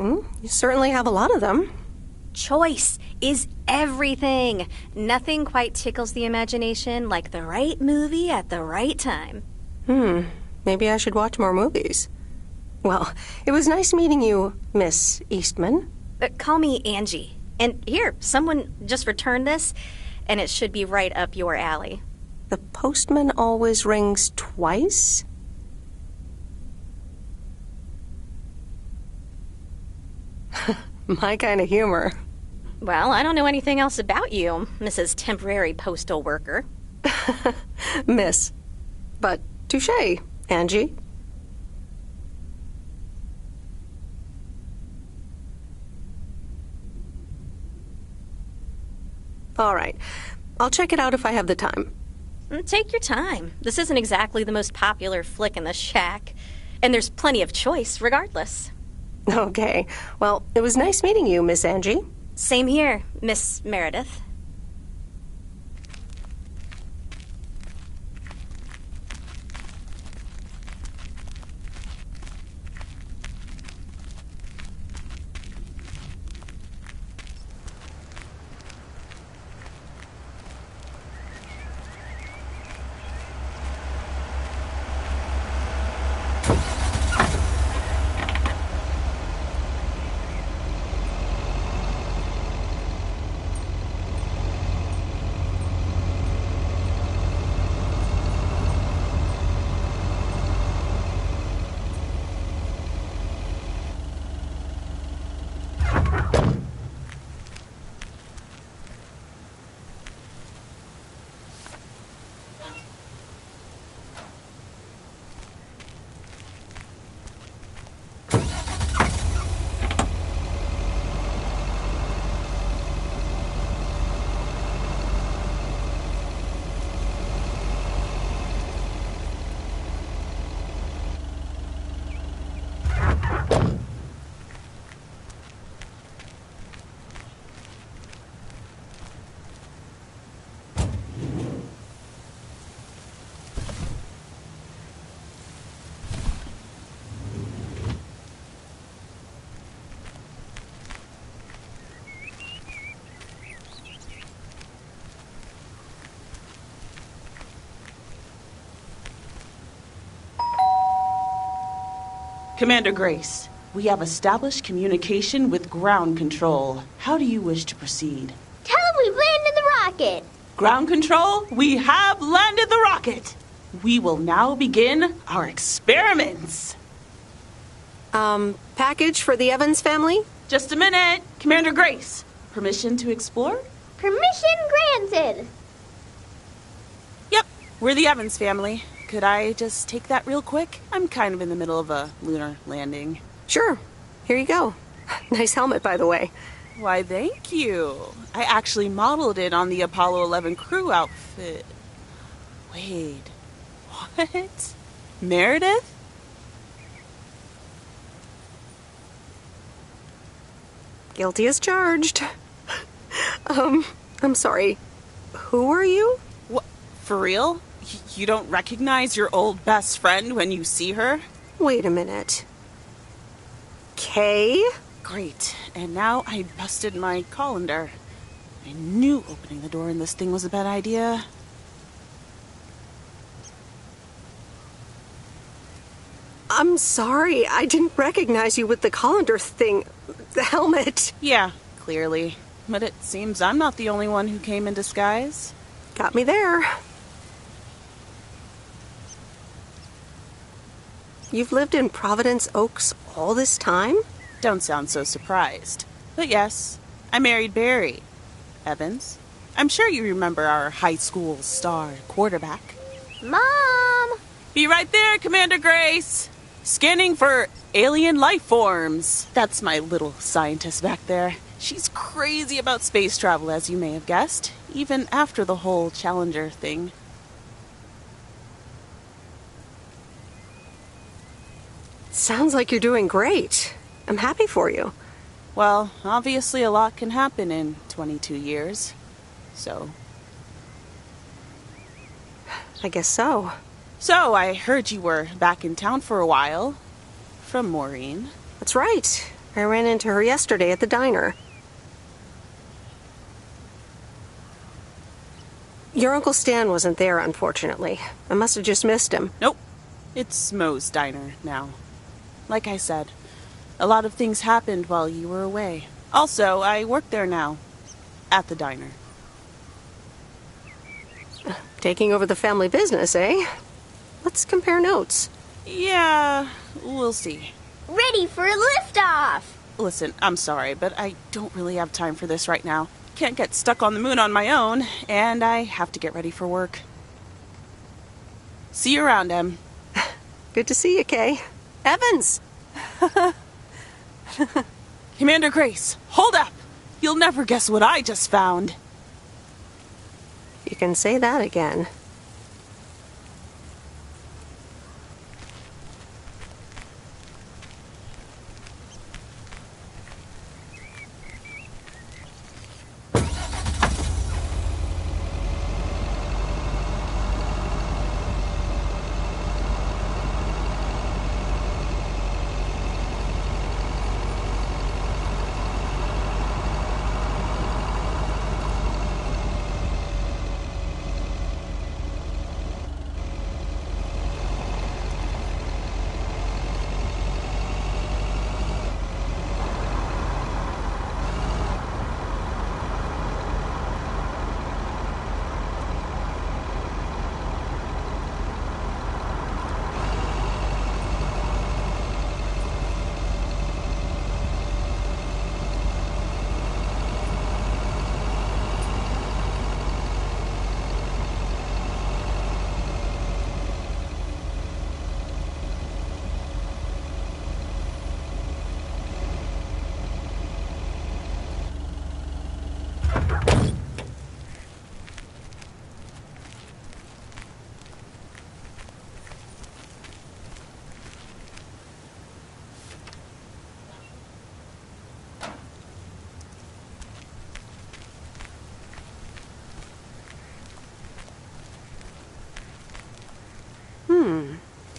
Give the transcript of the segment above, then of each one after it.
You certainly have a lot of them. Choice is everything. Nothing quite tickles the imagination like the right movie at the right time. Maybe I should watch more movies. Well, it was nice meeting you, Miss Eastman. Call me Angie. And here, someone just returned this, and it should be right up your alley. The postman always rings twice? My kind of humor. Well, I don't know anything else about you, Mrs. Temporary Postal Worker. Miss. But touché, Angie. All right. I'll check it out if I have the time. Take your time. This isn't exactly the most popular flick in the shack, and there's plenty of choice regardless. Okay. Well, it was nice meeting you, Miss Angie. Same here, Miss Meredith. Commander Grace, we have established communication with ground control. How do you wish to proceed? Tell them we've landed the rocket. Ground control, we have landed the rocket. We will now begin our experiments. Package for the Evans family? Just a minute. Commander Grace, permission to explore? Permission granted. Yep, we're the Evans family. Could I just take that real quick? I'm kind of in the middle of a lunar landing. Sure. Here you go. Nice helmet, by the way. Why, thank you. I actually modeled it on the Apollo 11 crew outfit. Wait, what? Meredith? Guilty as charged. I'm sorry. Who are you? What? For real? You don't recognize your old best friend when you see her? Wait a minute. Kay? Great. And now I busted my colander. I knew opening the door in this thing was a bad idea. I'm sorry. I didn't recognize you with the colander thing. The helmet. Yeah, clearly. But it seems I'm not the only one who came in disguise. Got me there. You've lived in Providence Oaks all this time? Don't sound so surprised. But yes, I married Barry Evans. I'm sure you remember our high school star quarterback. Mom! Be right there, Commander Grace! Scanning for alien life forms. That's my little scientist back there. She's crazy about space travel, as you may have guessed, even after the whole Challenger thing. Sounds like you're doing great. I'm happy for you. Well, obviously a lot can happen in 22 years. So... I guess so. So, I heard you were back in town for a while. From Maureen. That's right. I ran into her yesterday at the diner. Your Uncle Stan wasn't there, unfortunately. I must have just missed him. Nope. It's Moe's diner now. Like I said, a lot of things happened while you were away. Also, I work there now. At the diner. Taking over the family business, eh? Let's compare notes. Yeah, we'll see. Ready for a liftoff! Listen, I'm sorry, but I don't really have time for this right now. Can't get stuck on the moon on my own, and I have to get ready for work. See you around, Em. Good to see you, Kay. Evans! Commander Grace, hold up! You'll never guess what I just found. You can say that again.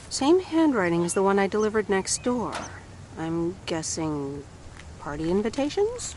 Same handwriting as the one I delivered next door. I'm guessing party invitations?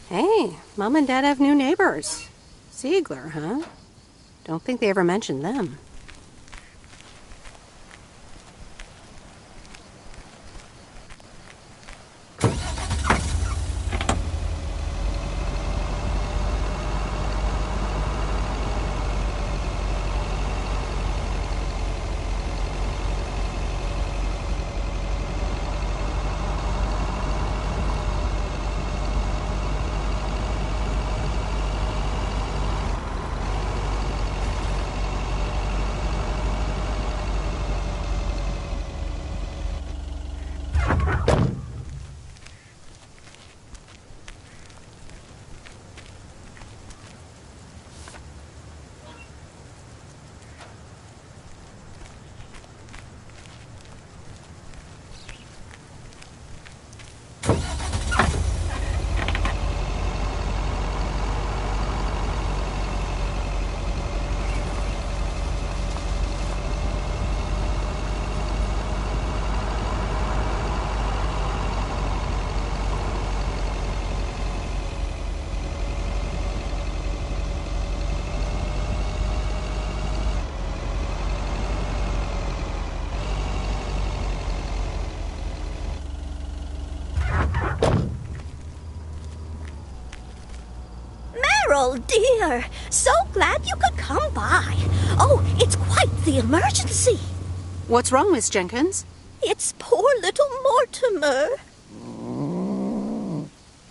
Hey, Mom and Dad have new neighbors. Ziegler, huh? Don't think they ever mentioned them. Carol, dear. So glad you could come by. Oh, it's quite the emergency. What's wrong, Miss Jenkins? It's poor little Mortimer.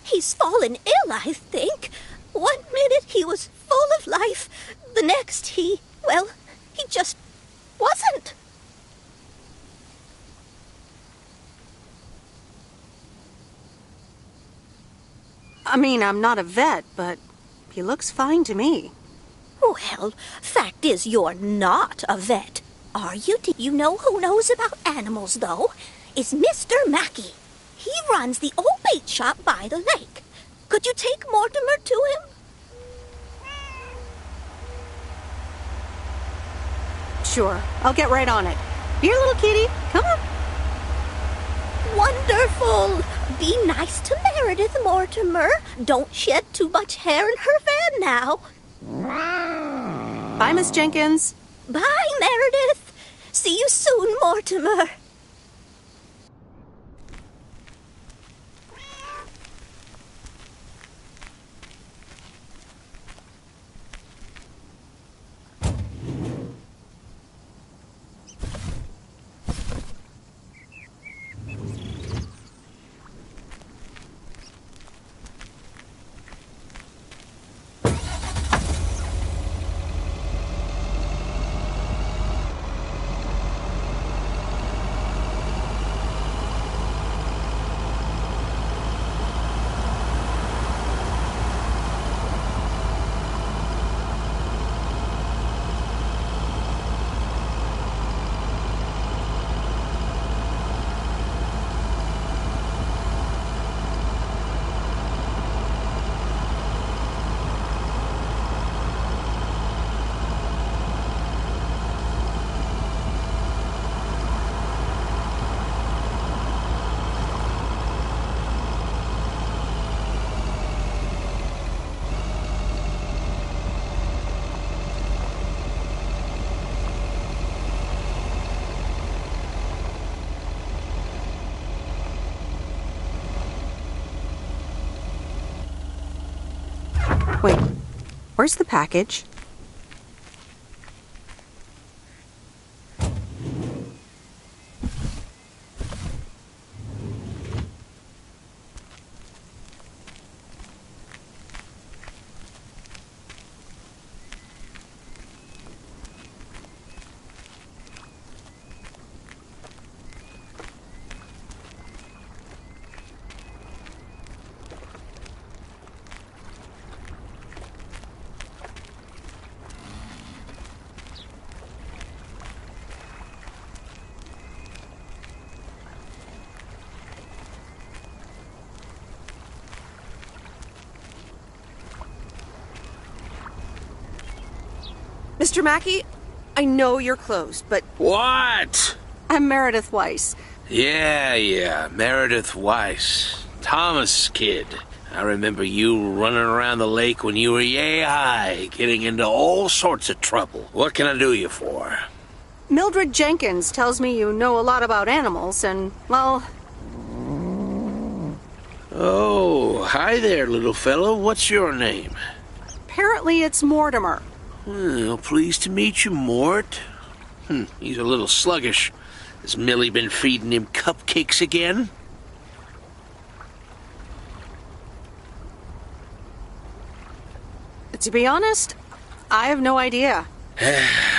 He's fallen ill, I think. 1 minute he was full of life. The next he just wasn't. I mean, I'm not a vet, but he looks fine to me. Well, fact is you're not a vet, are you? Do you know who knows about animals, though? Is Mr. Mackey. He runs the old bait shop by the lake. Could you take Mortimer to him? Sure, I'll get right on it. Here, little kitty, come on. Wonderful! Be nice to Meredith, Mortimer. Don't shed too much hair in her van now. Bye, Miss Jenkins. Bye, Meredith. See you soon, Mortimer. Wait, where's the package? Mr. Mackey, I know you're closed, but What? I'm Meredith Weiss. Yeah, Meredith Weiss. Thomas' kid. I remember you running around the lake when you were yay high, getting into all sorts of trouble. What can I do you for? Mildred Jenkins tells me you know a lot about animals, and, well... Oh, hi there, little fellow. What's your name? Apparently it's Mortimer. Well, pleased to meet you, Mort. He's a little sluggish. Has Millie been feeding him cupcakes again? To be honest, I have no idea.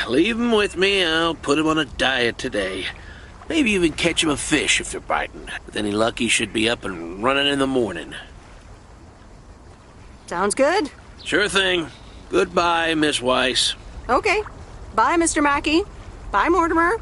Leave him with me. I'll put him on a diet today. Maybe even catch him a fish if they're biting. With any luck, he should be up and running in the morning. Sounds good. Sure thing. Goodbye, Miss Weiss. Okay. Bye, Mr. Mackey. Bye, Mortimer.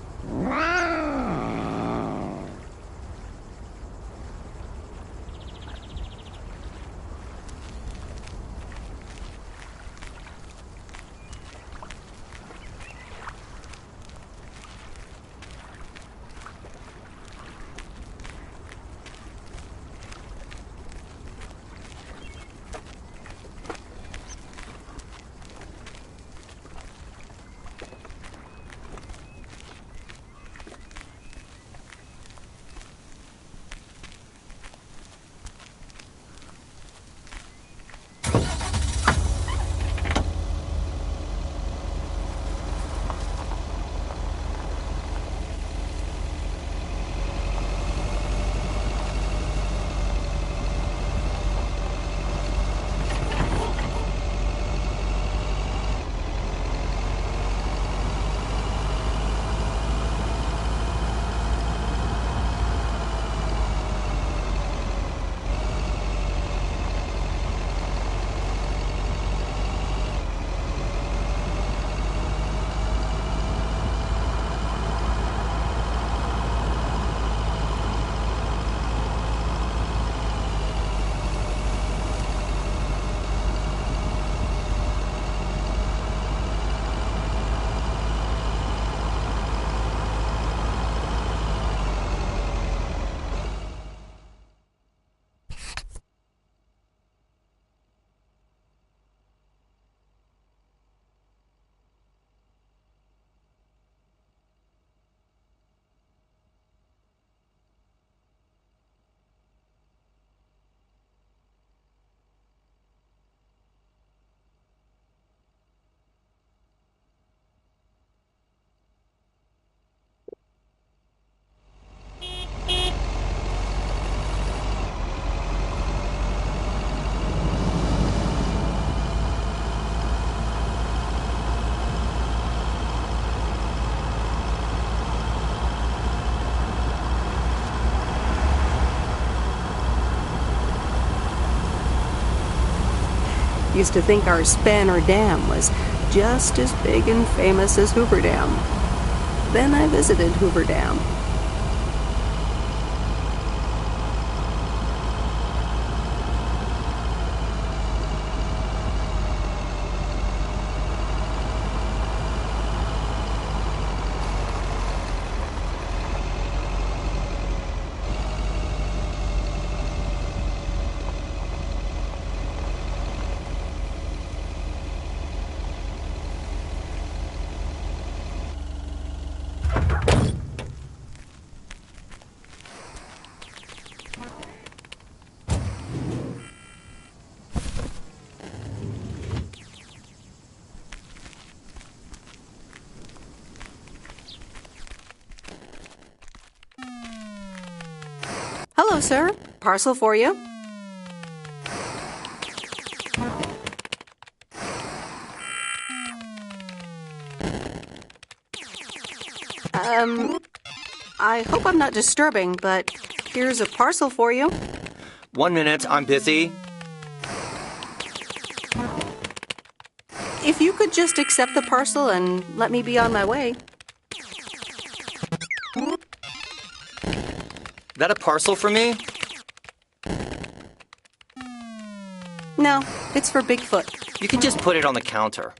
Used to think our Spanner Dam was just as big and famous as Hoover Dam. Then I visited Hoover Dam. Hello, sir. Parcel for you. I hope I'm not disturbing, but here's a parcel for you. 1 minute, I'm busy. If you could just accept the parcel and let me be on my way. That a parcel for me? No, it's for Bigfoot. You can just put it on the counter.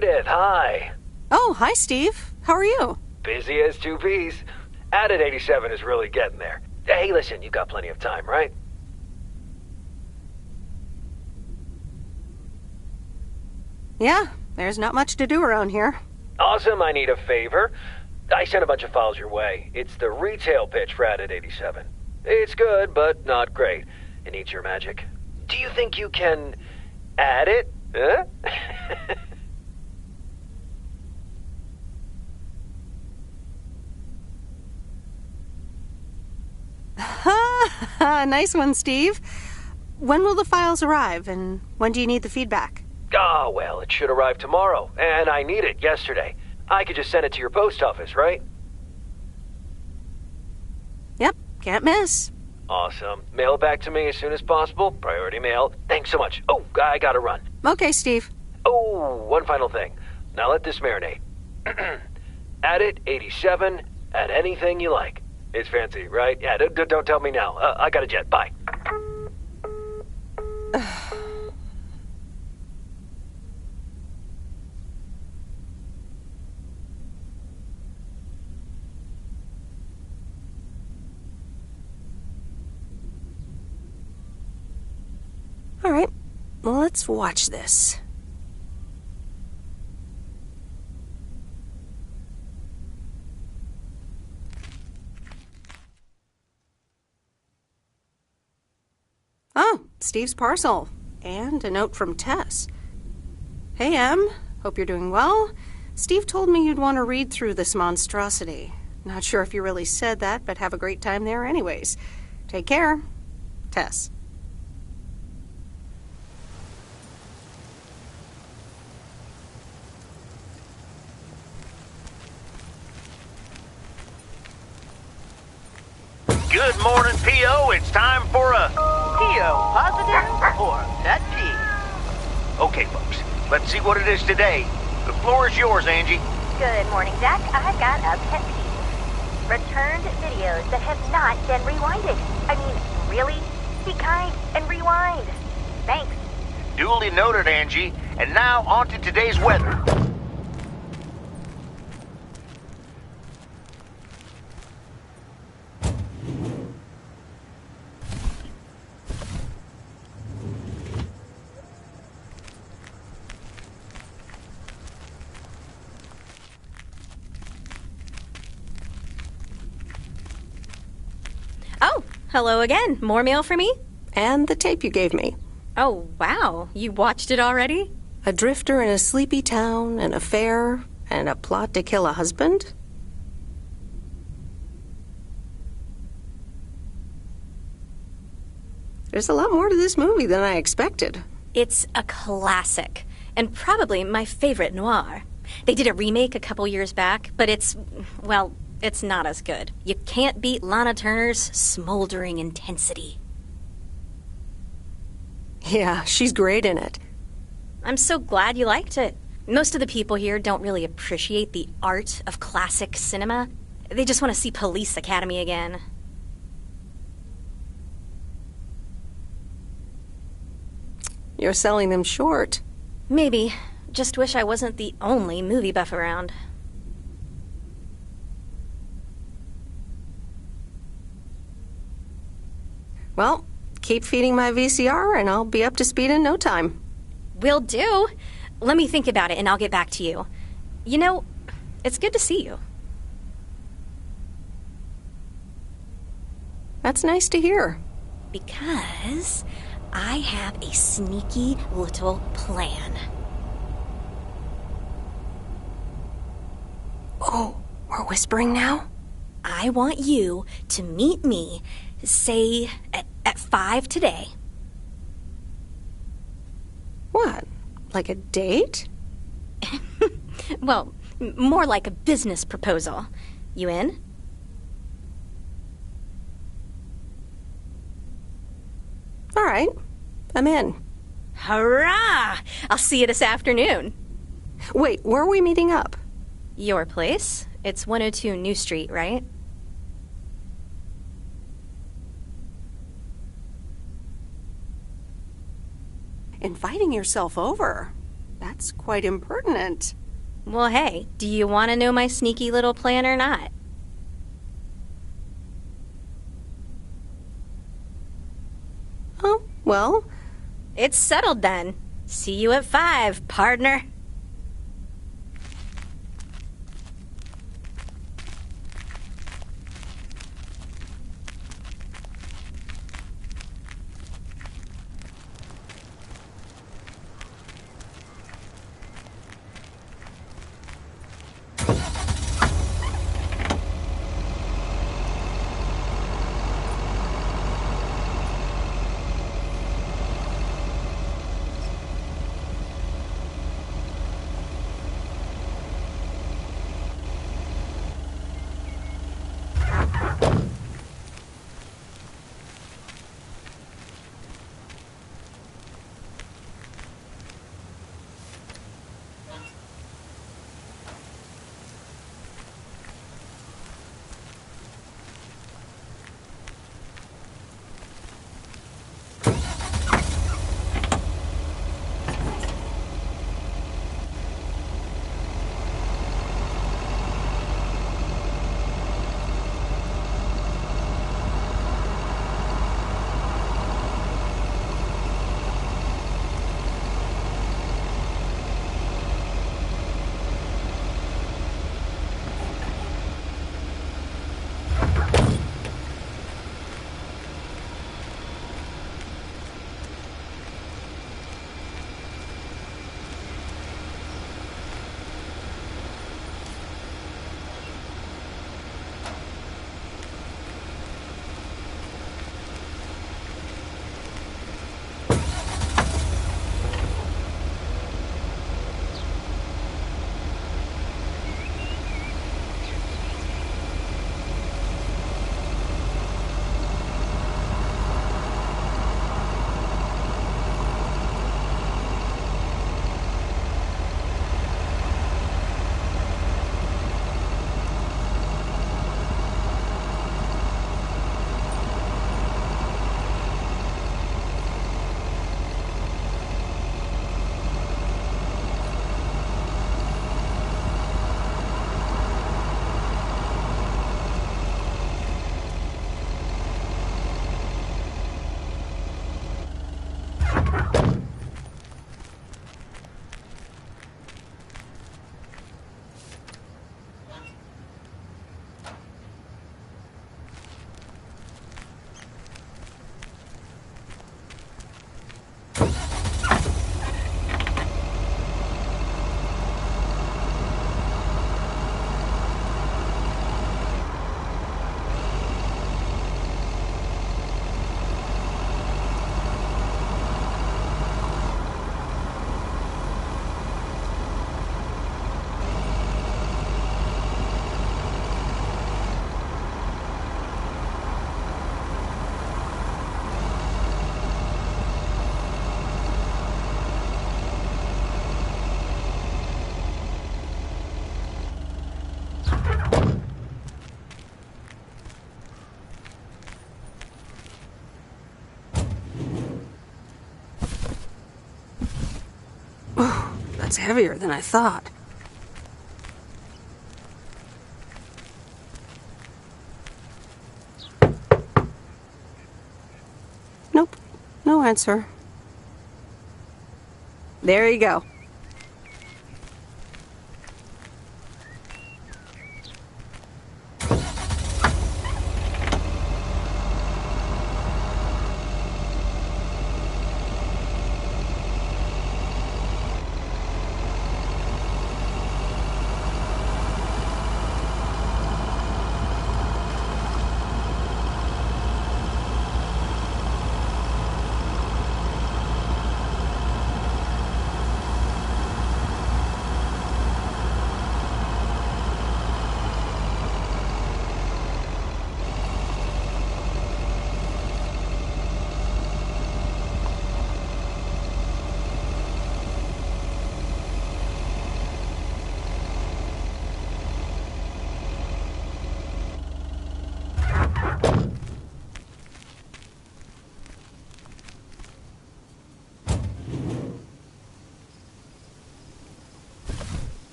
Meredith, hi. Oh, hi, Steve. How are you? Busy as two peas. Added 87 is really getting there. Hey, listen, you got plenty of time, right? Yeah, there's not much to do around here. Awesome, I need a favor. I sent a bunch of files your way. It's the retail pitch for Added 87. It's good, but not great. It needs your magic. Do you think you can add it? Huh? Nice one, Steve. When will the files arrive, and when do you need the feedback? Oh, well, it should arrive tomorrow, and I need it yesterday. I could just send it to your post office, right? Yep, can't miss. Awesome. Mail it back to me as soon as possible. Priority mail. Thanks so much. Oh, I gotta run. Okay, Steve. Oh, one final thing. Now let this marinate. Add it, 87, add anything you like. It's fancy, right? Yeah, don't tell me now. I got a jet. Bye. All right, well, let's watch this. Oh, Steve's parcel. And a note from Tess. Hey, Em. Hope you're doing well. Steve told me you'd want to read through this monstrosity. Not sure if you really said that, but have a great time there anyways. Take care. Tess. Good morning, P.O. It's time for a P.O. positive or nut P. Okay, folks, let's see what it is today. The floor is yours, Angie. Good morning, Jack. I've got a pet peeve. Returned videos that have not been rewinded. I mean, really? Be kind and rewind. Thanks. Duly noted, Angie. And now on to today's weather. Oh, hello again. More mail for me? And the tape you gave me. Oh, wow. You watched it already? A drifter in a sleepy town, an affair, and a plot to kill a husband? There's a lot more to this movie than I expected. It's a classic, and probably my favorite noir. They did a remake a couple years back, but it's not as good. You can't beat Lana Turner's smoldering intensity. Yeah, she's great in it. I'm so glad you liked it. Most of the people here don't really appreciate the art of classic cinema. They just want to see Police Academy again. You're selling them short. Maybe. Just wish I wasn't the only movie buff around. Well, keep feeding my VCR and I'll be up to speed in no time. Will do. Let me think about it and I'll get back to you. You know, it's good to see you. That's nice to hear. Because I have a sneaky little plan. Oh, we're whispering now? I want you to meet me, say, at 5 today. What? Like a date? Well, more like a business proposal. You in? All right, I'm in. Hurrah! I'll see you this afternoon. Wait, where are we meeting up? Your place? It's 102 New Street, right? Inviting yourself over. That's quite impertinent. Well, hey, do you want to know my sneaky little plan or not? Oh, well, It's settled then. See you at 5, partner. That's heavier than I thought. Nope, no answer. There you go.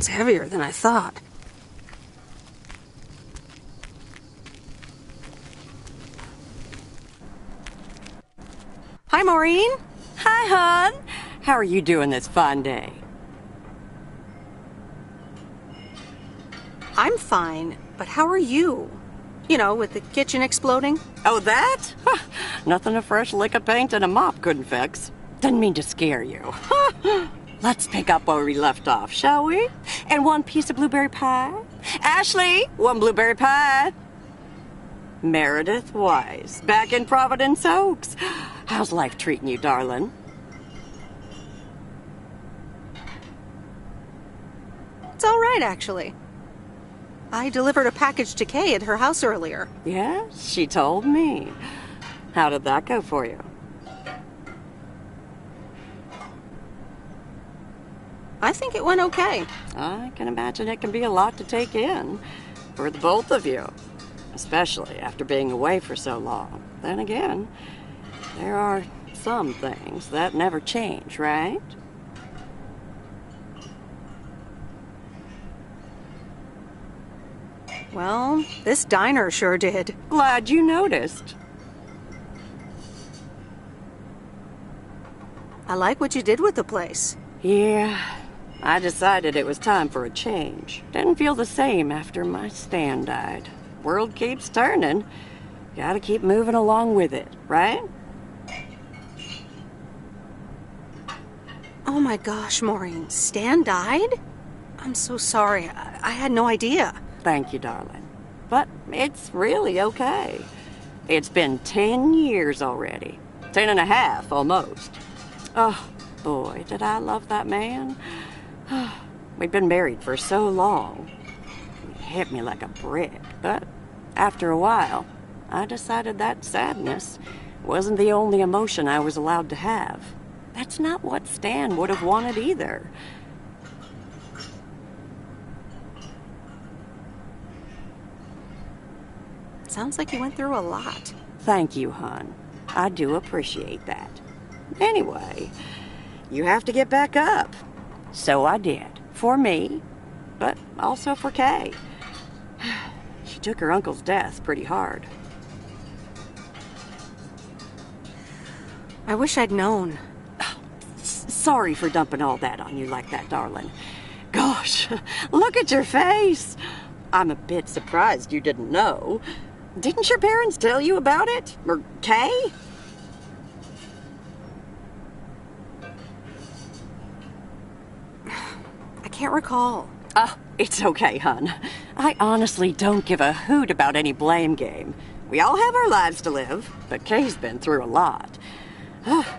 It's heavier than I thought. Hi, Maureen. Hi, hon. How are you doing this fine day? I'm fine, but how are you? You know, with the kitchen exploding? Oh, that? Nothing a fresh lick of paint and a mop couldn't fix. Didn't mean to scare you. Let's pick up where we left off, shall we? And one piece of blueberry pie? Ashley, one blueberry pie. Meredith Wise, back in Providence Oaks. How's life treating you, darling? It's all right, actually. I delivered a package to Kay at her house earlier. Yeah, she told me. How did that go for you? I think it went okay. I can imagine it can be a lot to take in for the both of you, especially after being away for so long. Then again, there are some things that never change, right? Well, this diner sure did. Glad you noticed. I like what you did with the place. Yeah, I decided it was time for a change. Didn't feel the same after my Stan died. World keeps turning. Gotta keep moving along with it, right? Oh my gosh, Maureen, Stan died? I'm so sorry. I had no idea. Thank you, darling. But it's really okay. It's been 10 years already. 10 and a half, almost. Oh, boy, did I love that man. We'd been married for so long. It hit me like a brick. But after a while, I decided that sadness wasn't the only emotion I was allowed to have. That's not what Stan would have wanted either. Sounds like you went through a lot. Thank you, hon. I do appreciate that. Anyway, you have to get back up. So I did. For me, but also for Kay. She took her uncle's death pretty hard. I wish I'd known. Sorry for dumping all that on you like that, darling. Gosh, look at your face. I'm a bit surprised you didn't know. Didn't your parents tell you about it? Or Kay? I can't recall. Oh, it's okay, hon. I honestly don't give a hoot about any blame game. We all have our lives to live, but Kay's been through a lot.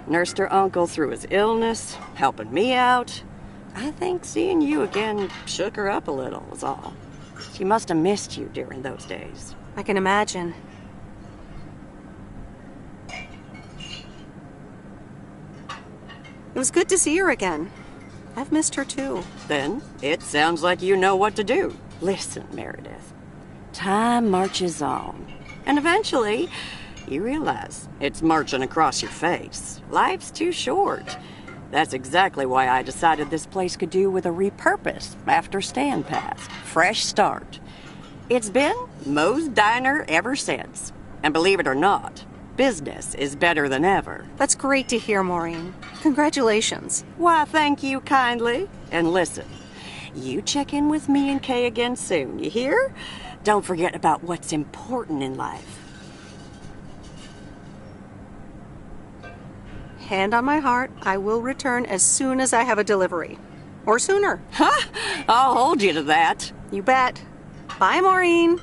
Nursed her uncle through his illness, helping me out. I think seeing you again shook her up a little, was all. She must have missed you during those days. I can imagine. It was good to see her again. I've missed her too. Then it sounds like you know what to do. Listen, Meredith. Time marches on. And eventually, you realize it's marching across your face. Life's too short. That's exactly why I decided this place could do with a repurpose after Stan passed. Fresh start. It's been Moe's Diner ever since. And believe it or not, business is better than ever. That's great to hear, Maureen. Congratulations. Why, thank you kindly. And listen, you check in with me and Kay again soon, you hear? Don't forget about what's important in life. Hand on my heart, I will return as soon as I have a delivery. Or sooner. Huh? I'll hold you to that. You bet. Bye, Maureen.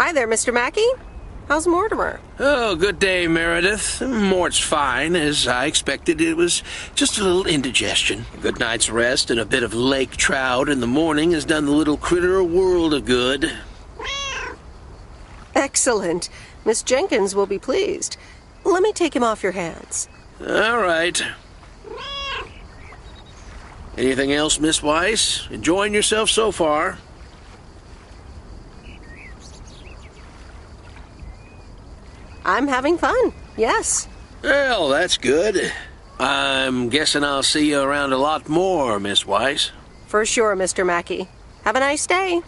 Hi there, Mr. Mackey. How's Mortimer? Oh, good day, Meredith. Mort's fine. As I expected, it was just a little indigestion. A good night's rest and a bit of lake trout in the morning has done the little critter a world of good. Excellent. Miss Jenkins will be pleased. Let me take him off your hands. All right. Anything else, Miss Weiss? Enjoying yourself so far? I'm having fun, yes. Well, that's good. I'm guessing I'll see you around a lot more, Miss Weiss. For sure, Mr. Mackey. Have a nice day.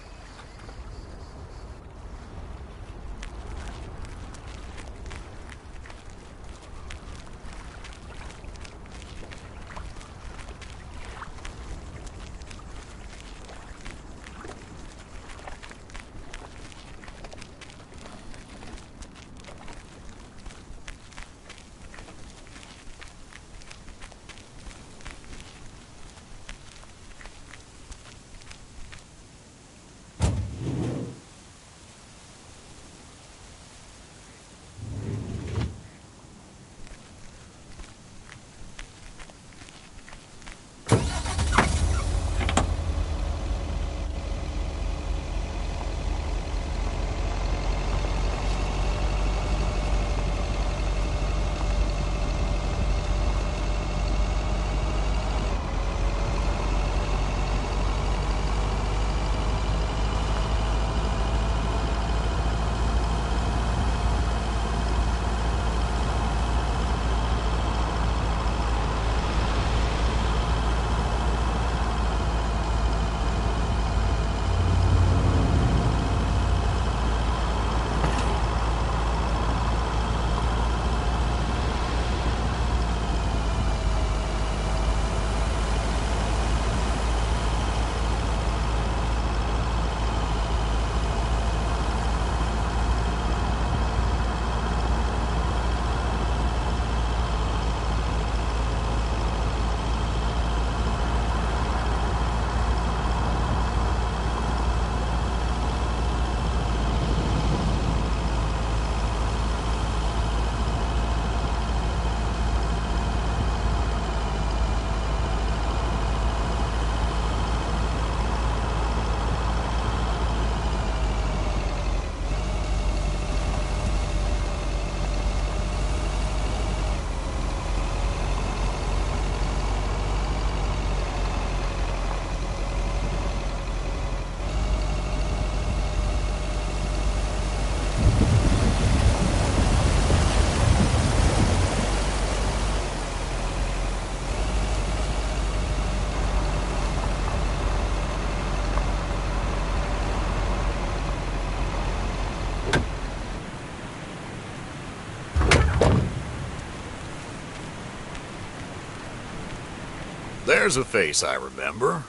There's a face I remember.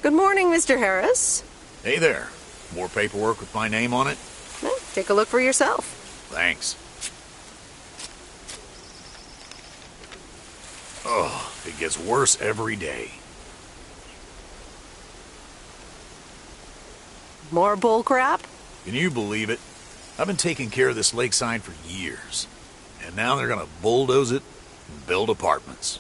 Good morning, Mr. Harris. Hey there. More paperwork with my name on it? Well, take a look for yourself. Thanks. Oh, it gets worse every day. More bull crap? Can you believe it? I've been taking care of this lakeside for years. And now they're gonna bulldoze it and build apartments.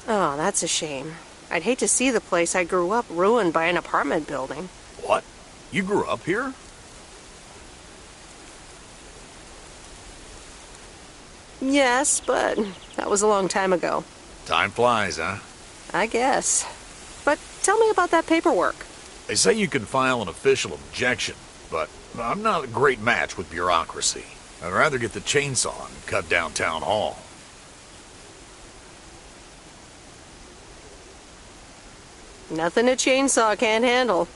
Oh, that's a shame. I'd hate to see the place I grew up ruined by an apartment building. What? You grew up here? Yes, but that was a long time ago. Time flies, huh? I guess. But tell me about that paperwork. They say you can file an official objection, but I'm not a great match with bureaucracy. I'd rather get the chainsaw and cut down town hall. Nothing a chainsaw can't handle.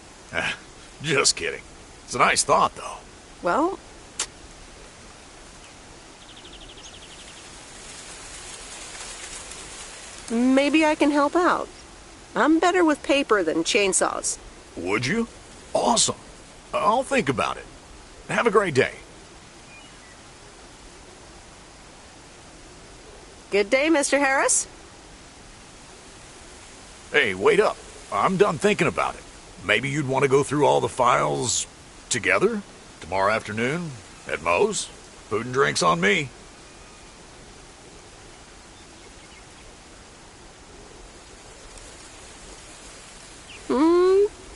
Just kidding. It's a nice thought, though. Well, maybe I can help out. I'm better with paper than chainsaws. Would you? Awesome. I'll think about it. Have a great day. Good day, Mr. Harris. Hey, wait up. I'm done thinking about it. Maybe you'd want to go through all the files together? Tomorrow afternoon? At Moe's? Food and drinks on me.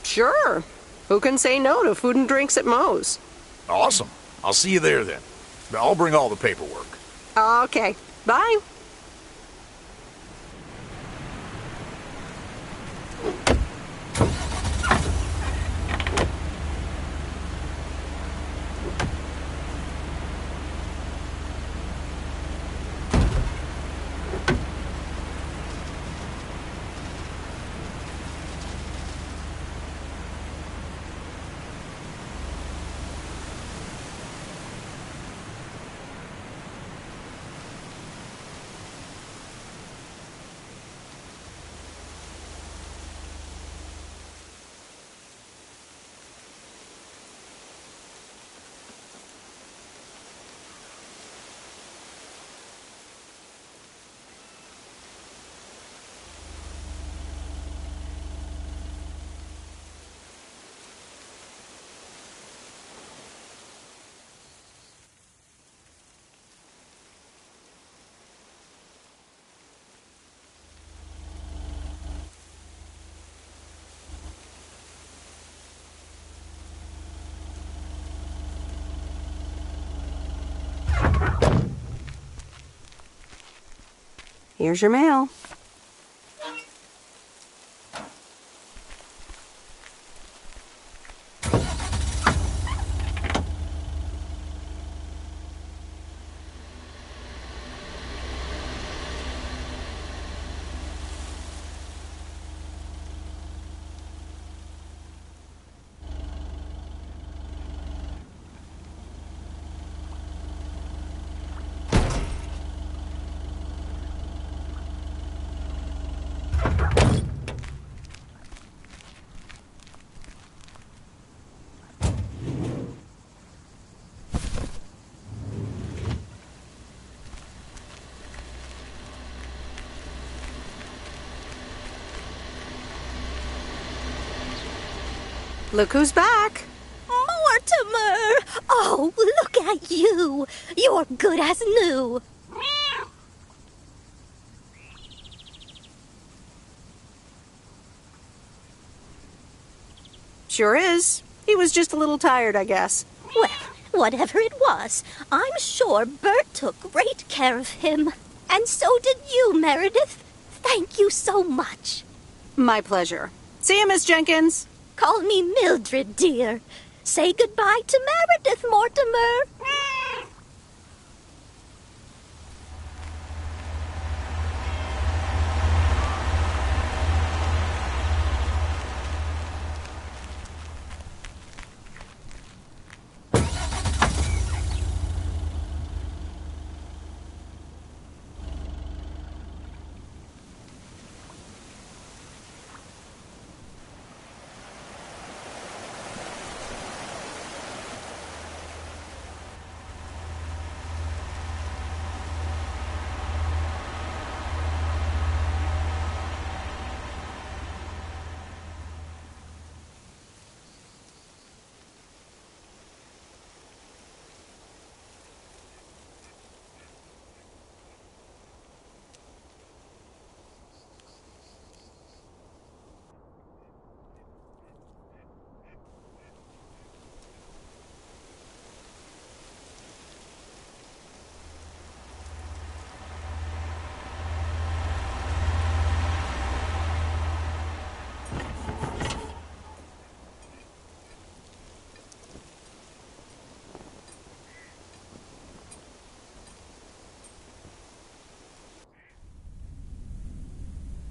Sure. Who can say no to food and drinks at Moe's? Awesome. I'll see you there then. I'll bring all the paperwork. Okay. Bye. Here's your mail. Look who's back. Mortimer! Oh, look at you. You're good as new. Sure is. He was just a little tired, I guess. Well, whatever it was, I'm sure Bert took great care of him. And so did you, Meredith. Thank you so much. My pleasure. See you, Miss Jenkins. Call me Mildred, dear. Say goodbye to Meredith, Mortimer.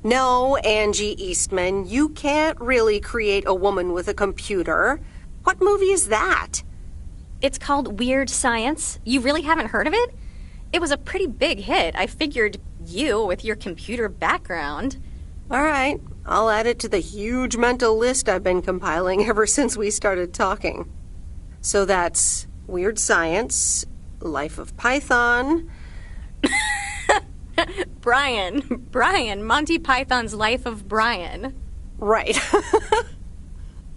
No, Angie Eastman, you can't really create a woman with a computer. What movie is that? It's called Weird Science. You really haven't heard of it? It was a pretty big hit. I figured you, with your computer background. All right, I'll add it to the huge mental list I've been compiling ever since we started talking. So that's Weird Science, Life of Python. Brian. Brian, Monty Python's Life of Brian. Right.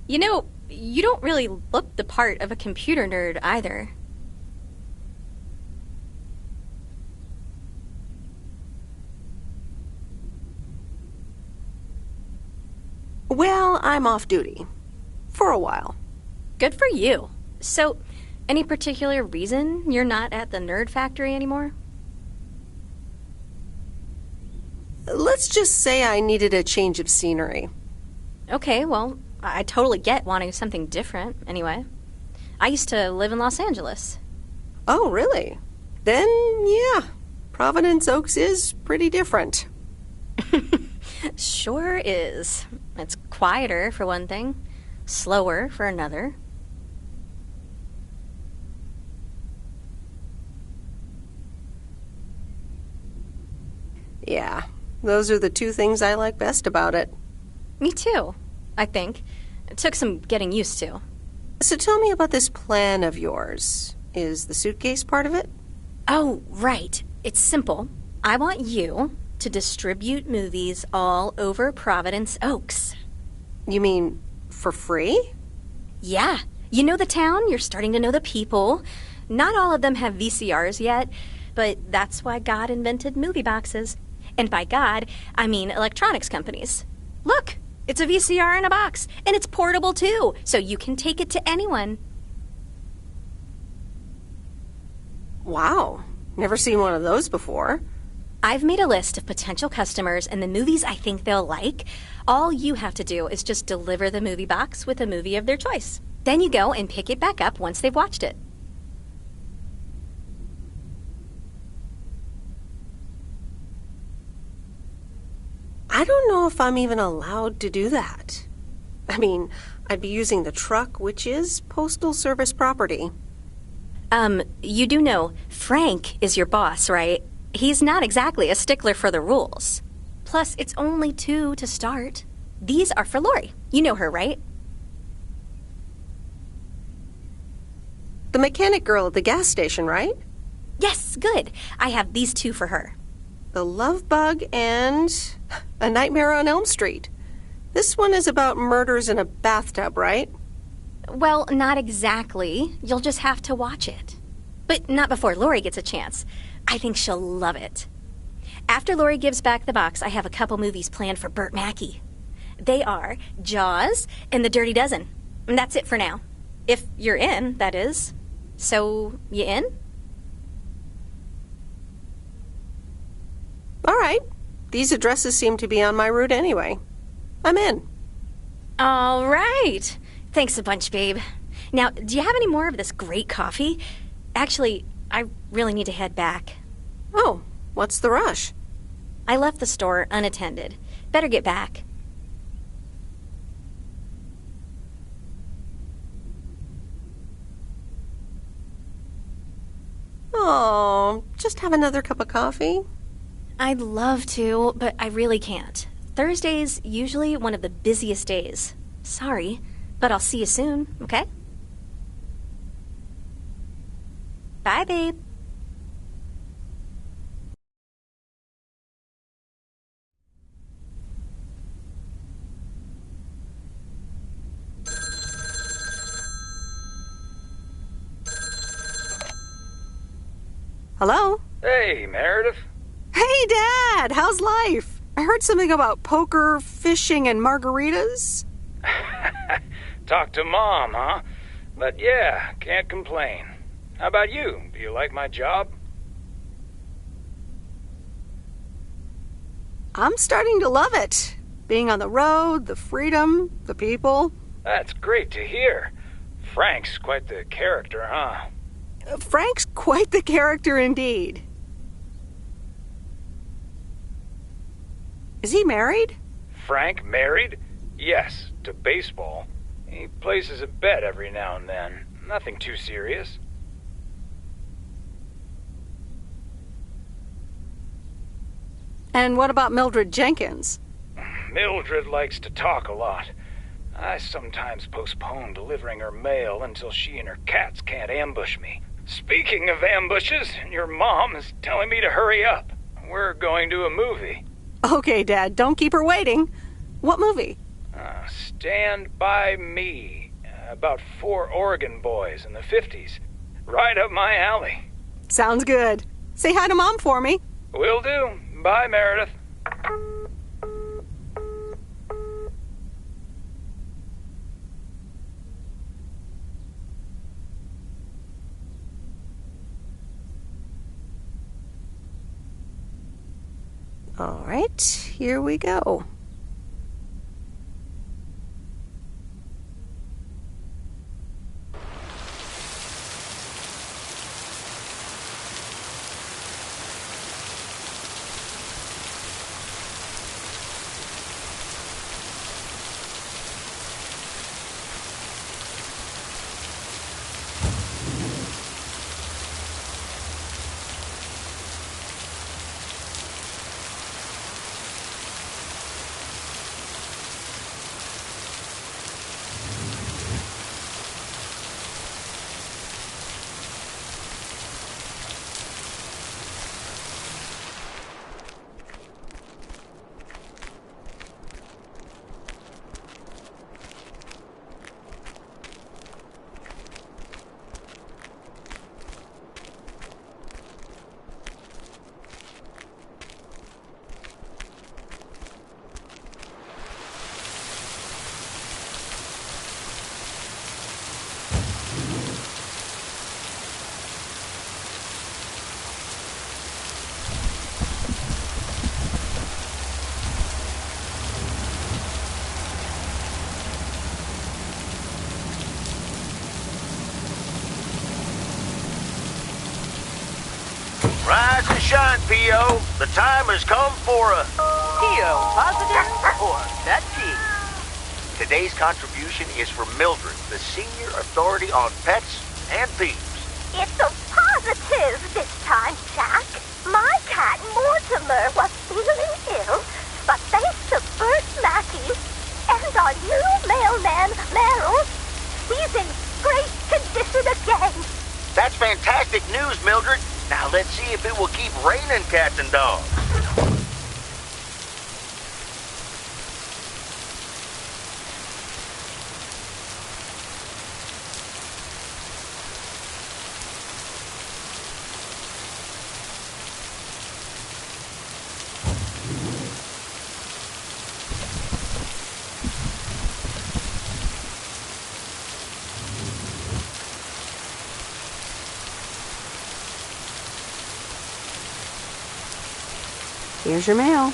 You know, you don't really look the part of a computer nerd either. Well, I'm off duty. For a while. Good for you. So, any particular reason you're not at the Nerd Factory anymore? Let's just say I needed a change of scenery. Okay, well, I totally get wanting something different, anyway. I used to live in Los Angeles. Oh, really? Then, yeah, Providence Oaks is pretty different. Sure is. It's quieter, for one thing. Slower, for another. Yeah, those are the two things I like best about it. Me too, I think. It took some getting used to. So tell me about this plan of yours. Is the suitcase part of it? Oh, right. It's simple. I want you to distribute movies all over Providence Oaks. You mean for free? Yeah. You know the town, you're starting to know the people. Not all of them have VCRs yet, but that's why God invented movie boxes. And by God, I mean electronics companies. Look, it's a VCR in a box, and it's portable too, so you can take it to anyone. Wow, never seen one of those before. I've made a list of potential customers and the movies I think they'll like. All you have to do is just deliver the movie box with a movie of their choice. Then you go and pick it back up once they've watched it. I don't know if I'm even allowed to do that. I mean, I'd be using the truck, which is Postal Service property. You do know Frank is your boss, right? He's not exactly a stickler for the rules. Plus, it's only 2 to start. These are for Lori. You know her, right? The mechanic girl at the gas station, right? Yes, good. I have these 2 for her. The Love Bug and A Nightmare on Elm Street. This one is about murders in a bathtub, right? Well, not exactly. You'll just have to watch it. But not before Lori gets a chance. I think she'll love it. After Lori gives back the box, I have a couple movies planned for Burt Mackey. They are Jaws and The Dirty Dozen. And that's it for now. If you're in, that is. So, you in? All right. These addresses seem to be on my route anyway. I'm in. All right. Thanks a bunch, babe. Now, do you have any more of this great coffee? Actually, I really need to head back. Oh, what's the rush? I left the store unattended. Better get back. Oh, just have another cup of coffee? I'd love to, but I really can't. Thursday's usually one of the busiest days. Sorry, but I'll see you soon, okay? Bye, babe. Hello? Hey, Meredith. Hey, Dad! How's life? I heard something about poker, fishing, and margaritas. Talk to Mom, huh? But yeah, can't complain. How about you? Do you like my job? I'm starting to love it. Being on the road, the freedom, the people. That's great to hear. Frank's quite the character, huh? Frank's quite the character indeed. Is he married? Frank married? Yes, to baseball. He places a bet every now and then. Nothing too serious. And what about Mildred Jenkins? Mildred likes to talk a lot. I sometimes postpone delivering her mail until she and her cats can't ambush me. Speaking of ambushes, your mom is telling me to hurry up. We're going to a movie. Okay, Dad, don't keep her waiting. What movie? Stand By Me. About 4 Oregon boys in the 50s. Right up my alley. Sounds good. Say hi to Mom for me. Will do. Bye, Meredith. All right, here we go. Rise and shine, P.O. The time has come for a P.O. positive or that P. Today's contribution is for Mildred, the senior authority on pets and thieves. It's a positive this time, Jack. My cat Mortimer was feeling ill, but thanks to Bert Mackey and our new mailman, Merrill, he's in great condition again. That's fantastic news, Mildred. Now let's see if it will keep raining cats and dogs. Here's your mail.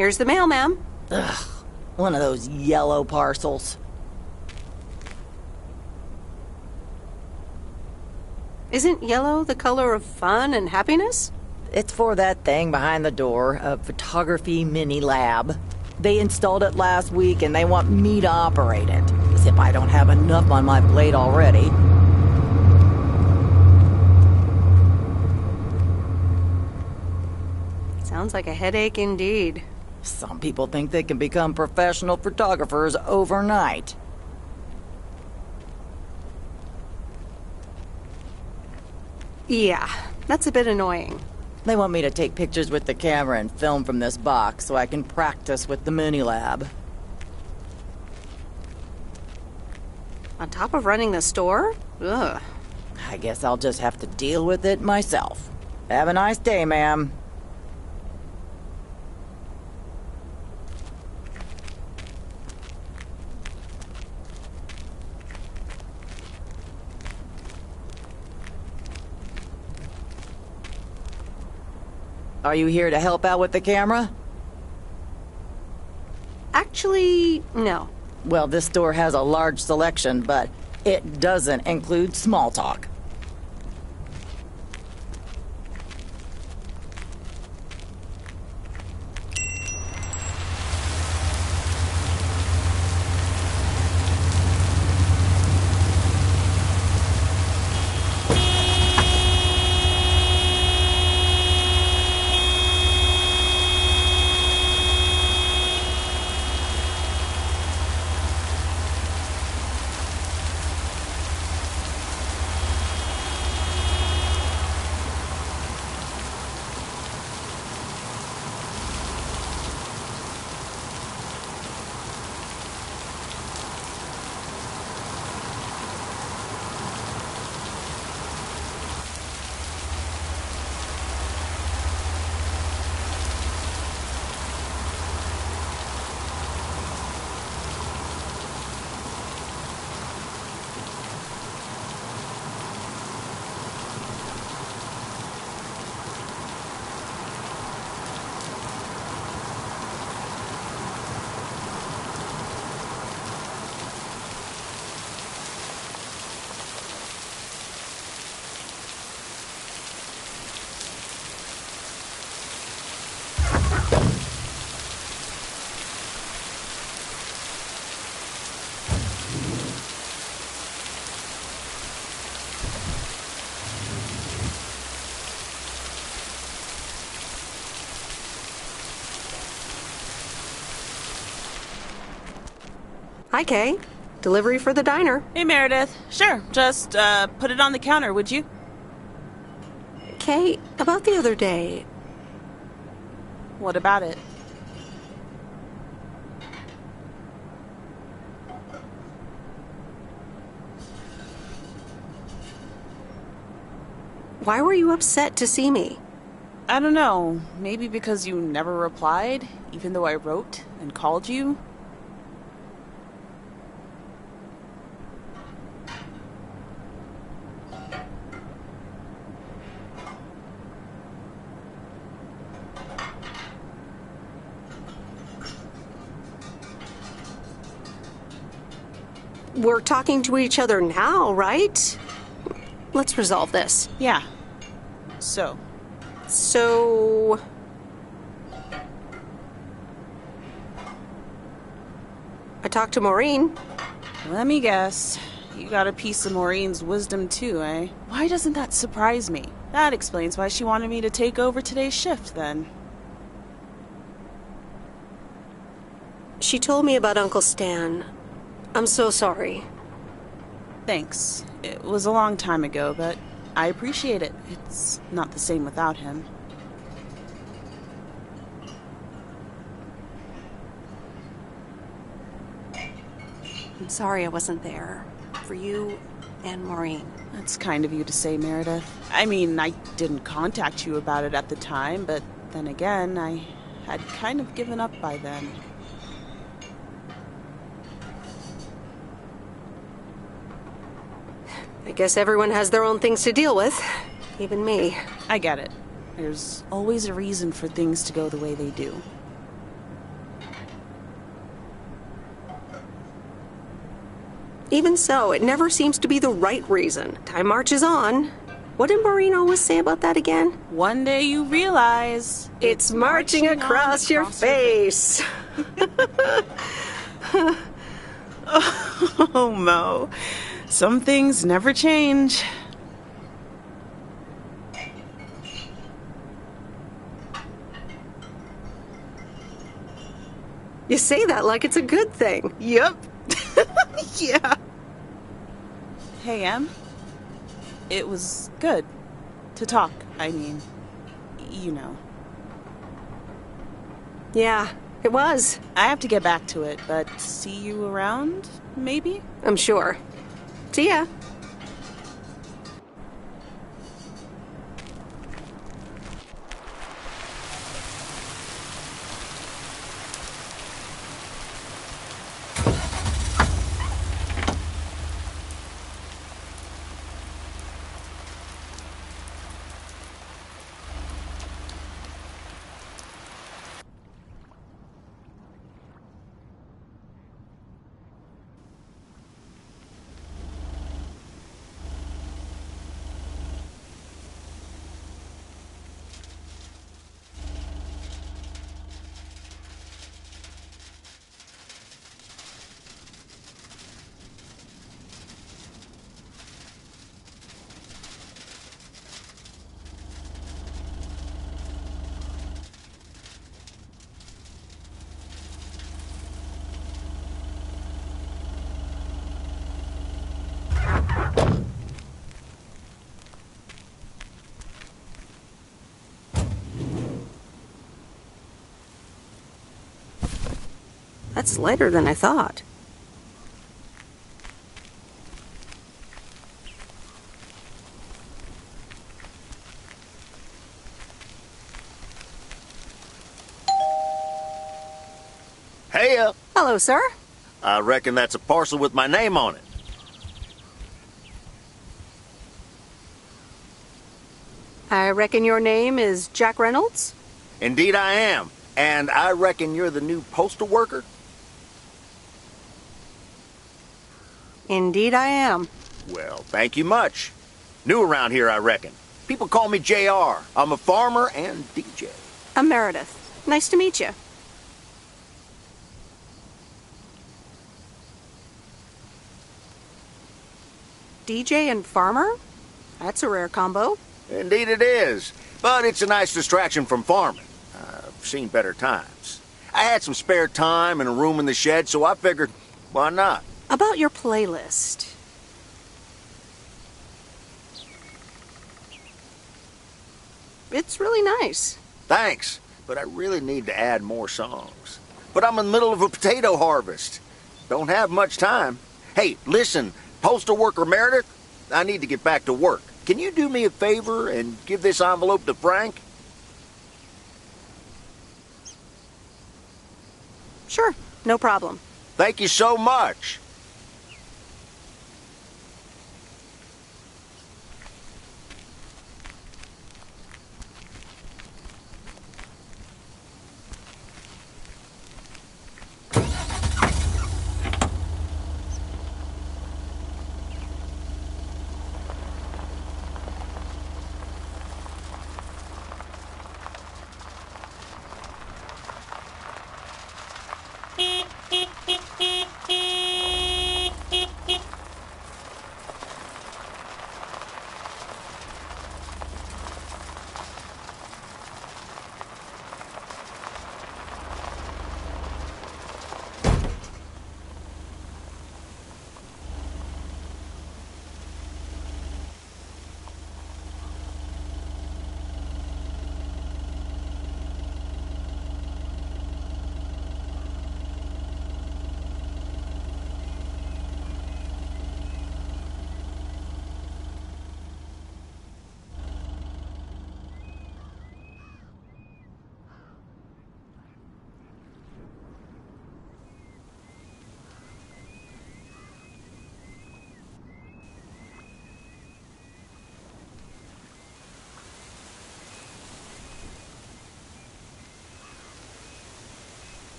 Here's the mail, ma'am. Ugh, one of those yellow parcels. Isn't yellow the color of fun and happiness? It's for that thing behind the door, a photography mini lab. They installed it last week and they want me to operate it. As if I don't have enough on my plate already. Sounds like a headache indeed. Some people think they can become professional photographers overnight. Yeah, that's a bit annoying. They want me to take pictures with the camera and film from this box so I can practice with the mini lab. On top of running the store? Ugh. I guess I'll just have to deal with it myself. Have a nice day, ma'am. Are you here to help out with the camera? Actually, no. Well, this store has a large selection, but it doesn't include small talk. Hi, Kay. Delivery for the diner. Hey, Meredith. Sure, just put it on the counter, would you? Kay, about the other day. What about it? Why were you upset to see me? I don't know. Maybe because you never replied, even though I wrote and called you? We're talking to each other now, right? Let's resolve this. Yeah. So, I talked to Maureen. let me guess. You got a piece of Maureen's wisdom too, eh? Why doesn't that surprise me? That explains why she wanted me to take over today's shift, then. She told me about Uncle Stan. I'm so sorry. Thanks. It was a long time ago, but I appreciate it. It's not the same without him. I'm sorry I wasn't there. For you and Maureen. That's kind of you to say, Meredith. I mean, I didn't contact you about it at the time, but then again, I had kind of given up by then. I guess everyone has their own things to deal with. Even me. I get it. There's always a reason for things to go the way they do. Even so, it never seems to be the right reason. Time marches on. What did Maureen always say about that again? One day you realize it's marching across your face. Oh, Mo. Some things never change. You say that like it's a good thing. Yep. Yeah. Hey, Em. It was good to talk. I mean, you know. Yeah, it was. I have to get back to it, but see you around, maybe? I'm sure. See ya. That's lighter than I thought. Hey, Hello, sir. I reckon that's a parcel with my name on it. I reckon your name is Jack Reynolds? Indeed I am. And I reckon you're the new postal worker? Indeed I am. Well, thank you much. New around here, I reckon. People call me JR. I'm a farmer and DJ. I'm Meredith. Nice to meet you. DJ and farmer? That's a rare combo. Indeed it is. But it's a nice distraction from farming. I've seen better times. I had some spare time and a room in the shed, so I figured, why not? About your playlist. It's really nice. Thanks, but I really need to add more songs. But I'm in the middle of a potato harvest. Don't have much time. Hey, listen, postal worker Meredith, I need to get back to work. Can you do me a favor and give this envelope to Frank? Sure, no problem. Thank you so much.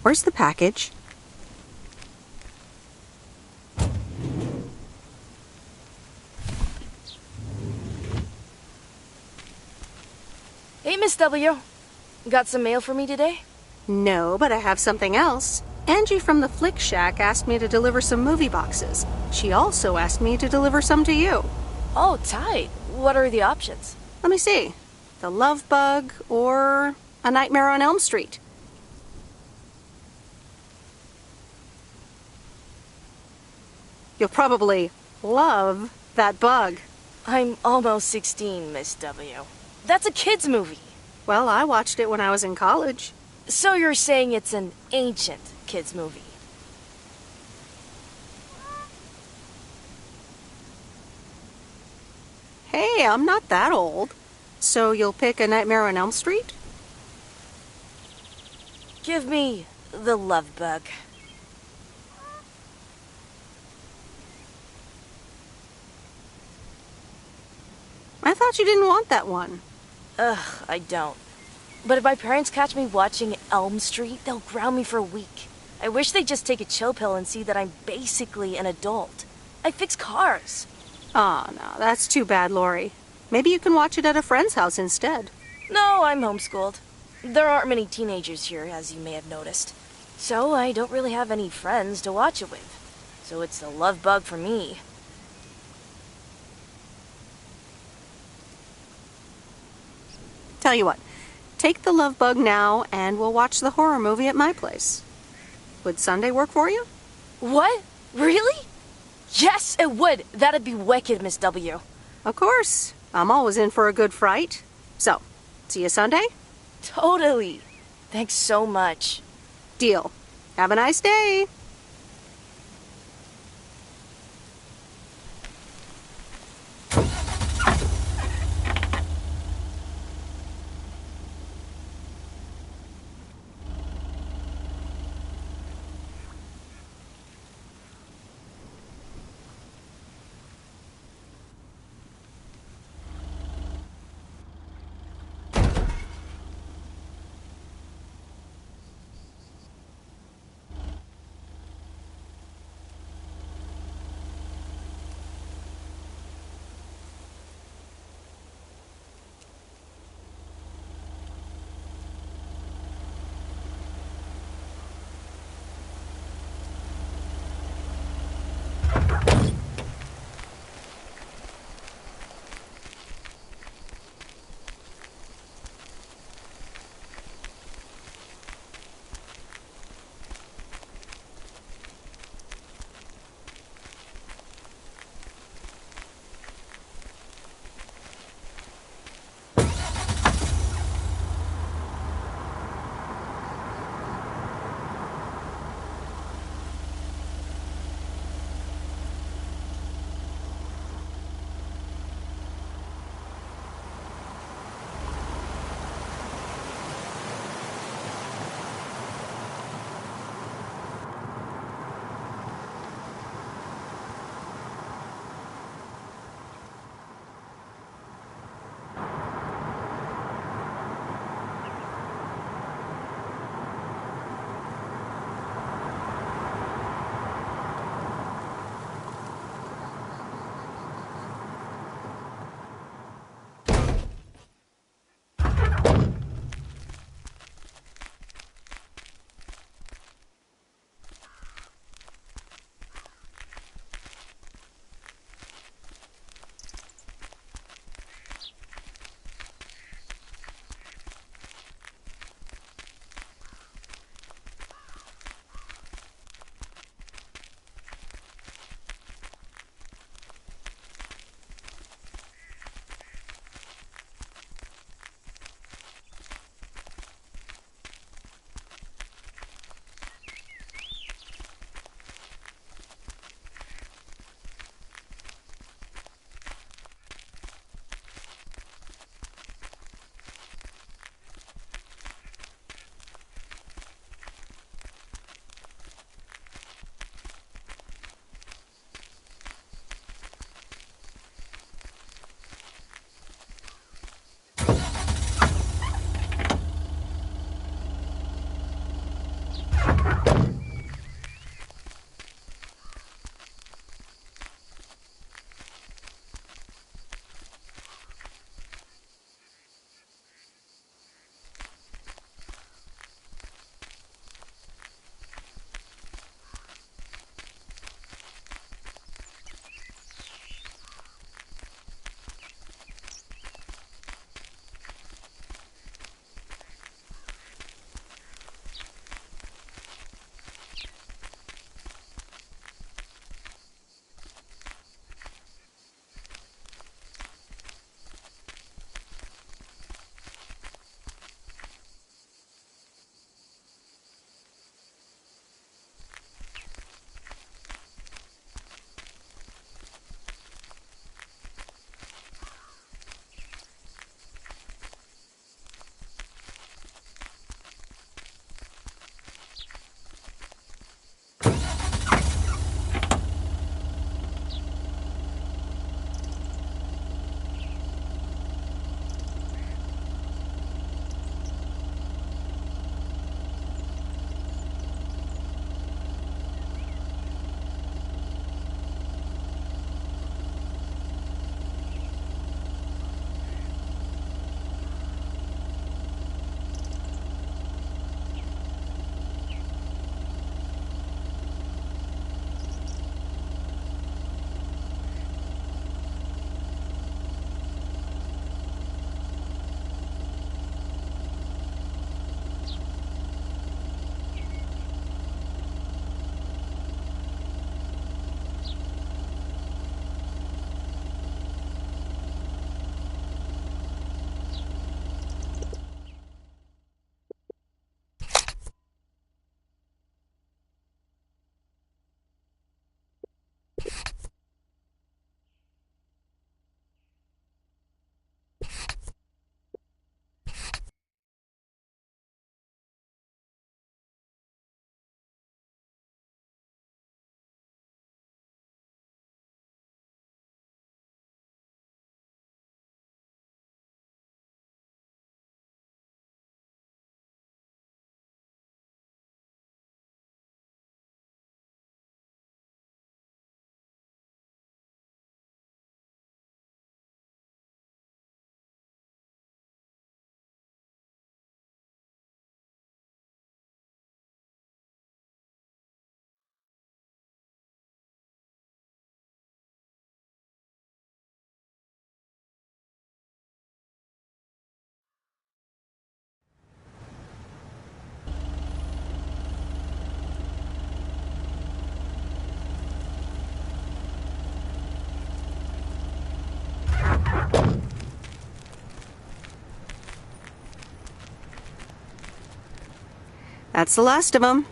Where's the package? Hey, Miss W. Got some mail for me today? No, but I have something else. Angie from the Flick Shack asked me to deliver some movie boxes. She also asked me to deliver some to you. Oh, tight. What are the options? Let me see. The Love Bug or A Nightmare on Elm Street. You'll probably love that bug. I'm almost 16, Miss W. That's a kid's movie. Well, I watched it when I was in college. So you're saying it's an ancient kid's movie? Hey, I'm not that old. So you'll pick A Nightmare on Elm Street? Give me The Love Bug. I thought you didn't want that one. Ugh, I don't. But if my parents catch me watching Elm Street, they'll ground me for a week. I wish they'd just take a chill pill and see that I'm basically an adult. I fix cars. Oh, no, that's too bad, Lori. Maybe you can watch it at a friend's house instead. No, I'm homeschooled. There aren't many teenagers here, as you may have noticed. So I don't really have any friends to watch it with. So it's the Love Bug for me. Tell you what, take the Love Bug now and we'll watch the horror movie at my place. Would Sunday work for you? What? Really? Yes, it would. That'd be wicked, Miss W. Of course. I'm always in for a good fright. So, see you Sunday? Totally. Thanks so much. Deal. Have a nice day. That's the last of them.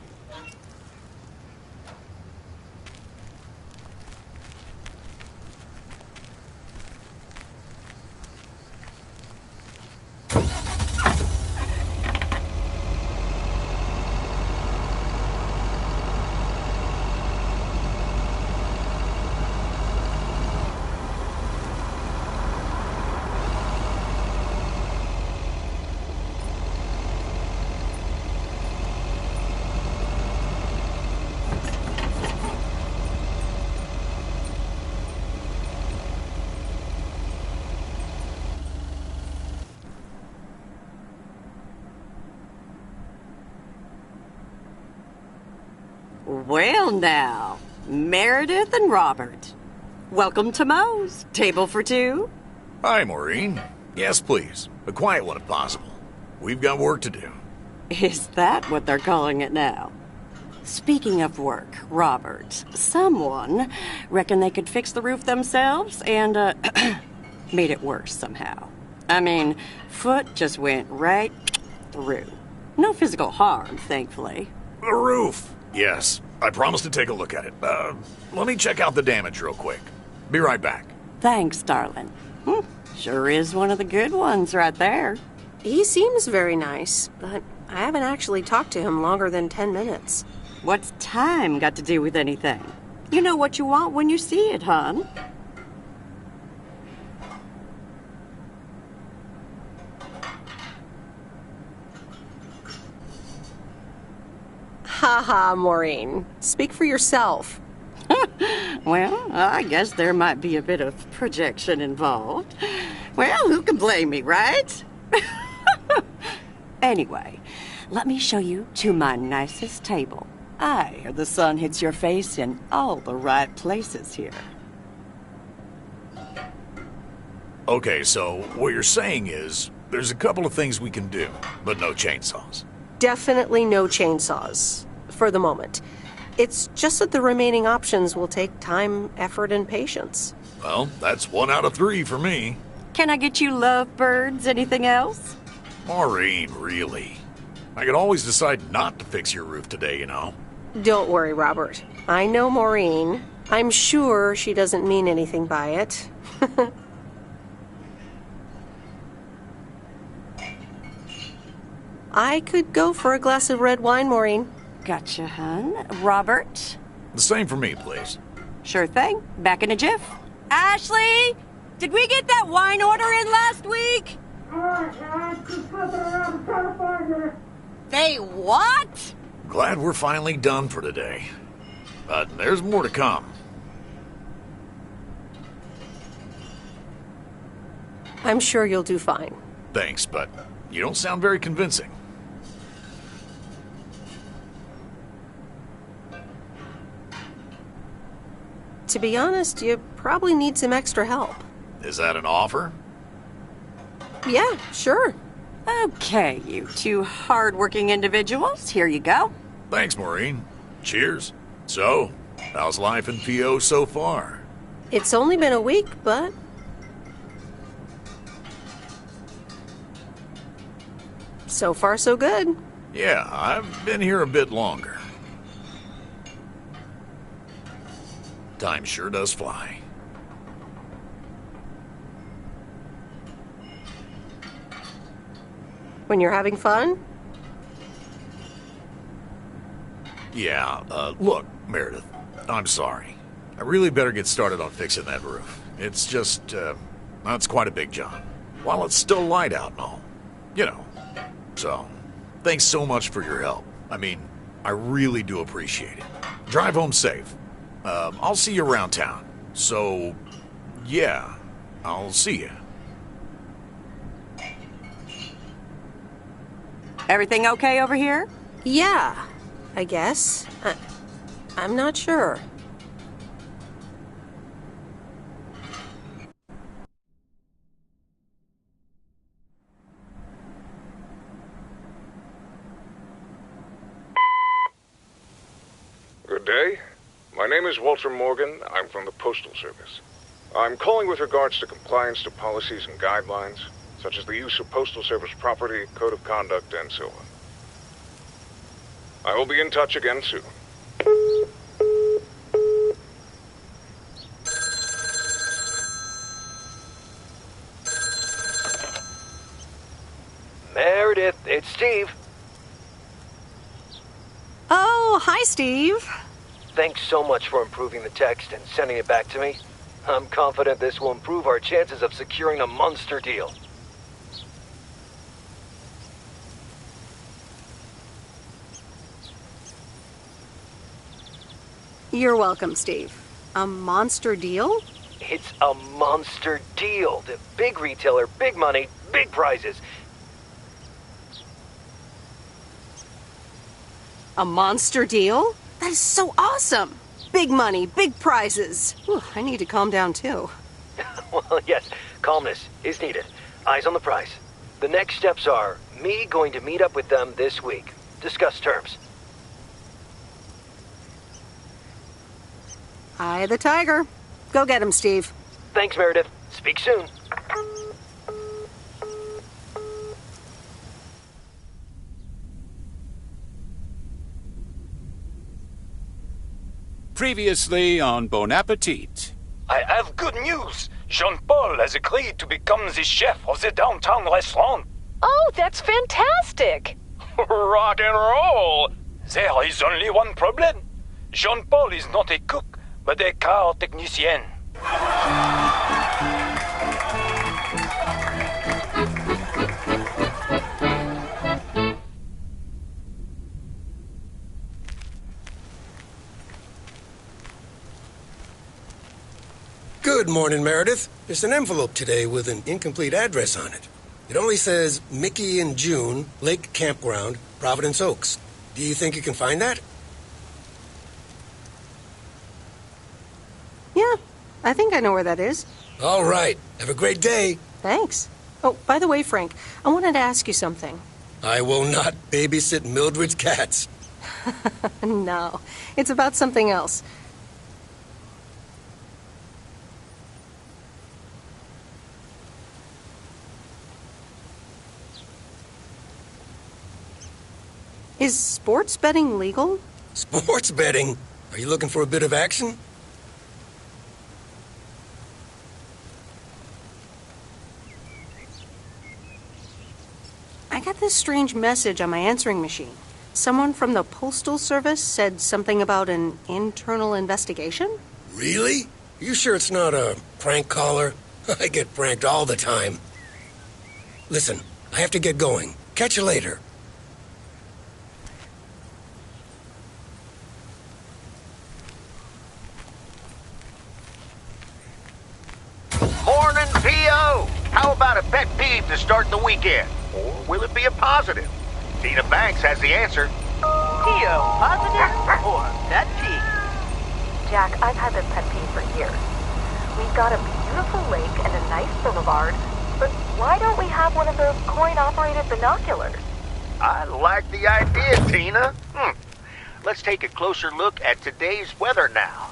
Well now, Meredith and Robert. Welcome to Moe's. Table for two? Hi, Maureen. Yes, please. A quiet one if possible. We've got work to do. Is that what they're calling it now? Speaking of work, Robert, someone reckoned they could fix the roof themselves and, made it worse somehow. I mean, foot just went right through. No physical harm, thankfully. The roof. Yes, I promised to take a look at it. Let me check out the damage real quick. Be right back. Thanks, darling. Sure is one of the good ones right there. He seems very nice, but I haven't actually talked to him longer than 10 minutes. What's time got to do with anything? You know what you want when you see it, hon. Haha, Maureen. Speak for yourself. Well, I guess there might be a bit of projection involved. Well, who can blame me, right? Anyway, let me show you to my nicest table. I hear the sun hits your face in all the right places here. Okay, so what you're saying is there's a couple of things we can do, but no chainsaws. Definitely no chainsaws, for the moment. It's just that the remaining options will take time, effort, and patience. Well, that's 1 out of 3 for me. Can I get you lovebirds? Anything else? Maureen, really? I could always decide not to fix your roof today, you know. Don't worry, Robert. I know Maureen. I'm sure she doesn't mean anything by it. I could go for a glass of red wine, Maureen. Gotcha, hon. Robert? The same for me, please. Sure thing. Back in a jiff. Ashley! Did we get that wine order in last week? They what? Glad we're finally done for today. But there's more to come. I'm sure you'll do fine. Thanks, but you don't sound very convincing. To be honest, you probably need some extra help. Is that an offer? Yeah, sure. Okay, you two hard-working individuals. Here you go. Thanks, Maureen. Cheers. So, how's life in PO so far? It's only been a week, but... so far, so good. Yeah, I've been here a bit longer. Time sure does fly. When you're having fun? Yeah, look, Meredith, I'm sorry. I really better get started on fixing that roof. It's just, that's quite a big job. While it's still light out and all. You know. So, thanks so much for your help. I mean, I really do appreciate it. Drive home safe. I'll see you around town. So, yeah, I'll see you. Everything okay over here? Yeah, I guess. I'm not sure. Good day. My name is Walter Morgan. I'm from the Postal Service. I'm calling with regards to compliance to policies and guidelines, such as the use of Postal Service property, code of conduct, and so on. I will be in touch again soon. Meredith, it's Steve. Oh, hi, Steve. Thanks so much for improving the text and sending it back to me. I'm confident this will improve our chances of securing a monster deal. You're welcome, Steve. A monster deal? It's a monster deal. The big retailer, big money, big prizes. A monster deal? That is so awesome! Big money, big prizes. Whew, I need to calm down, too. Well, yes, calmness is needed. Eyes on the prize. The next steps are me going to meet up with them this week. Discuss terms. Eye the tiger. Go get him, Steve. Thanks, Meredith. Speak soon. Previously on Bon Appetit. I have good news. Jean-Paul has agreed to become the chef of the downtown restaurant. Oh, that's fantastic! Rock and roll! There is only one problem. Jean-Paul is not a cook, but a car technician. Good morning, Meredith. There's an envelope today with an incomplete address on it. It only says Mickey and June, Lake Campground, Providence Oaks. Do you think you can find that? Yeah, I think I know where that is. All right. Have a great day. Thanks. Oh, by the way, Frank, I wanted to ask you something. I will not babysit Mildred's cats. No, it's about something else. Is sports betting legal? Sports betting? Are you looking for a bit of action? I got this strange message on my answering machine. Someone from the Postal Service said something about an internal investigation? Really? You sure it's not a prank caller? I get pranked all the time. Listen, I have to get going. Catch you later. Morning, P.O. How about a pet peeve to start the weekend? Or will it be a positive? Tina Banks has the answer. P.O. Positive or pet peeve? Jack, I've had this pet peeve for years. We've got a beautiful lake and a nice boulevard, but why don't we have one of those coin-operated binoculars? I like the idea, Tina. Let's take a closer look at today's weather now.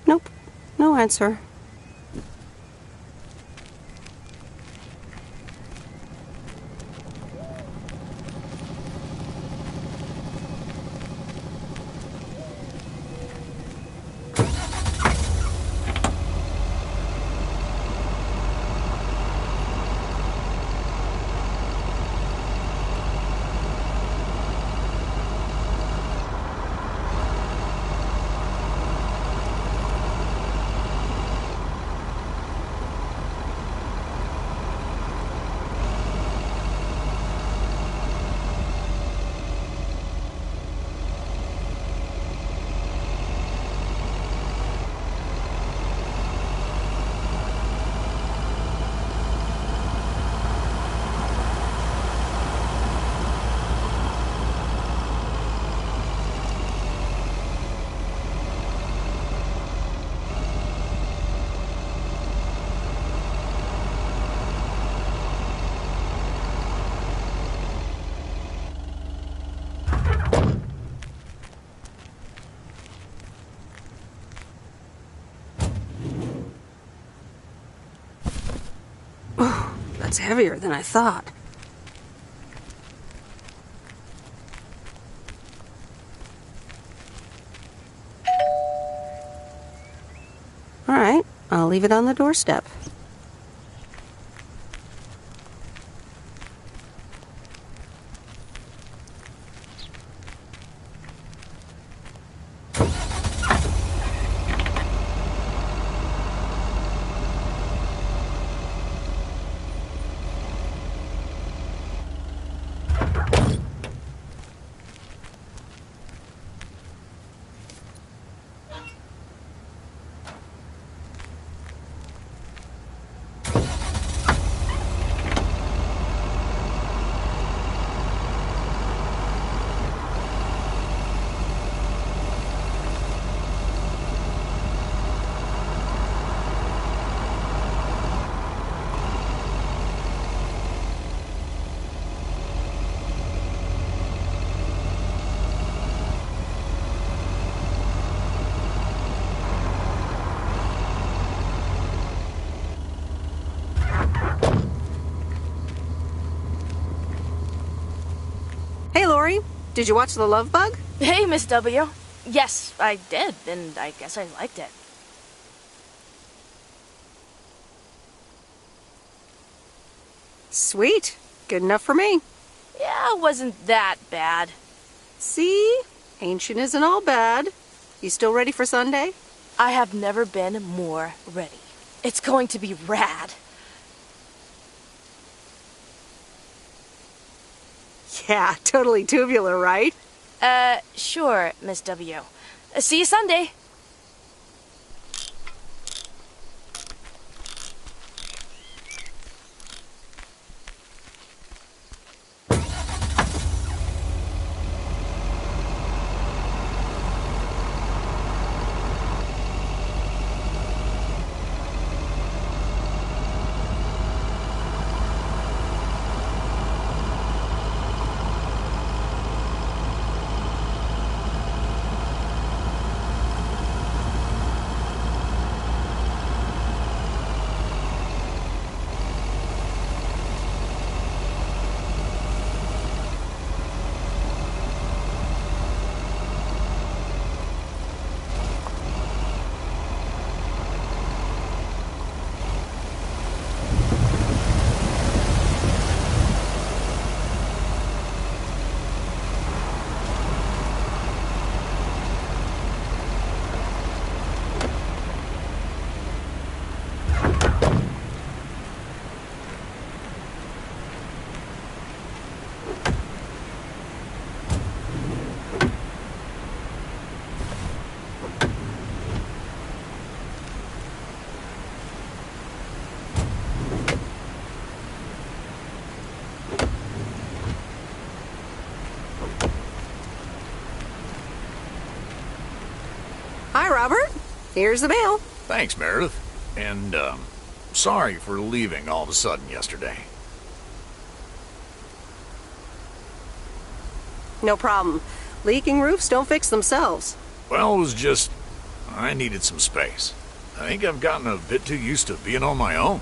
Nope, no answer. That's heavier than I thought. All right, I'll leave it on the doorstep. Hey, Lori, did you watch The Love Bug? Hey, Miss W. Yes, I did, and I guess I liked it. Sweet. Good enough for me. Yeah, it wasn't that bad. See? Ancient isn't all bad. You still ready for Sunday? I have never been more ready. It's going to be rad. Yeah, totally tubular, right? Sure, Miss W. See you Sunday. Hi, Robert. Here's the mail. Thanks, Meredith. And, sorry for leaving all of a sudden yesterday. No problem. Leaking roofs don't fix themselves. Well, it was just... I needed some space. I think I've gotten a bit too used to being on my own.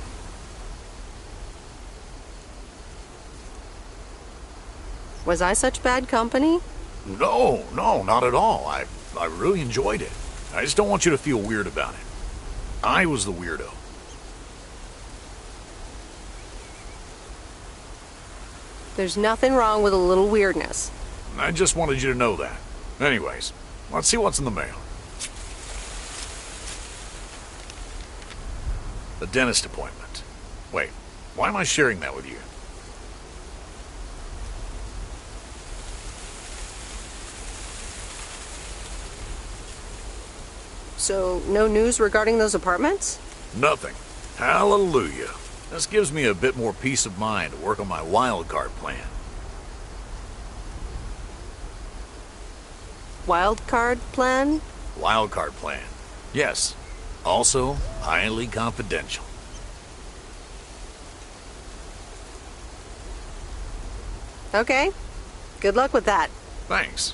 Was I such bad company? No, not at all. I really enjoyed it. I just don't want you to feel weird about it. I was the weirdo. There's nothing wrong with a little weirdness. I just wanted you to know that. Anyways, let's see what's in the mail. A dentist appointment. Wait, why am I sharing that with you? So, no news regarding those apartments? Nothing. Hallelujah. This gives me a bit more peace of mind to work on my wild card plan. Wild card plan? Wild card plan. Yes. Also, highly confidential. Okay. Good luck with that. Thanks.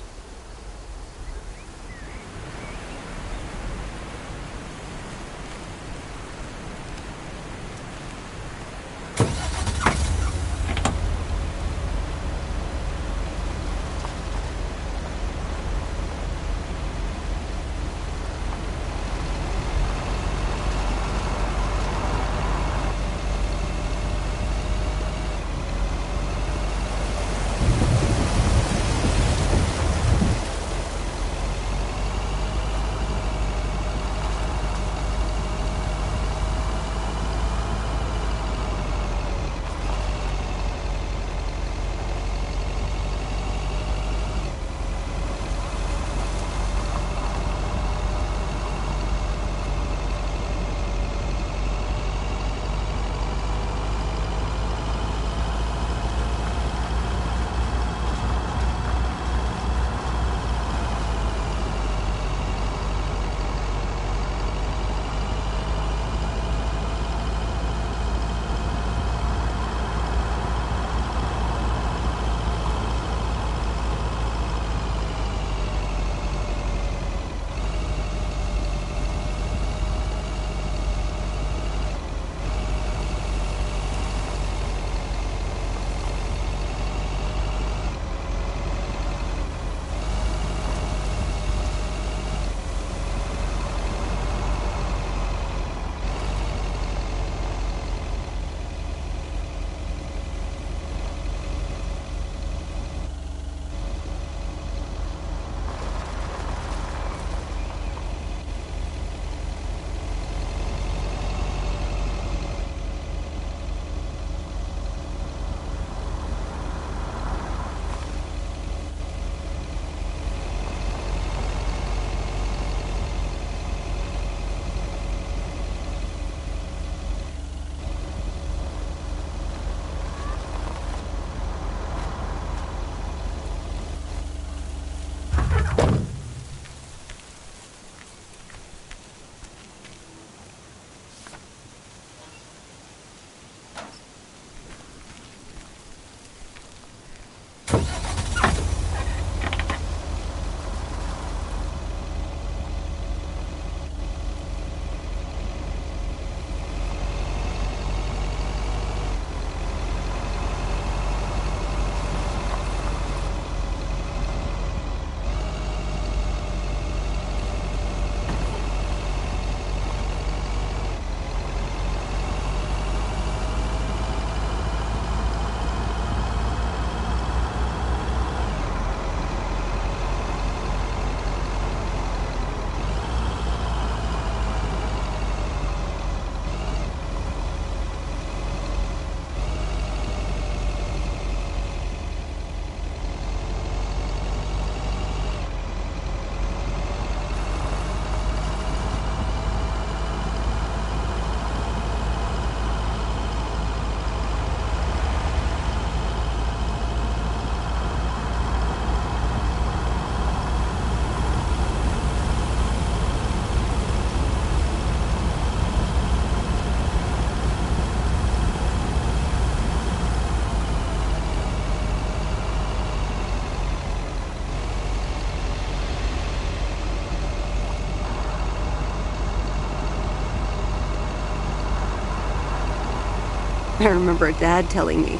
I remember Dad telling me,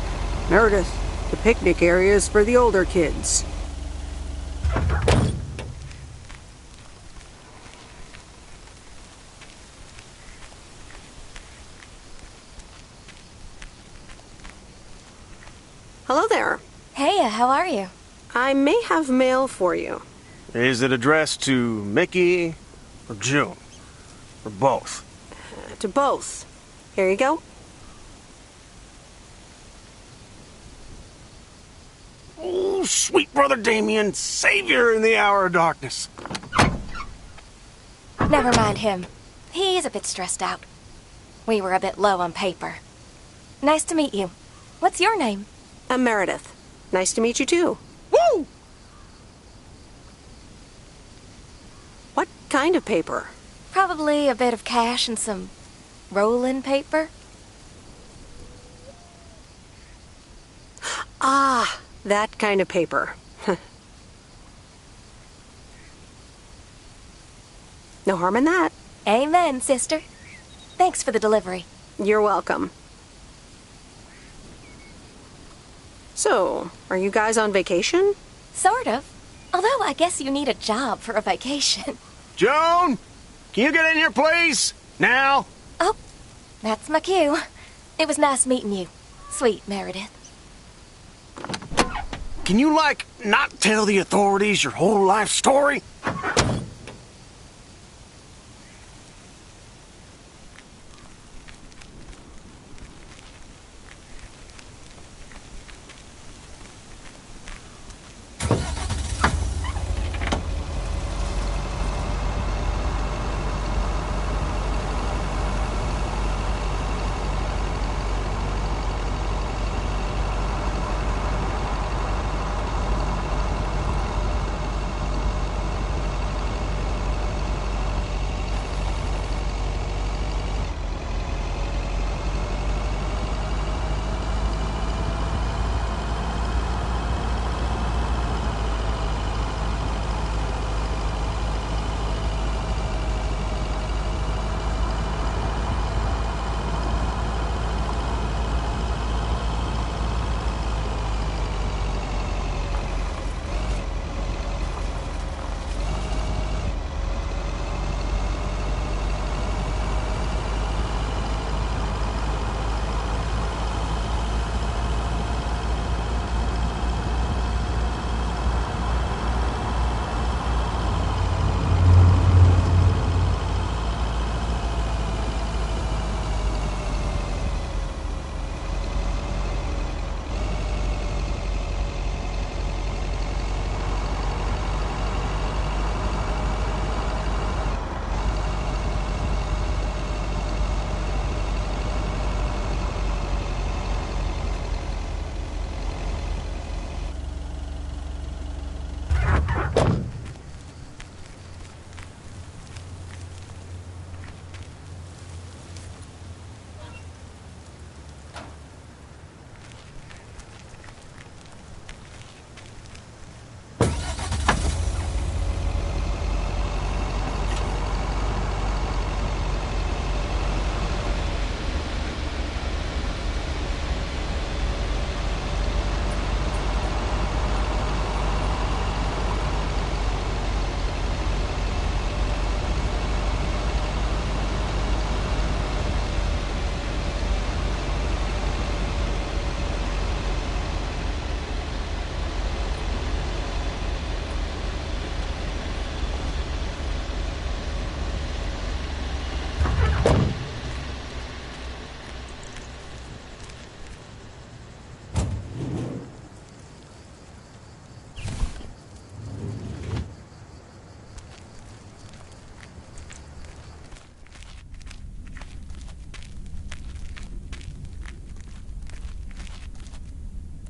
Meredith, the picnic area is for the older kids. Hello there. Hey, how are you? I may have mail for you. Is it addressed to Mickey or June? Or both? To both. Here you go. Oh, sweet brother Damien, savior in the hour of darkness. Never mind him. He's a bit stressed out. We were a bit low on paper. Nice to meet you. What's your name? I'm Meredith. Nice to meet you, too. Woo! What kind of paper? Probably a bit of cash and some roll-in paper. Ah, that kind of paper. No harm in that. Amen, sister. Thanks for the delivery. You're welcome. So, are you guys on vacation? Sort of. Although I guess you need a job for a vacation. Joan! Can you get in here, please? Now! Oh, that's my cue. It was nice meeting you, sweet Meredith. Can you, not tell the authorities your whole life story?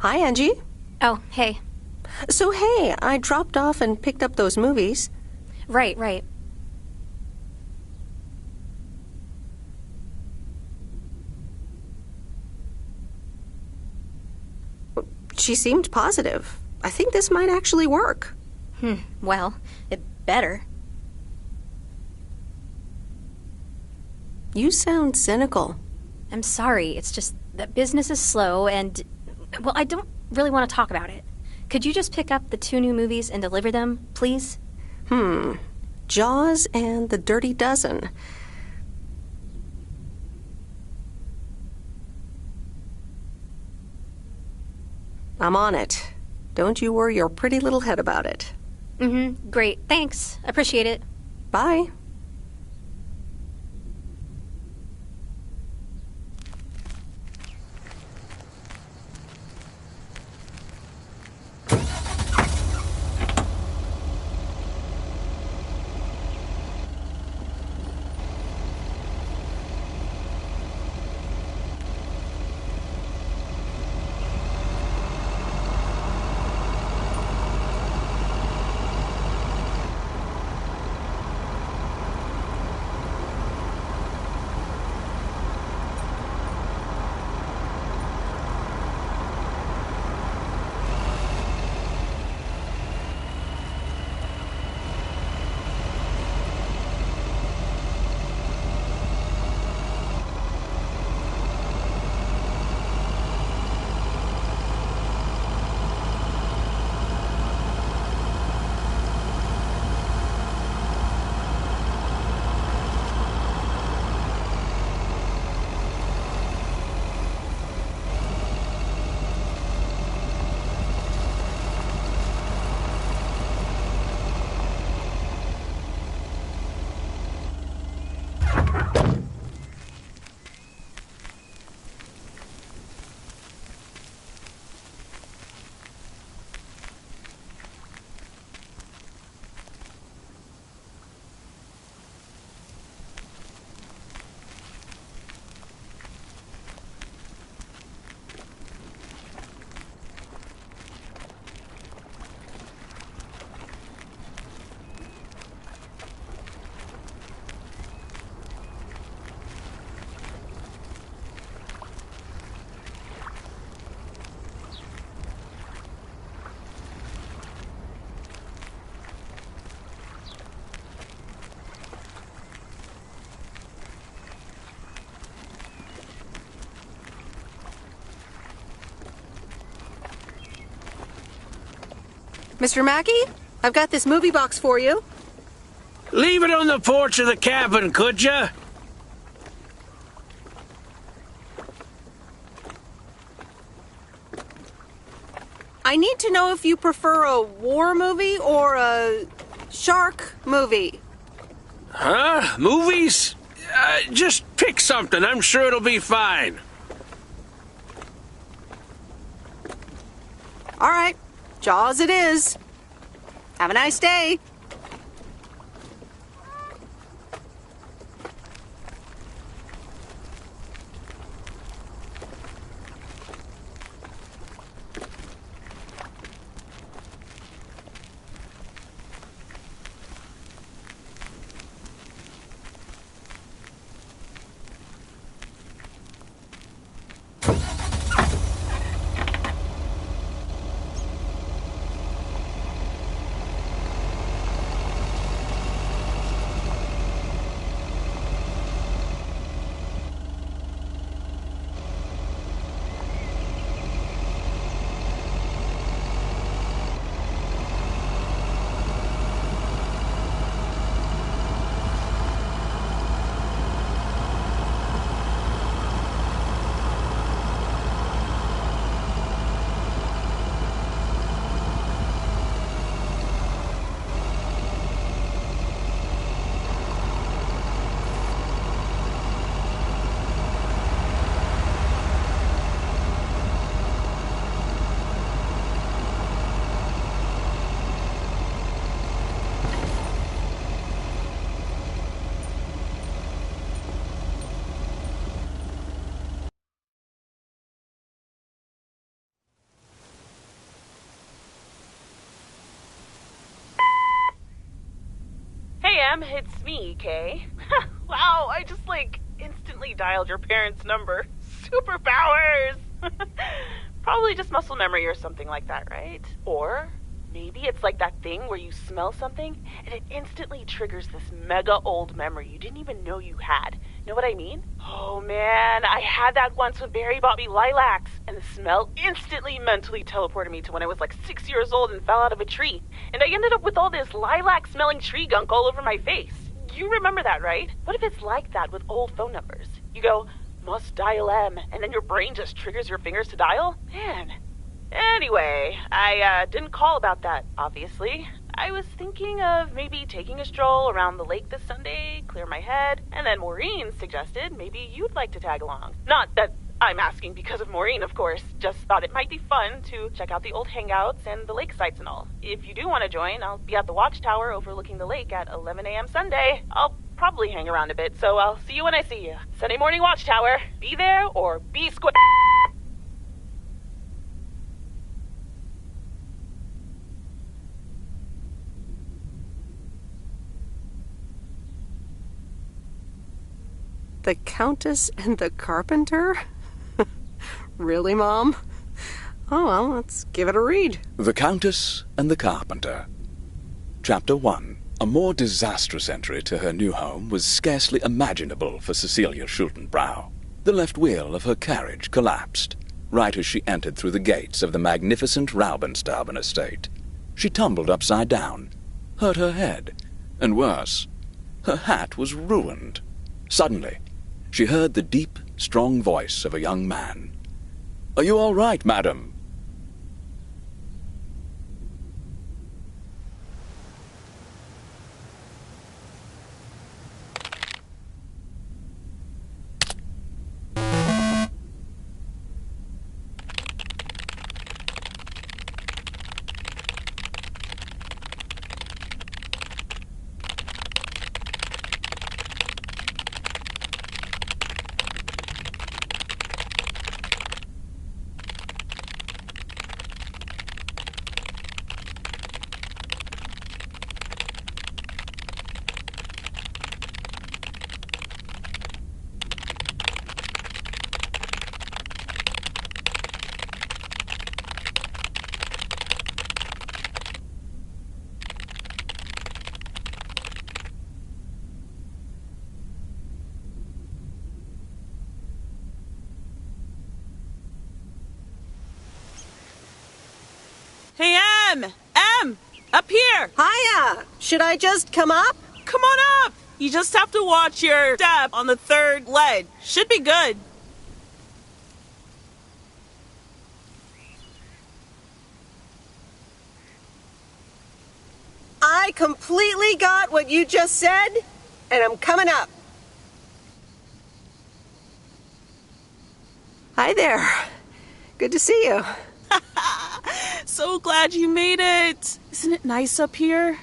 Hi, Angie. Oh, hey. So, hey, I dropped off and picked up those movies. Right. She seemed positive. I think this might actually work. Well, it better. You sound cynical. I'm sorry, it's just that business is slow and, well, I don't really want to talk about it. Could you just pick up the 2 new movies and deliver them, please? Jaws and The Dirty Dozen. I'm on it. Don't you worry your pretty little head about it. Great. Thanks. Appreciate it. Bye. Mr. Mackey, I've got this movie box for you. Leave it on the porch of the cabin, could ya? I need to know if you prefer a war movie or a shark movie. Huh? Movies? Just pick something. I'm sure it'll be fine. All right. Jaws it is. Have a nice day. It's me, Kay. Wow, I just, instantly dialed your parents' number. Superpowers! Probably just muscle memory or something like that, right? Or maybe it's like that thing where you smell something and it instantly triggers this mega old memory you didn't even know you had. Know what I mean? Oh man, I had that once when Barry bought me lilacs, and the smell instantly mentally teleported me to when I was like 6 years old and fell out of a tree. And I ended up with all this lilac-smelling tree gunk all over my face. You remember that, right? What if it's like that with old phone numbers? You go, must dial M, and then your brain just triggers your fingers to dial? Man. Anyway, I didn't call about that, obviously. I was thinking of maybe taking a stroll around the lake this Sunday, clear my head, and then Maureen suggested maybe you'd like to tag along. Not that I'm asking because of Maureen, of course. Just thought it might be fun to check out the old hangouts and the lake sites and all. If you do want to join, I'll be at the watchtower overlooking the lake at 11 a.m. Sunday. I'll probably hang around a bit, so I'll see you when I see you. Sunday morning watchtower. Be there or be square. The Countess and the Carpenter? Really, Mom? Oh, well, let's give it a read. The Countess and the Carpenter. Chapter 1. A more disastrous entry to her new home was scarcely imaginable for Cecilia Schultenbrow. The left wheel of her carriage collapsed, right as she entered through the gates of the magnificent Raubenstaben estate. She tumbled upside down, hurt her head, and worse, her hat was ruined. Suddenly, she heard the deep, strong voice of a young man. "Are you all right, madam?" Hey, M! Up here! Hiya! Should I just come up? Come on up! You just have to watch your step on the third ledge. Should be good. I completely got what you just said, and I'm coming up. Hi there. Good to see you. So glad you made it. Isn't it nice up here?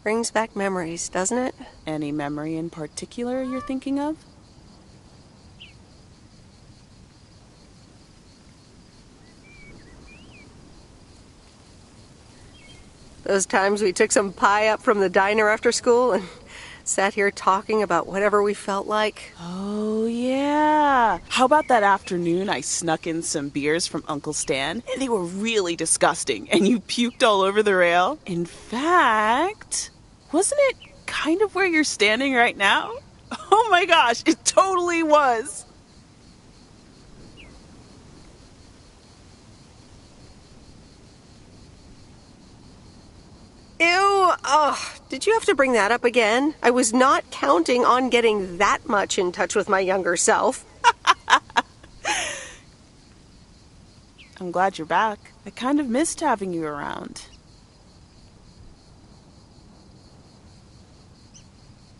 Brings back memories, doesn't it? Any memory in particular you're thinking of? Those times we took some pie up from the diner after school and sat here talking about whatever we felt like. Oh, yeah. How about that afternoon I snuck in some beers from Uncle Stan, and they were really disgusting, and you puked all over the rail? In fact, wasn't it kind of where you're standing right now? Oh my gosh, it totally was. Ew! Oh, did you have to bring that up again? I was not counting on getting that much in touch with my younger self. I'm glad you're back. I kind of missed having you around.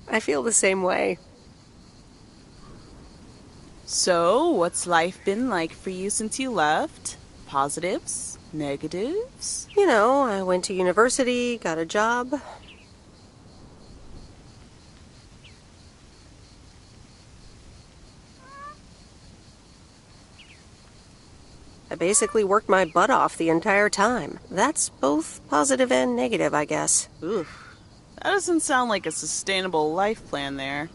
I feel the same way. So, what's life been like for you since you left? Positives? Negatives? You know, I went to university, got a job. I basically worked my butt off the entire time. That's both positive and negative, I guess. Oof. That doesn't sound like a sustainable life plan there.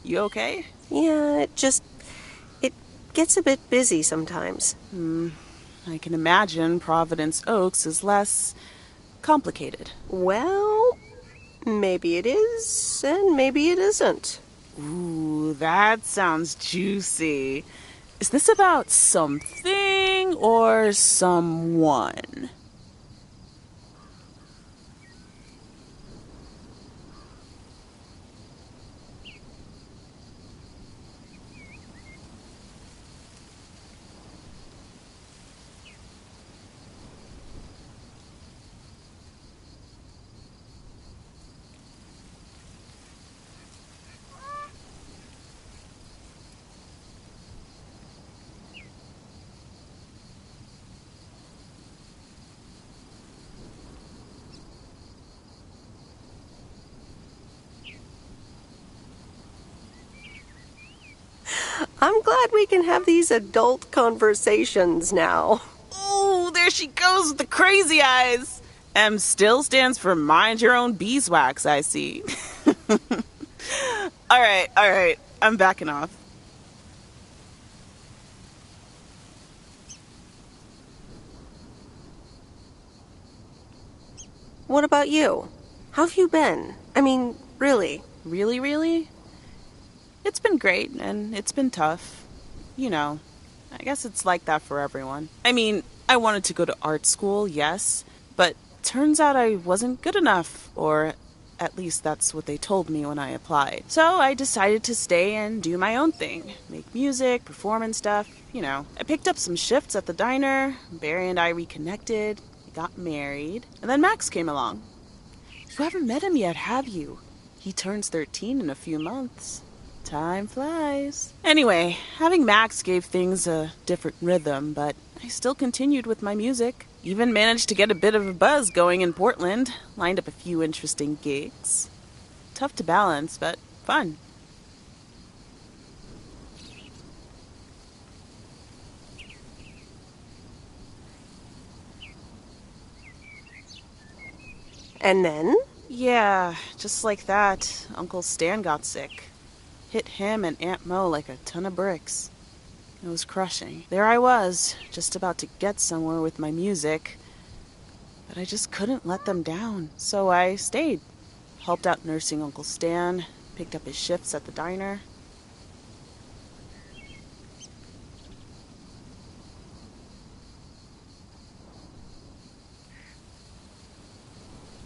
You okay? Yeah, it gets a bit busy sometimes. I can imagine Providence Oaks is less complicated. Well, maybe it is, and maybe it isn't. Ooh, that sounds juicy. Is this about something or someone? I'm glad we can have these adult conversations now. Ooh, there she goes with the crazy eyes. M still stands for mind your own beeswax, I see. All right. I'm backing off. What about you? How have you been? I mean, really? Really? It's been great, and it's been tough. You know, I guess it's like that for everyone. I mean, I wanted to go to art school, yes, but turns out I wasn't good enough, or at least that's what they told me when I applied. So I decided to stay and do my own thing. Make music, perform and stuff, you know. I picked up some shifts at the diner, Barry and I reconnected, got married, and then Max came along. You haven't met him yet, have you? He turns 13 in a few months. Time flies. Anyway, having Max gave things a different rhythm, but I still continued with my music. Even managed to get a bit of a buzz going in Portland. Lined up a few interesting gigs. Tough to balance, but fun. And then? Yeah, just like that, Uncle Stan got sick. Hit him and Aunt Mo like a ton of bricks. It was crushing. There I was, just about to get somewhere with my music, but I just couldn't let them down. So I stayed. Helped out nursing Uncle Stan, picked up his shifts at the diner.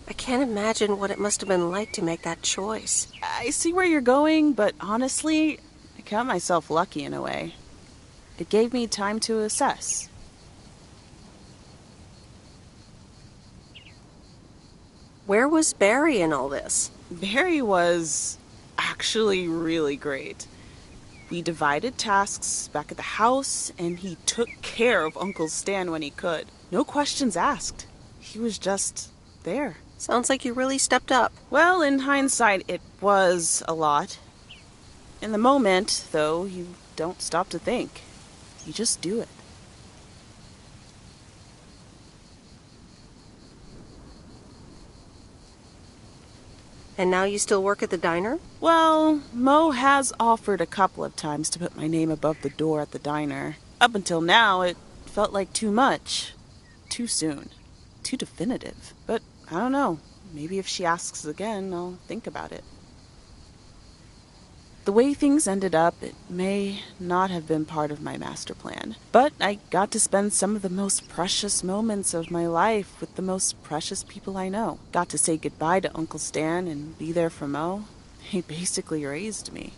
I can't imagine what it must have been like to make that choice. I see where you're going, but honestly, I count myself lucky in a way. It gave me time to assess. Where was Barry in all this? Barry was actually really great. We divided tasks back at the house, and he took care of Uncle Stan when he could. No questions asked. He was just there. Sounds like you really stepped up. Well, in hindsight, it was a lot. In the moment, though, you don't stop to think. You just do it. And now you still work at the diner? Well, Mo has offered a couple of times to put my name above the door at the diner. Up until now, it felt like too much. Too soon. Too definitive. But I don't know. Maybe if she asks again, I'll think about it. The way things ended up, it may not have been part of my master plan. But I got to spend some of the most precious moments of my life with the most precious people I know. Got to say goodbye to Uncle Stan and be there for Mo. He basically raised me.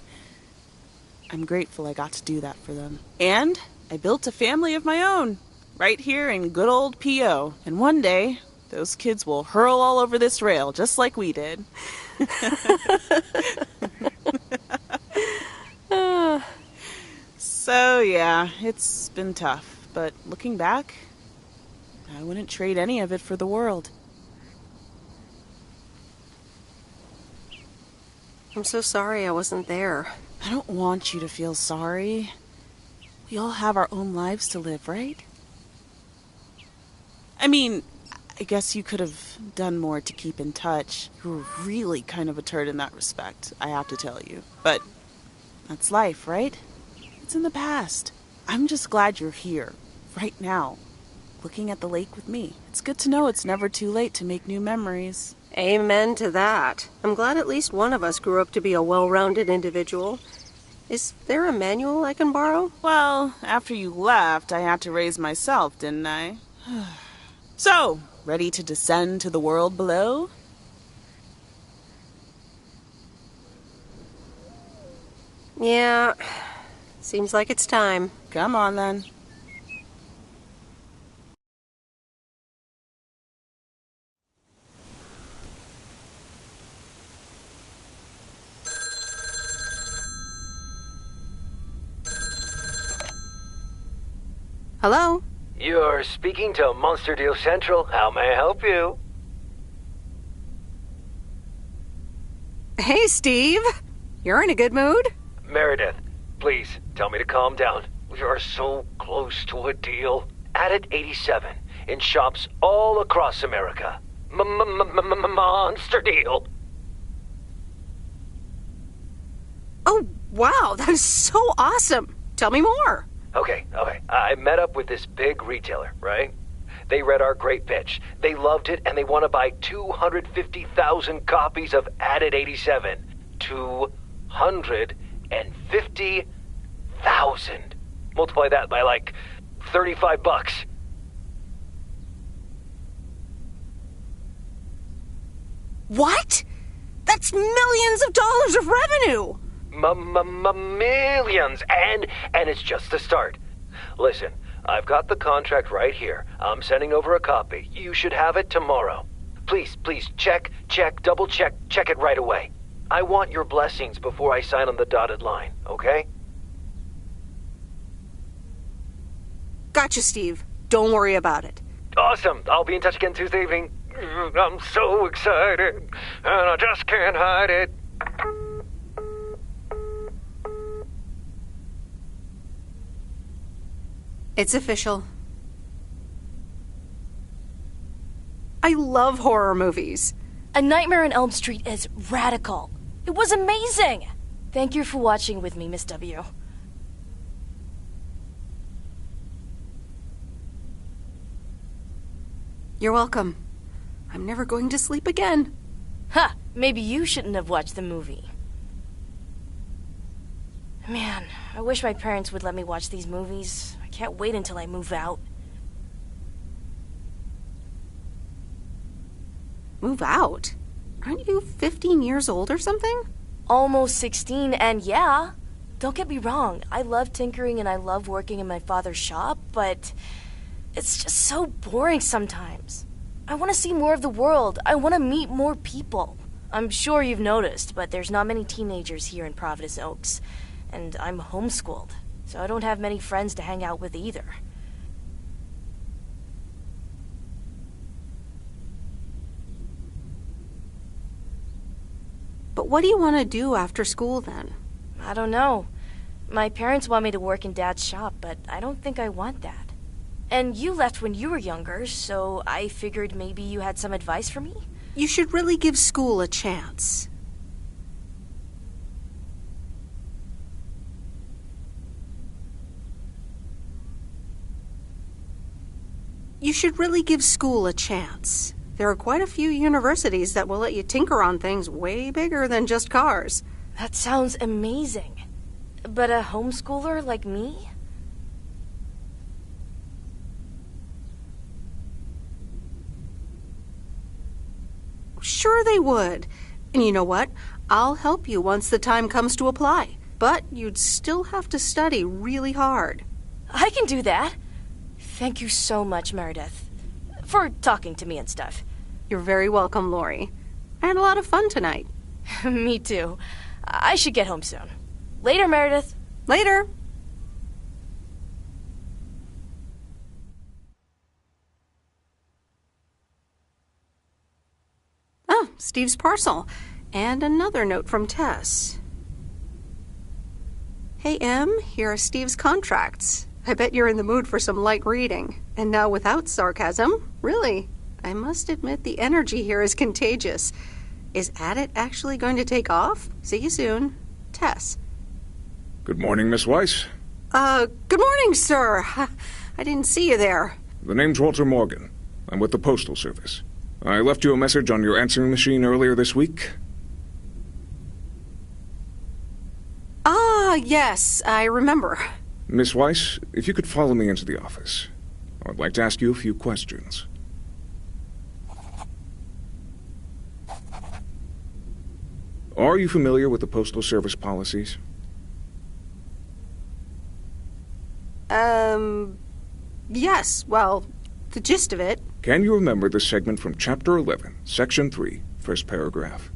I'm grateful I got to do that for them. And I built a family of my own, right here in good old P.O. And one day, those kids will hurl all over this rail, just like we did. So, yeah, it's been tough. But looking back, I wouldn't trade any of it for the world. I'm so sorry I wasn't there. I don't want you to feel sorry. We all have our own lives to live, right? I mean, I guess you could have done more to keep in touch. You were really kind of a turd in that respect, I have to tell you. But that's life, right? It's in the past. I'm just glad you're here, right now, looking at the lake with me. It's good to know it's never too late to make new memories. Amen to that. I'm glad at least one of us grew up to be a well-rounded individual. Is there a manual I can borrow? Well, after you left, I had to raise myself, didn't I? So, ready to descend to the world below? Yeah, seems like it's time. Come on, then. Hello? You're speaking to Monster Deal Central. How may I help you? Hey, Steve. You're in a good mood? Meredith, please tell me to calm down. We are so close to a deal. Added 87 in shops all across America. Monster Deal. Oh, wow, that is so awesome. Tell me more. Okay. I met up with this big retailer, right? They read our great pitch. They loved it, and they want to buy 250,000 copies of Added 87. 250,000. Multiply that by like $35. What? That's millions of dollars of revenue. Millions, and it's just the start. Listen, I've got the contract right here. I'm sending over a copy. You should have it tomorrow. Please, check, double check it right away. I want your blessings before I sign on the dotted line, okay? Gotcha, Steve. Don't worry about it. Awesome. I'll be in touch again Tuesday evening. I'm so excited, and I just can't hide it. It's official. I love horror movies. A Nightmare on Elm Street is radical. It was amazing. Thank you for watching with me, Miss W. You're welcome. I'm never going to sleep again. Ha! Maybe you shouldn't have watched the movie. Man, I wish my parents would let me watch these movies. I can't wait until I move out. Move out? Aren't you 15 years old or something? Almost 16, and yeah. Don't get me wrong, I love tinkering and I love working in my father's shop, but it's just so boring sometimes. I want to see more of the world. I want to meet more people. I'm sure you've noticed, but there's not many teenagers here in Providence Oaks. And I'm homeschooled, so I don't have many friends to hang out with either. But what do you want to do after school then? I don't know. My parents want me to work in Dad's shop, but I don't think I want that. And you left when you were younger, so I figured maybe you had some advice for me? You should really give school a chance. You should really give school a chance. There are quite a few universities that will let you tinker on things way bigger than just cars. That sounds amazing. But a homeschooler like me? Sure they would. And you know what? I'll help you once the time comes to apply. But you'd still have to study really hard. I can do that. Thank you so much, Meredith, for talking to me and stuff. You're very welcome, Lori. I had a lot of fun tonight. Me too. I should get home soon. Later, Meredith. Later. Oh, Steve's parcel. And another note from Tess. Hey, Em, here are Steve's contracts. I bet you're in the mood for some light reading. And now without sarcasm, really. I must admit the energy here is contagious. Is Addit actually going to take off? See you soon. Tess. Good morning, Miss Weiss. Good morning, sir. I didn't see you there. The name's Walter Morgan. I'm with the Postal Service. I left you a message on your answering machine earlier this week. Ah, yes, I remember. Miss Weiss, if you could follow me into the office. I'd like to ask you a few questions. Are you familiar with the Postal Service policies? Yes, well, the gist of it. Can you remember the segment from Chapter 11, Section 3, first paragraph?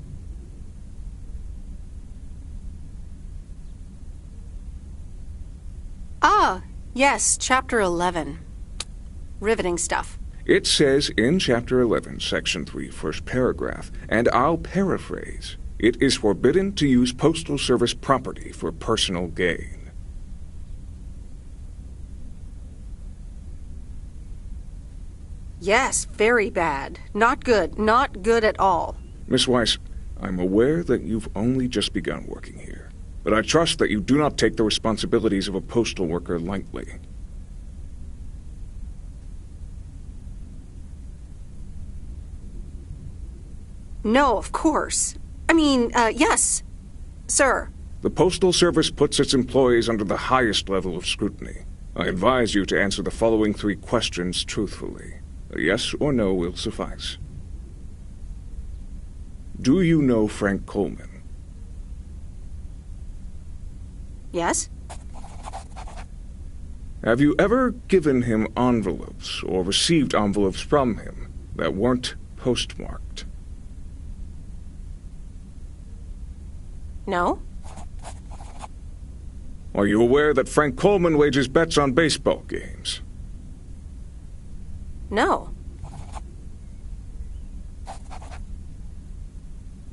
Ah, yes, Chapter 11. Riveting stuff. It says in Chapter 11, Section 3, first paragraph, and I'll paraphrase, it is forbidden to use Postal Service property for personal gain. Yes, very bad. Not good. Not good at all. Miss Weiss, I'm aware that you've only just begun working here, but I trust that you do not take the responsibilities of a postal worker lightly. No, of course. I mean, yes, sir. The Postal Service puts its employees under the highest level of scrutiny. I advise you to answer the following 3 questions truthfully. A yes or no will suffice. Do you know Frank Coleman? Yes? Have you ever given him envelopes or received envelopes from him that weren't postmarked? No? Are you aware that Frank Coleman wages bets on baseball games? No.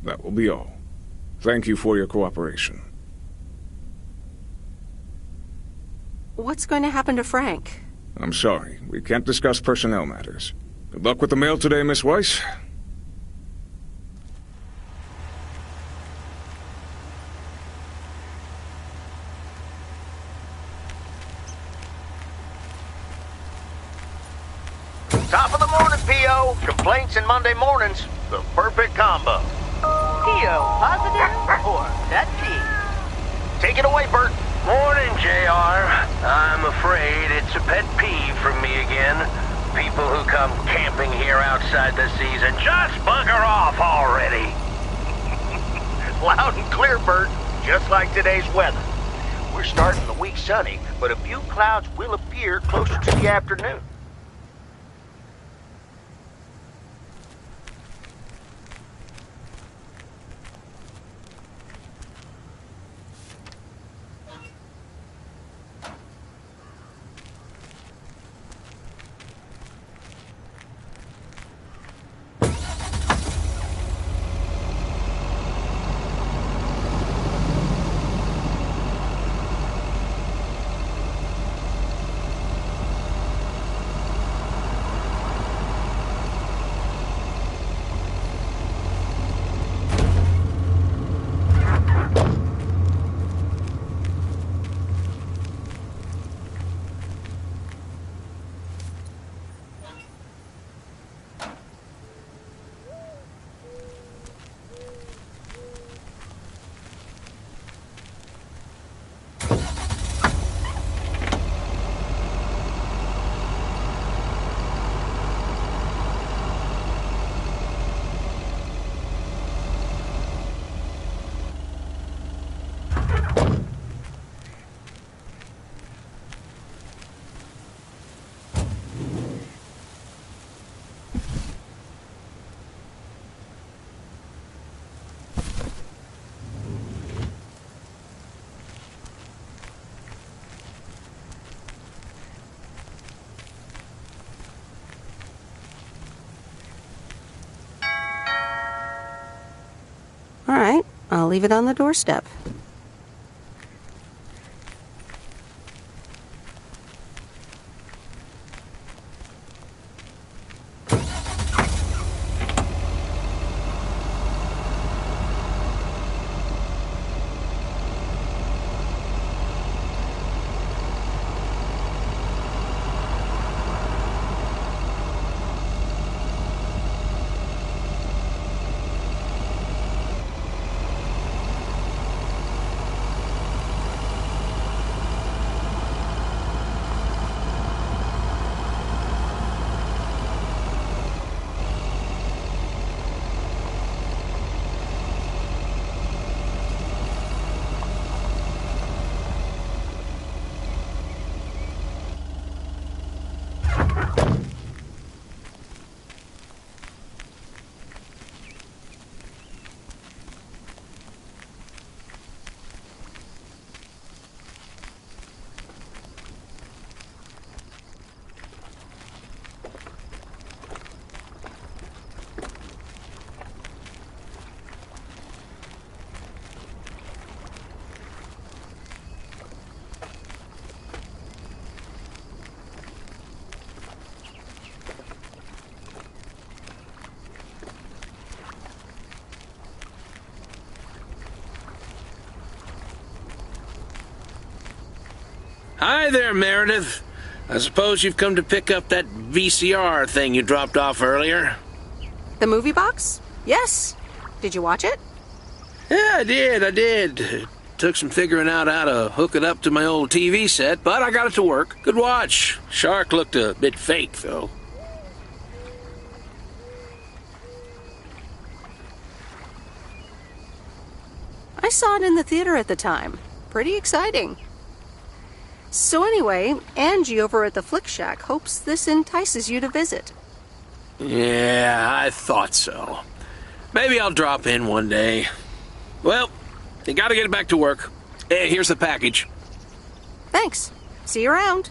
That will be all. Thank you for your cooperation. What's going to happen to Frank? I'm sorry. We can't discuss personnel matters. Good luck with the mail today, Miss Weiss. Top of the morning, P.O. Complaints and Monday mornings. The perfect combo. P.O. positive or pet peeve? Take it away, Bert. Morning, JR. I'm afraid it's a pet peeve from me again. People who come camping here outside the season, just bugger off already. Loud and clear, Bert. Just like today's weather. We're starting the week sunny, but a few clouds will appear closer to the afternoon. All right, I'll leave it on the doorstep. Hi there, Meredith. I suppose you've come to pick up that VCR thing you dropped off earlier? The movie box? Yes. Did you watch it? Yeah, I did. It took some figuring out how to hook it up to my old TV set, but I got it to work. Good watch. Shark looked a bit fake, though. I saw it in the theater at the time. Pretty exciting. So anyway, Angie over at the Flick Shack hopes this entices you to visit. Yeah, I thought so. Maybe I'll drop in one day. Well, you gotta get back to work. Hey, here's the package. Thanks. See you around.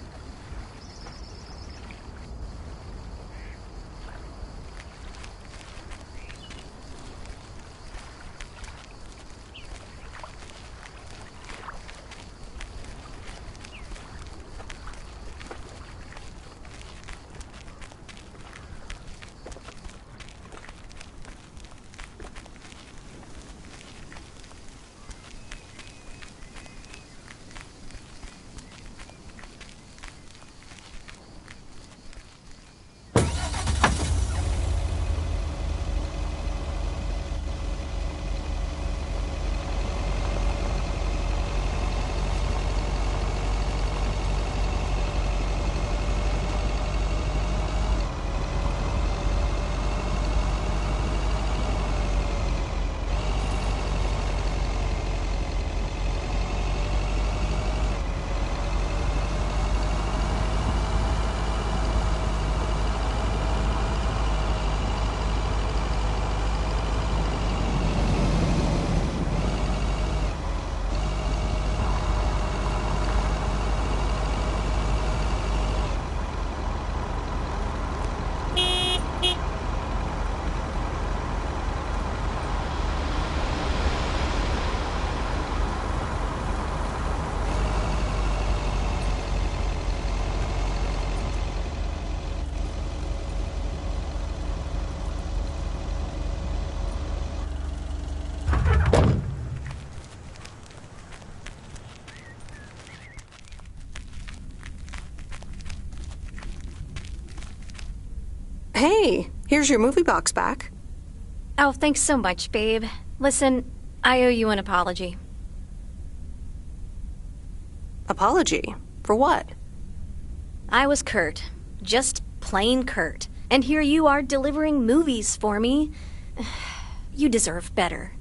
Hey, here's your movie box back. Oh, thanks so much, babe. Listen, I owe you an apology. Apology? For what? I was curt. Just plain curt. And here you are delivering movies for me. You deserve better.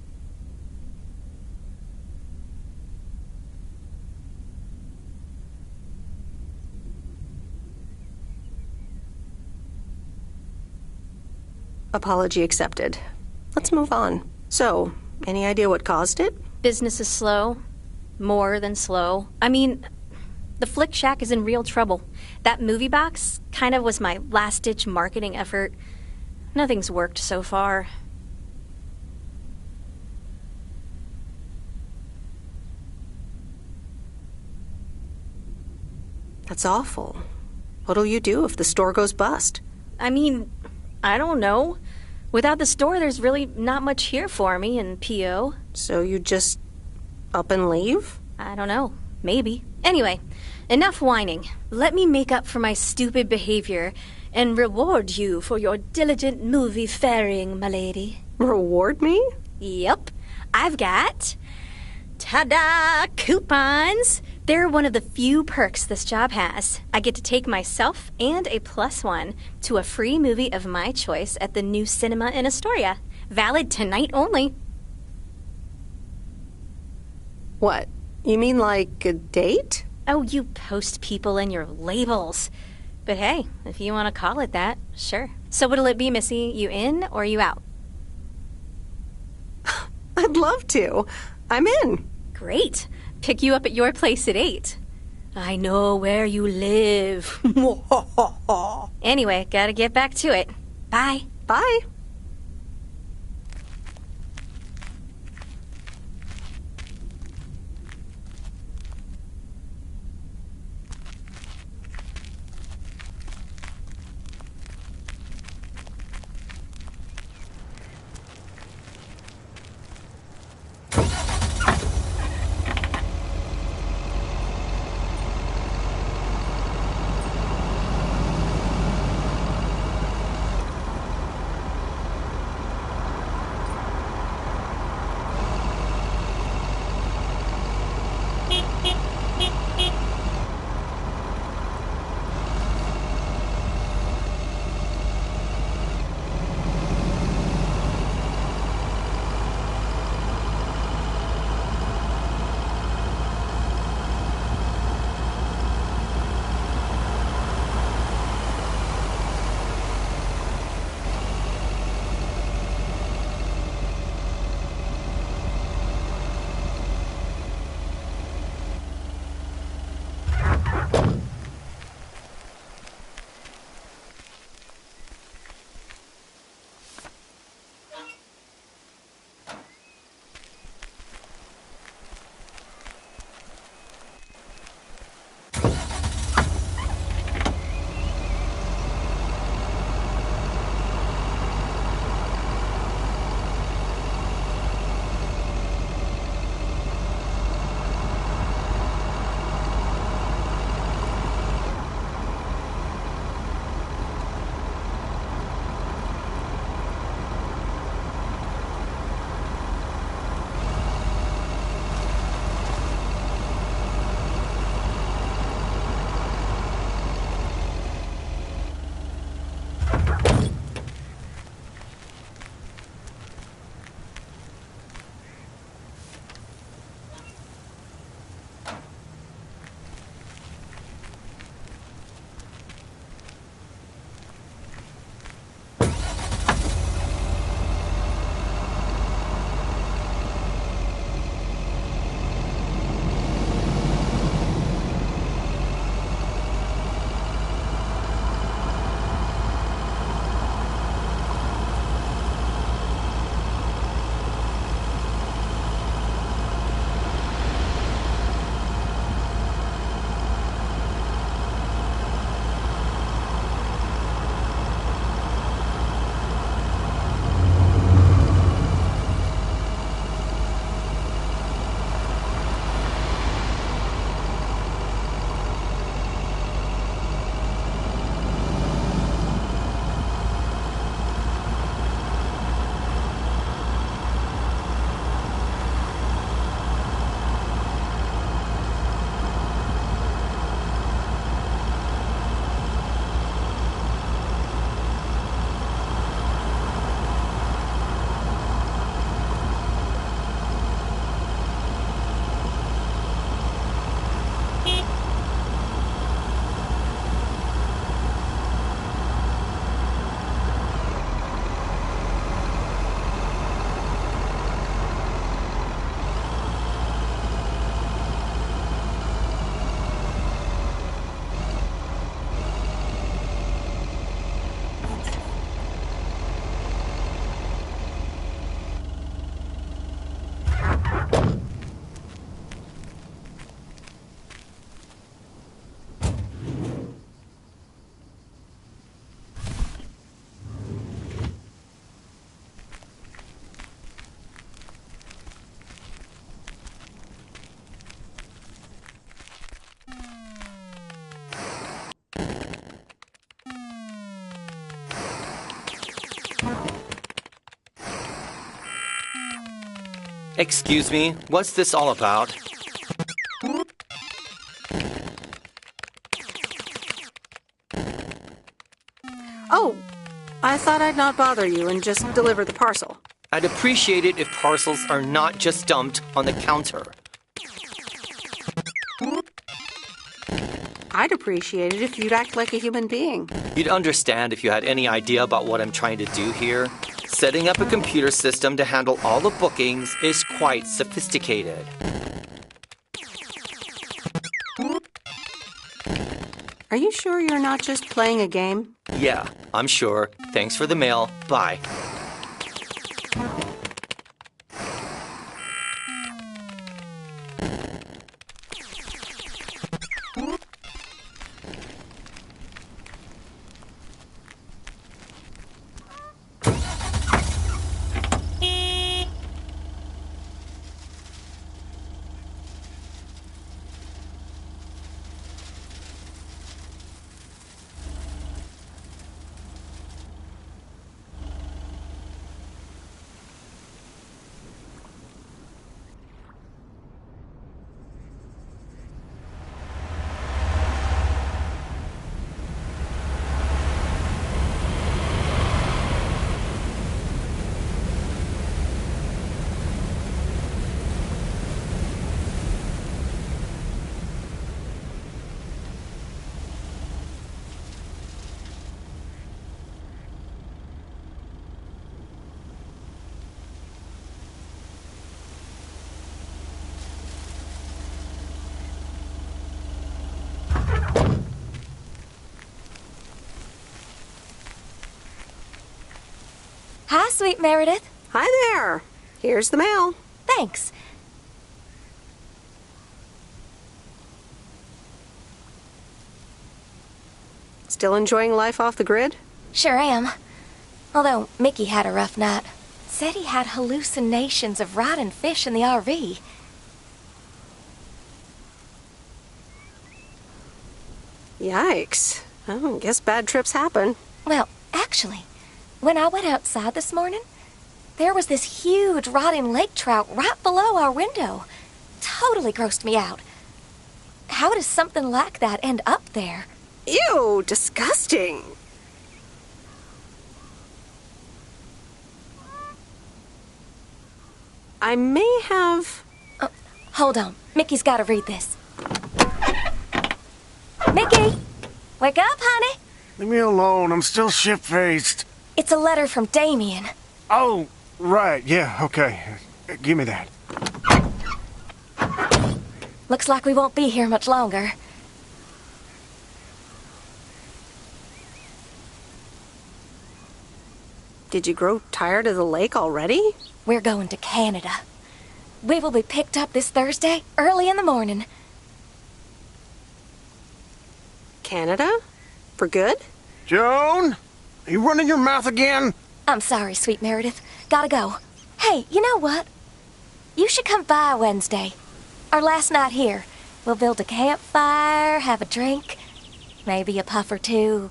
Apology accepted. Let's move on. So, any idea what caused it? Business is slow. More than slow. I mean, the Flick Shack is in real trouble. That movie box kind of was my last-ditch marketing effort. Nothing's worked so far. That's awful. What'll you do if the store goes bust? I mean, I don't know. Without the store, there's really not much here for me in P.O. So you just up and leave? I don't know. Maybe. Anyway, enough whining. Let me make up for my stupid behavior and reward you for your diligent movie faring, my lady. Reward me? Yep. I've got... ta-da! Coupons! They're one of the few perks this job has. I get to take myself and a +1 to a free movie of my choice at the new cinema in Astoria. Valid tonight only. What? You mean like a date? Oh, you post people and your labels. But hey, if you want to call it that, sure. So what'll it be, Missy? You in or you out? I'd love to. I'm in. Great. Pick you up at your place at 8. I know where you live. Anyway, gotta get back to it. Bye. Bye. Excuse me, what's this all about? Oh, I thought I'd not bother you and just deliver the parcel. I'd appreciate it if parcels are not just dumped on the counter. I'd appreciate it if you'd act like a human being. You'd understand if you had any idea about what I'm trying to do here. Setting up a computer system to handle all the bookings is quite sophisticated. Are you sure you're not just playing a game? Yeah, I'm sure. Thanks for the mail. Bye. Hi, sweet Meredith. Hi there. Here's the mail. Thanks. Still enjoying life off the grid? Sure am. Although Mickey had a rough night. Said he had hallucinations of riding fish in the RV. Yikes. Oh, guess bad trips happen. Well, actually, when I went outside this morning, there was this huge rotting lake trout right below our window. Totally grossed me out. How does something like that end up there? Ew, disgusting. I may have... Hold on. Mickey's got to read this. Mickey! Wake up, honey! Leave me alone. I'm still shit-faced. It's a letter from Damien. Oh, right. Yeah, okay. Give me that. Looks like we won't be here much longer. Did you grow tired of the lake already? We're going to Canada. We will be picked up this Thursday, early in the morning. Canada? For good? Joan? Are you running your mouth again? I'm sorry, sweet Meredith. Gotta go. Hey, you know what? You should come by Wednesday. Our last night here. We'll build a campfire, have a drink, maybe a puff or two.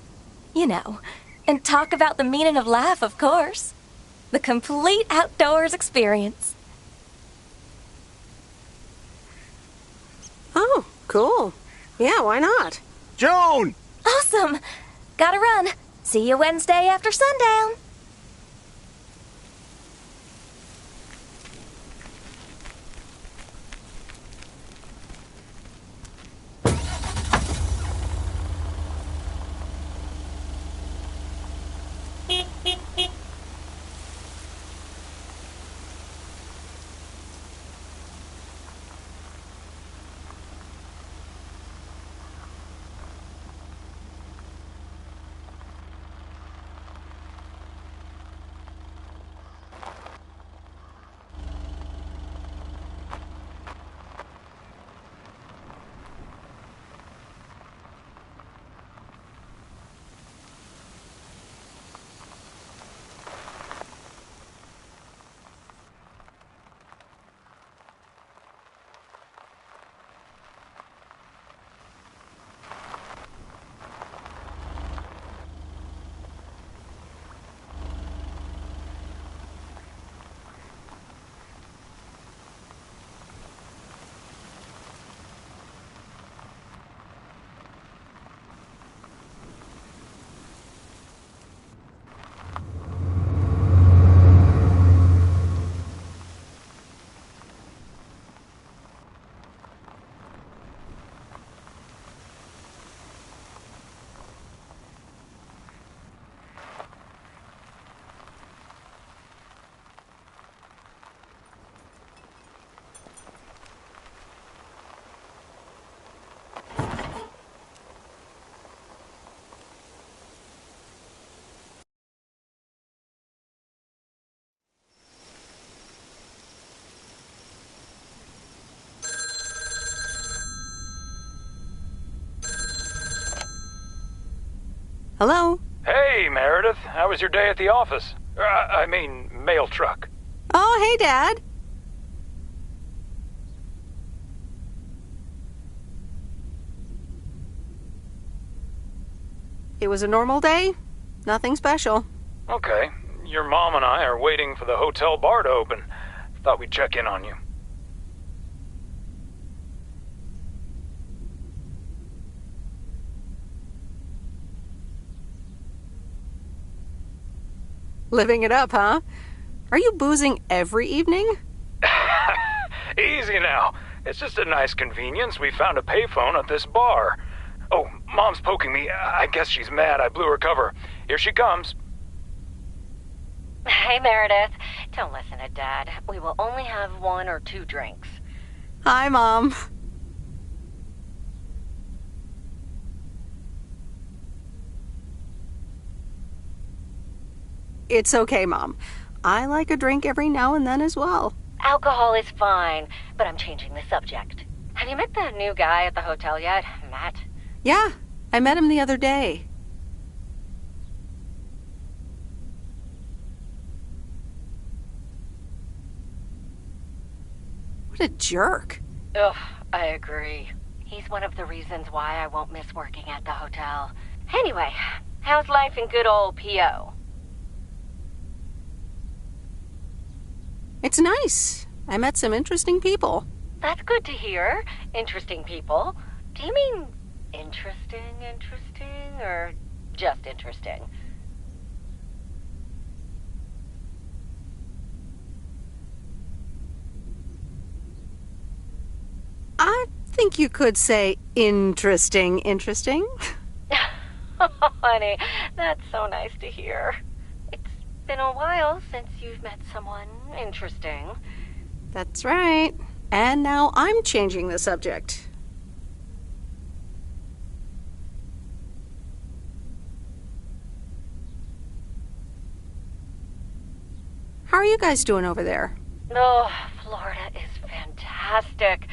You know. And talk about the meaning of life, of course. The complete outdoors experience. Oh, cool. Yeah, why not? Joan! Awesome! Gotta run. See you Wednesday after sundown. Hello? Hey, Meredith. How was your day at the office? I mean, mail truck. Oh, hey, Dad. It was a normal day. Nothing special. Okay. Your mom and I are waiting for the hotel bar to open. Thought we'd check in on you. Living it up, huh? Are you boozing every evening? Easy now. It's just a nice convenience. We found a payphone at this bar. Oh, Mom's poking me. I guess she's mad I blew her cover. Here she comes. Hey, Meredith. Don't listen to Dad. We will only have 1 or 2 drinks. Hi, Mom. It's okay, Mom. I like a drink every now and then as well. Alcohol is fine, but I'm changing the subject. Have you met that new guy at the hotel yet, Matt? Yeah, I met him the other day. What a jerk. Ugh, I agree. He's one of the reasons why I won't miss working at the hotel. Anyway, how's life in good old P.O.? It's nice. I met some interesting people. That's good to hear. Interesting people. Do you mean interesting, or just interesting? I think you could say interesting. Oh, honey, that's so nice to hear. It's been a while since you've met someone interesting. That's right. And now I'm changing the subject. How are you guys doing over there? Oh, Florida is fantastic.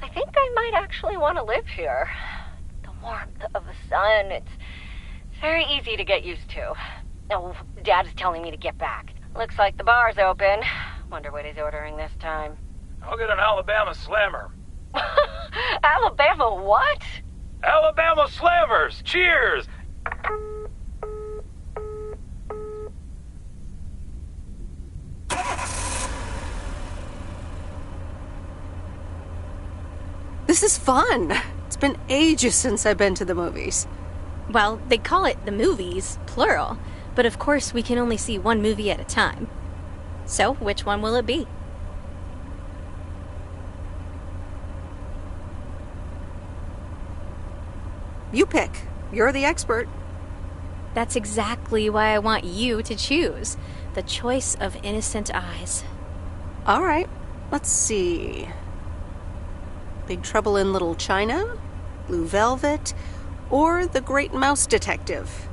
I think I might actually want to live here. The warmth of the sun, it's very easy to get used to. Oh, Dad is telling me to get back. Looks like the bar's open. Wonder what he's ordering this time. I'll get an Alabama Slammer. Alabama what? Alabama Slammers! Cheers! This is fun. It's been ages since I've been to the movies. Well, they call it the movies, plural, but of course we can only see one movie at a time. So, which one will it be? You pick. You're the expert. That's exactly why I want you to choose. The choice of innocent eyes. All right. Let's see. Big Trouble in Little China, Blue Velvet, or The Great Mouse Detective.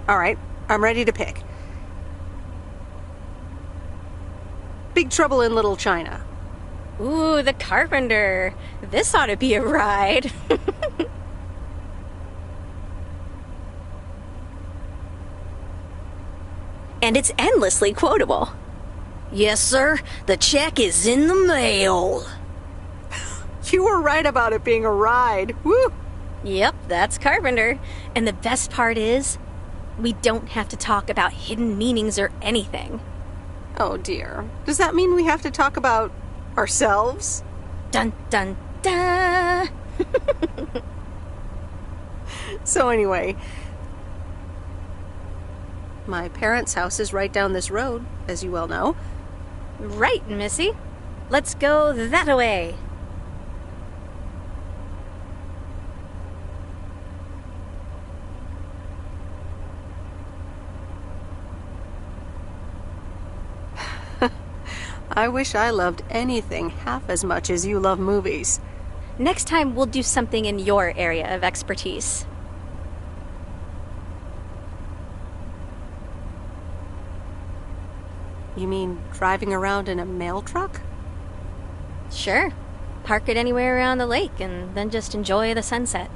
All right, I'm ready to pick. Big Trouble in Little China. Ooh, The Carpenter. This ought to be a ride. And it's endlessly quotable. Yes, sir. The check is in the mail. You were right about it being a ride. Woo! Yep, that's Carpenter. And the best part is, we don't have to talk about hidden meanings or anything. Oh dear. Does that mean we have to talk about ourselves? Dun dun dun! So anyway, my parents' house is right down this road, as you well know. Right, Missy. Let's go that-a-way. I wish I loved anything half as much as you love movies. Next time, we'll do something in your area of expertise. You mean driving around in a mail truck? Sure. park it anywhere around the lake and then just enjoy the sunset.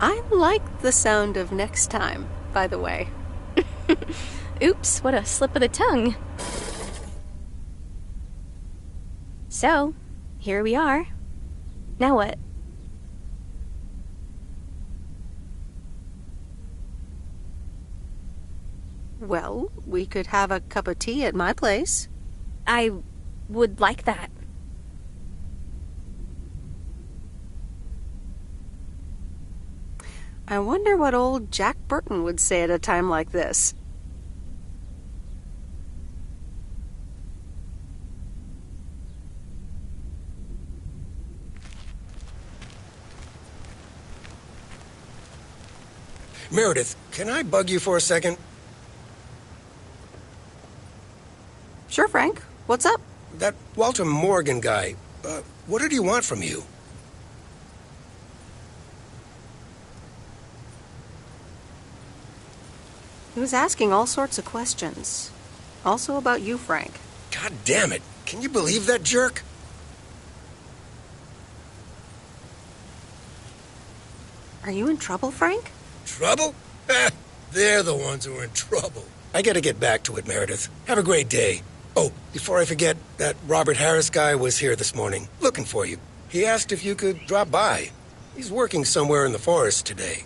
I like the sound of next time, by the way. Oops, what a slip of the tongue. So, here we are. Now what? Well, we could have a cup of tea at my place. I would like that. I wonder what old Jack Burton would say at a time like this. Meredith, can I bug you for a second? Sure, Frank. What's up? That Walter Morgan guy, what did he want from you? He was asking all sorts of questions. Also about you, Frank. God damn it. Can you believe that jerk? Are you in trouble, Frank? Trouble? They're the ones who are in trouble. I gotta get back to it, Meredith. Have a great day. Oh, before I forget, that Robert Harris guy was here this morning, looking for you. He asked if you could drop by. He's working somewhere in the forest today.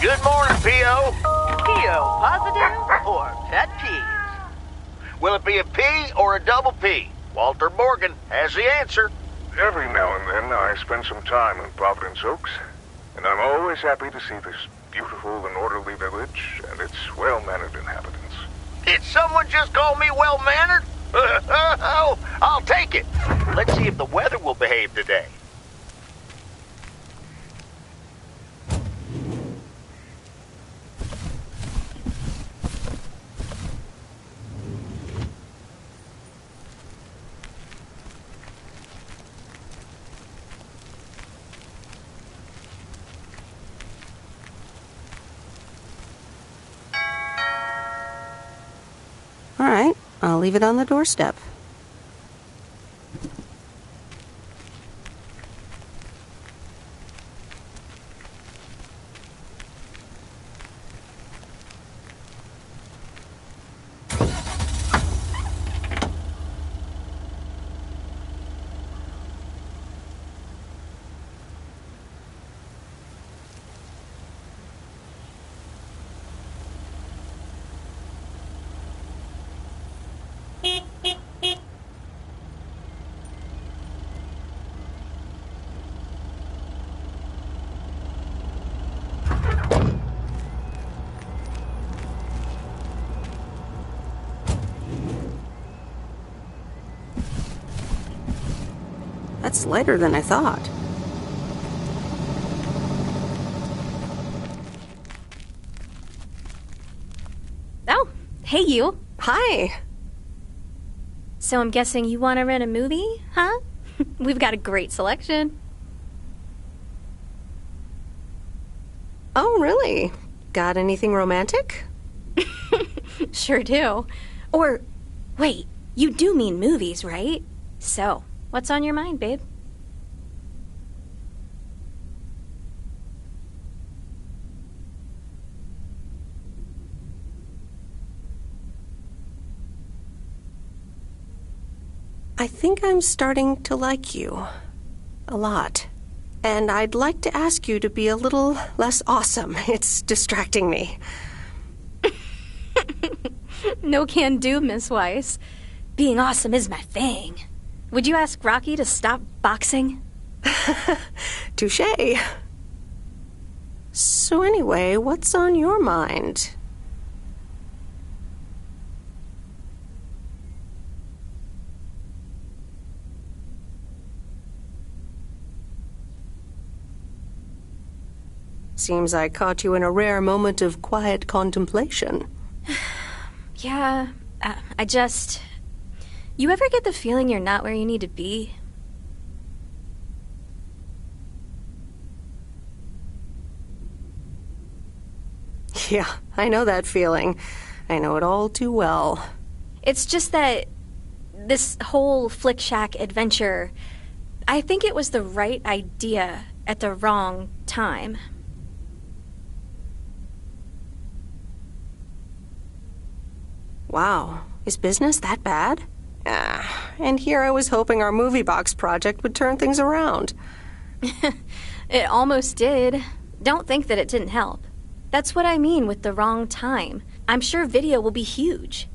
Good morning, P.O. P.O. positive or pet peeves? Will it be a P or a double P? Walter Morgan has the answer. Every now and then I spend some time in Providence Oaks, and I'm always happy to see this beautiful and orderly village and its well-mannered inhabitants. Did someone just call me well-mannered? I'll take it. Let's see if the weather will behave today. All right, I'll leave it on the doorstep. That's lighter than I thought. Oh, hey you. Hi. So I'm guessing you want to rent a movie, huh? We've got a great selection. Oh, really? Got anything romantic? Sure do. Or, wait, you do mean movies, right? So, what's on your mind, babe? I think I'm starting to like you. A lot. And I'd like to ask you to be a little less awesome. It's distracting me. No can do, Miss Weiss. Being awesome is my thing. Would you ask Rocky to stop boxing? Touché. So anyway, what's on your mind? Seems I caught you in a rare moment of quiet contemplation. Yeah, I just... You ever get the feeling you're not where you need to be? Yeah, I know that feeling. I know it all too well. It's just that this whole Flick Shack adventure, I think it was the right idea at the wrong time. Wow, is business that bad? And here I was hoping our movie box project would turn things around. It almost did. Don't think that it didn't help. That's what I mean with the wrong time. I'm sure video will be huge.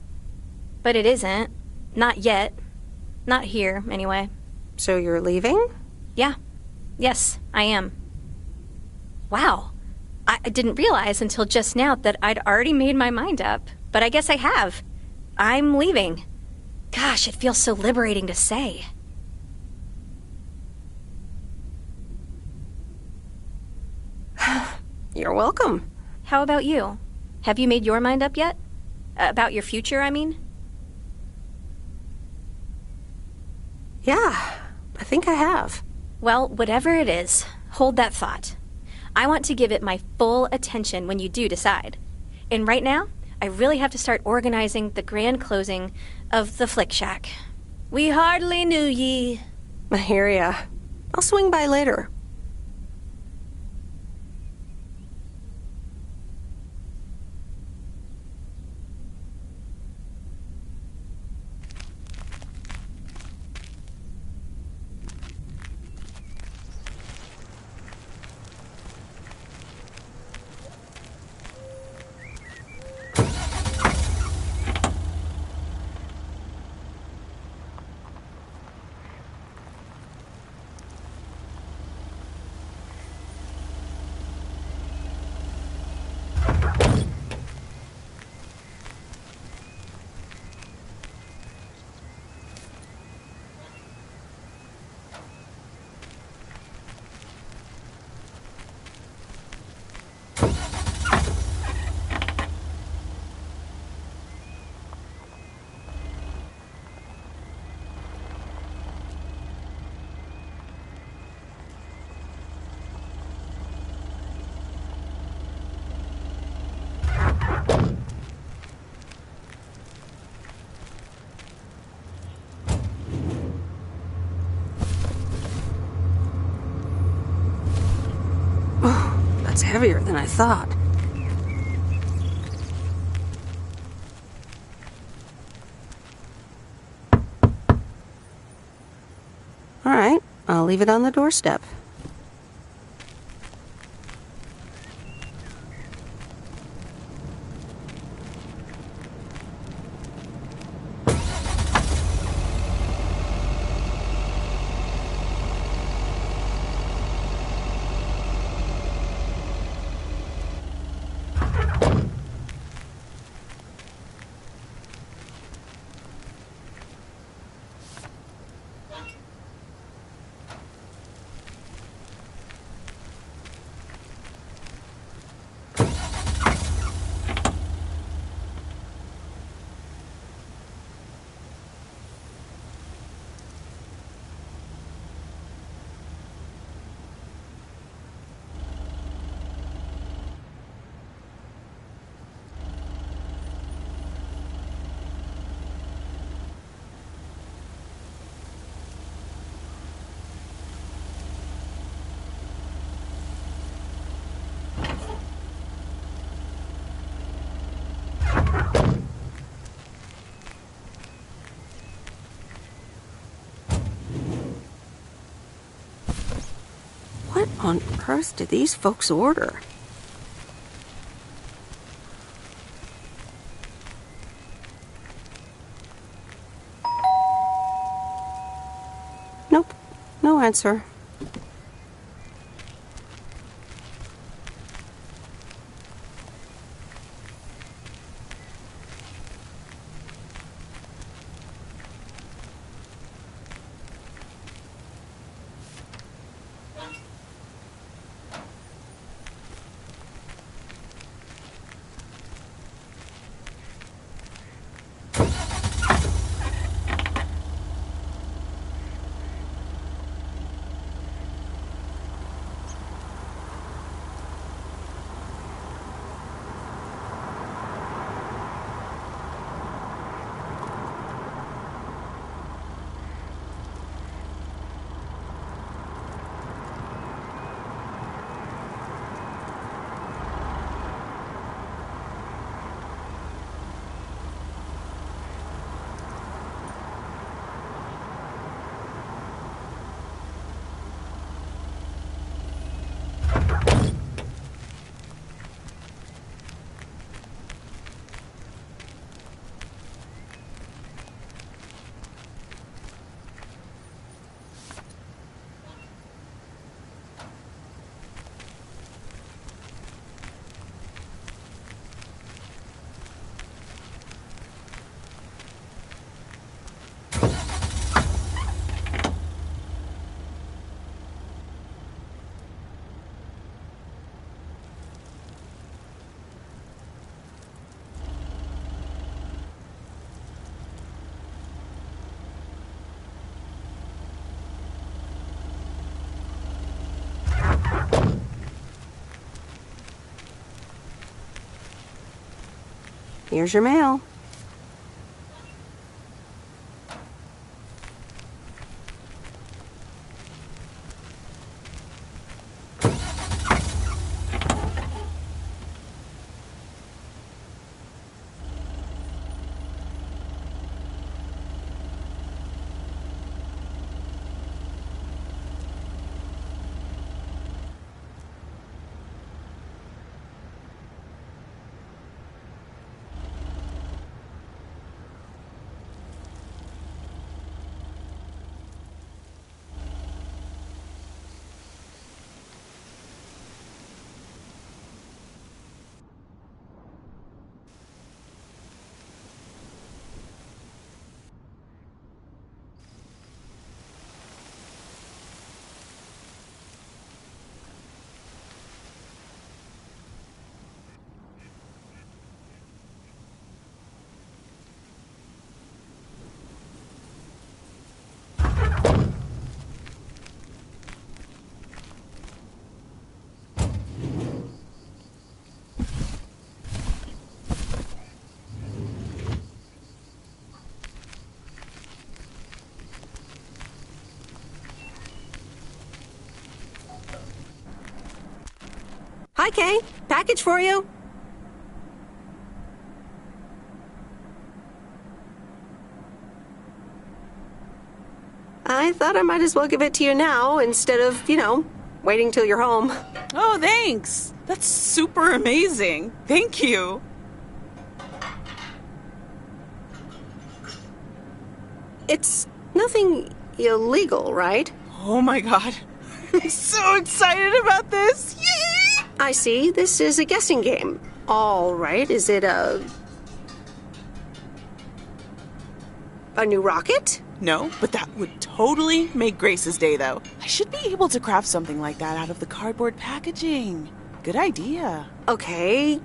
But it isn't. Not yet. Not here, anyway. So you're leaving? Yeah. Yes, I am. Wow. I didn't realize until just now that I'd already made my mind up. But I guess I have. I'm leaving. Gosh, it feels so liberating to say. You're welcome. How about you? Have you made your mind up yet? About your future, I mean? Yeah, I think I have. Well, whatever it is, hold that thought. I want to give it my full attention when you do decide. And right now, I really have to start organizing the grand closing of the Flick Shack. We hardly knew ye. I hear ya. I'll swing by later. It's heavier than I thought. All right, I'll leave it on the doorstep. What on earth did these folks order? Nope, no answer. Here's your mail. Hi, Kay. Package for you. I thought I might as well give it to you now instead of, waiting till you're home. Oh, thanks. That's super amazing. Thank you. It's nothing illegal, right? Oh my god. I'm so excited about this. Yay! I see. This is a guessing game. All right. Is it a new rocket? No, but that would totally make Grace's day, though. I should be able to craft something like that out of the cardboard packaging. Good idea. Okay.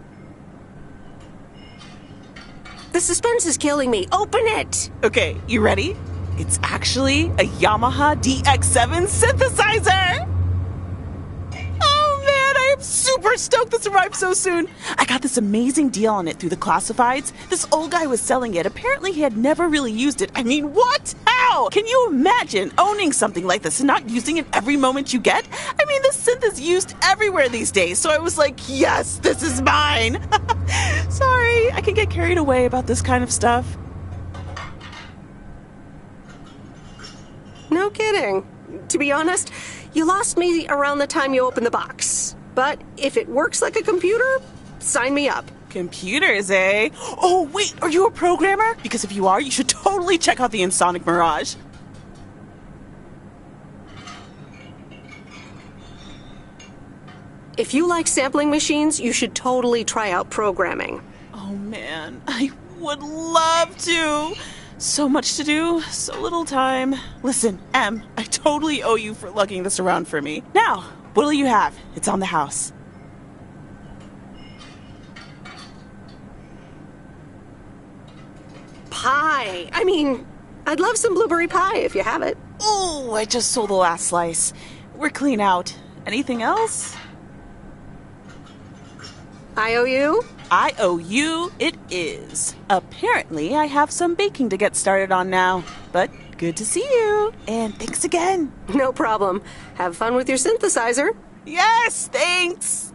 The suspense is killing me. Open it! Okay, you ready? It's actually a Yamaha DX7 synthesizer! Oh man, I am super stoked this arrived so soon. I got this amazing deal on it through the classifieds. This old guy was selling it. Apparently he had never really used it. I mean, what? How? Can you imagine owning something like this and not using it every moment you get? I mean, this synth is used everywhere these days, so I was like, yes, this is mine. Sorry, I can get carried away about this kind of stuff. No kidding. To be honest, you lost me around the time you opened the box. But if it works like a computer, sign me up. Computers, eh? Oh, wait, are you a programmer? Because if you are, you should totally check out the Insonic Mirage. If you like sampling machines, you should totally try out programming. Oh man, I would love to. So much to do, so little time. Listen, Em, I totally owe you for lugging this around for me. Now, what'll you have? It's on the house. Pie. I mean, I'd love some blueberry pie if you have it. Oh, I just sold the last slice. We're clean out. Anything else? I owe you? I owe you it is. Apparently, I have some baking to get started on now. But good to see you. And thanks again. No problem. Have fun with your synthesizer. Yes, thanks.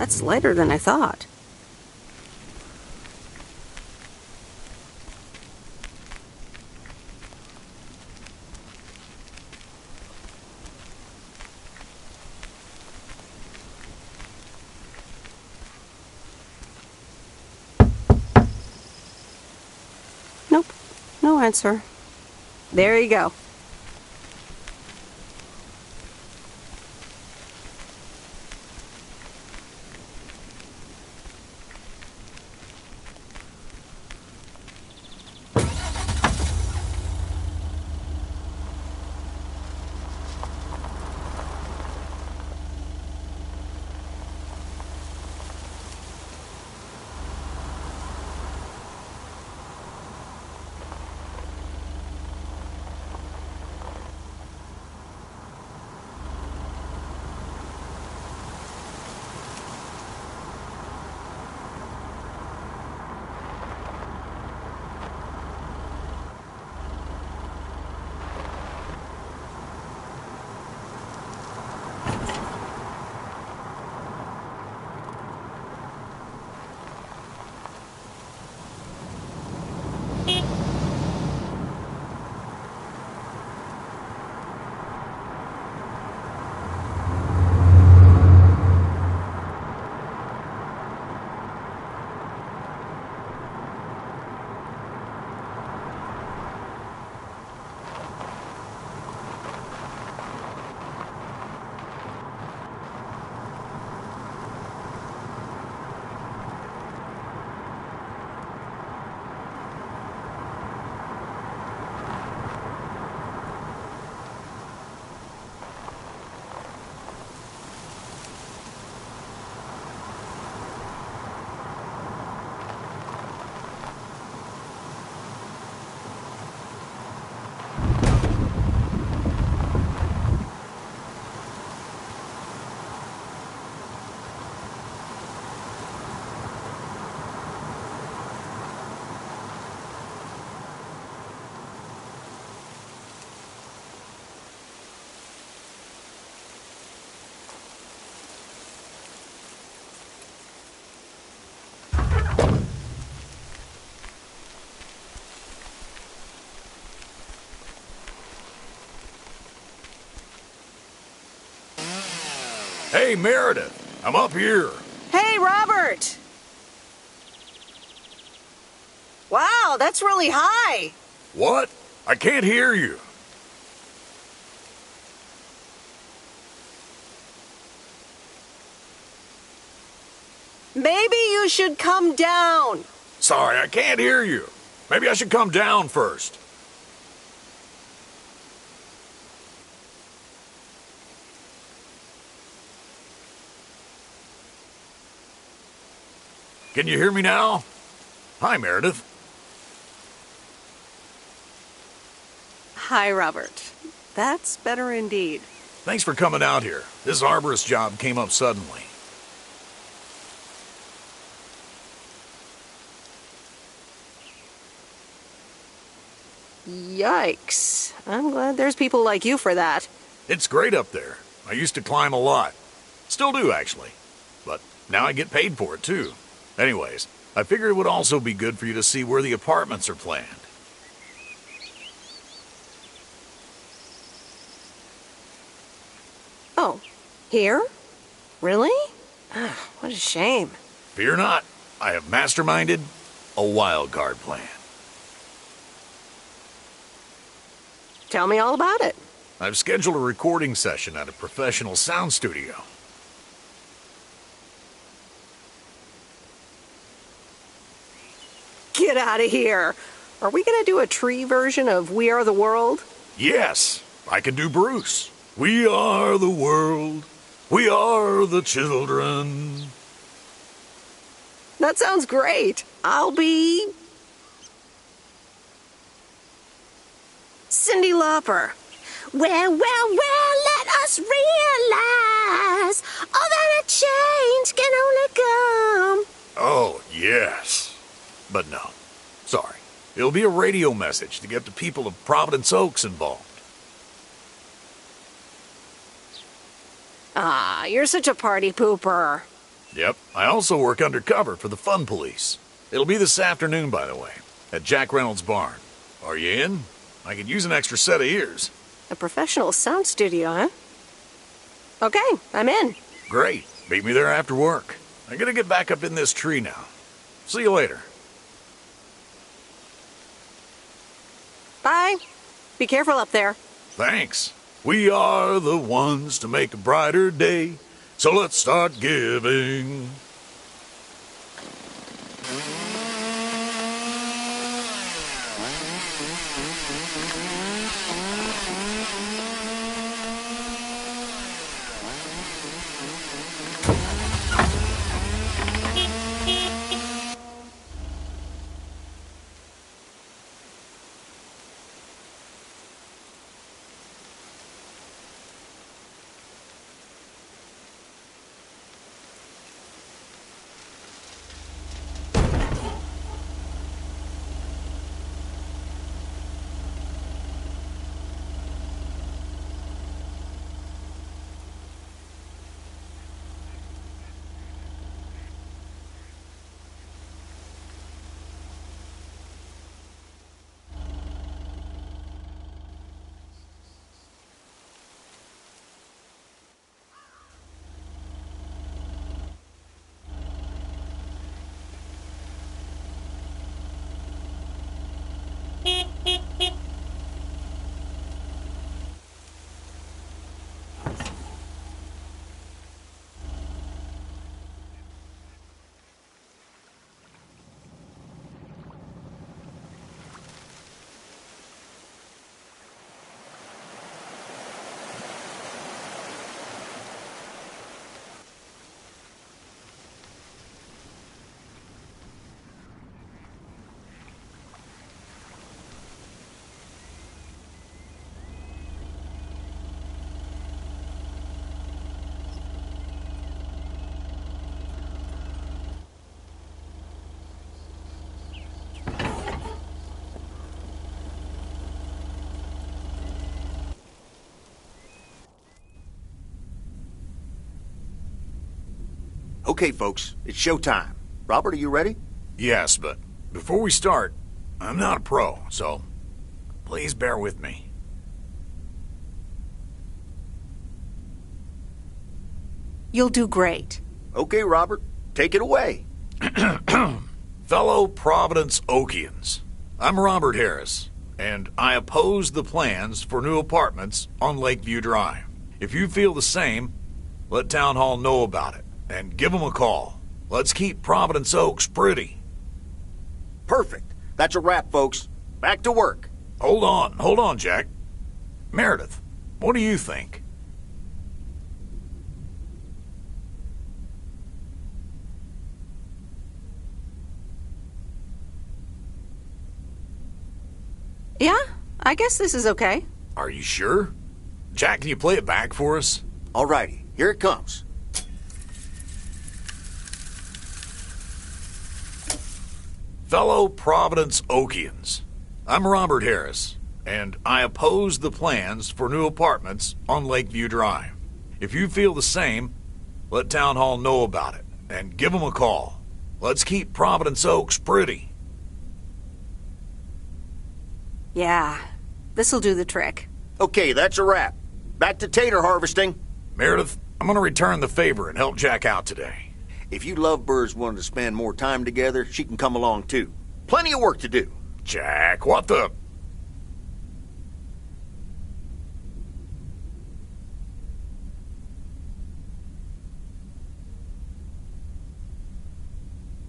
That's lighter than I thought. Nope, no answer. There you go. Hey, Meredith, I'm up here. Hey, Robert! Wow, that's really high. What? I can't hear you. Maybe you should come down. Sorry, I can't hear you. Maybe I should come down first. Can you hear me now? Hi, Meredith. Hi, Robert. That's better indeed. Thanks for coming out here. This arborist job came up suddenly. Yikes. I'm glad there's people like you for that. It's great up there. I used to climb a lot. Still do, actually. But now I get paid for it, too. Anyways, I figured it would also be good for you to see where the apartments are planned. Oh, here? Really? What a shame. Fear not. I have masterminded a wild card plan. Tell me all about it. I've scheduled a recording session at a professional sound studio. Get out of here. Are we going to do a tree version of We Are the World? Yes, I can do Bruce. We are the world. We are the children. That sounds great. I'll be... Cyndi Lauper. Well, let us realize all that a change can only come. Oh, yes. But no, sorry. It'll be a radio message to get the people of Providence Oaks involved. Ah, you're such a party pooper. Yep, I also work undercover for the Fun Police. It'll be this afternoon, by the way, at Jack Reynolds' barn. Are you in? I could use an extra set of ears. A professional sound studio, huh? Okay, I'm in. Great. Meet me there after work. I gotta get back up in this tree now. See you later. Bye. Be careful up there. Thanks. We are the ones to make a brighter day, so let's start giving. Okay, folks, it's showtime. Robert, are you ready? Yes, but before we start, I'm not a pro, so please bear with me. You'll do great. Okay, Robert, take it away. Fellow Providence Okians, I'm Robert Harris, and I oppose the plans for new apartments on Lakeview Drive. If you feel the same, let Town Hall know about it, and give them a call. Let's keep Providence Oaks pretty. Perfect. That's a wrap, folks. Back to work. Hold on, Jack. Meredith, what do you think? Yeah, I guess this is okay. Are you sure? Jack, can you play it back for us? Alrighty, here it comes. Fellow Providence Okians, I'm Robert Harris, and I oppose the plans for new apartments on Lakeview Drive. If you feel the same, let Town Hall know about it, and give them a call. Let's keep Providence Oaks pretty. Yeah, this'll do the trick. Okay, that's a wrap. Back to tater harvesting. Meredith, I'm gonna return the favor and help Jack out today. If you lovebirds want to spend more time together, she can come along too. Plenty of work to do. Jack, what the...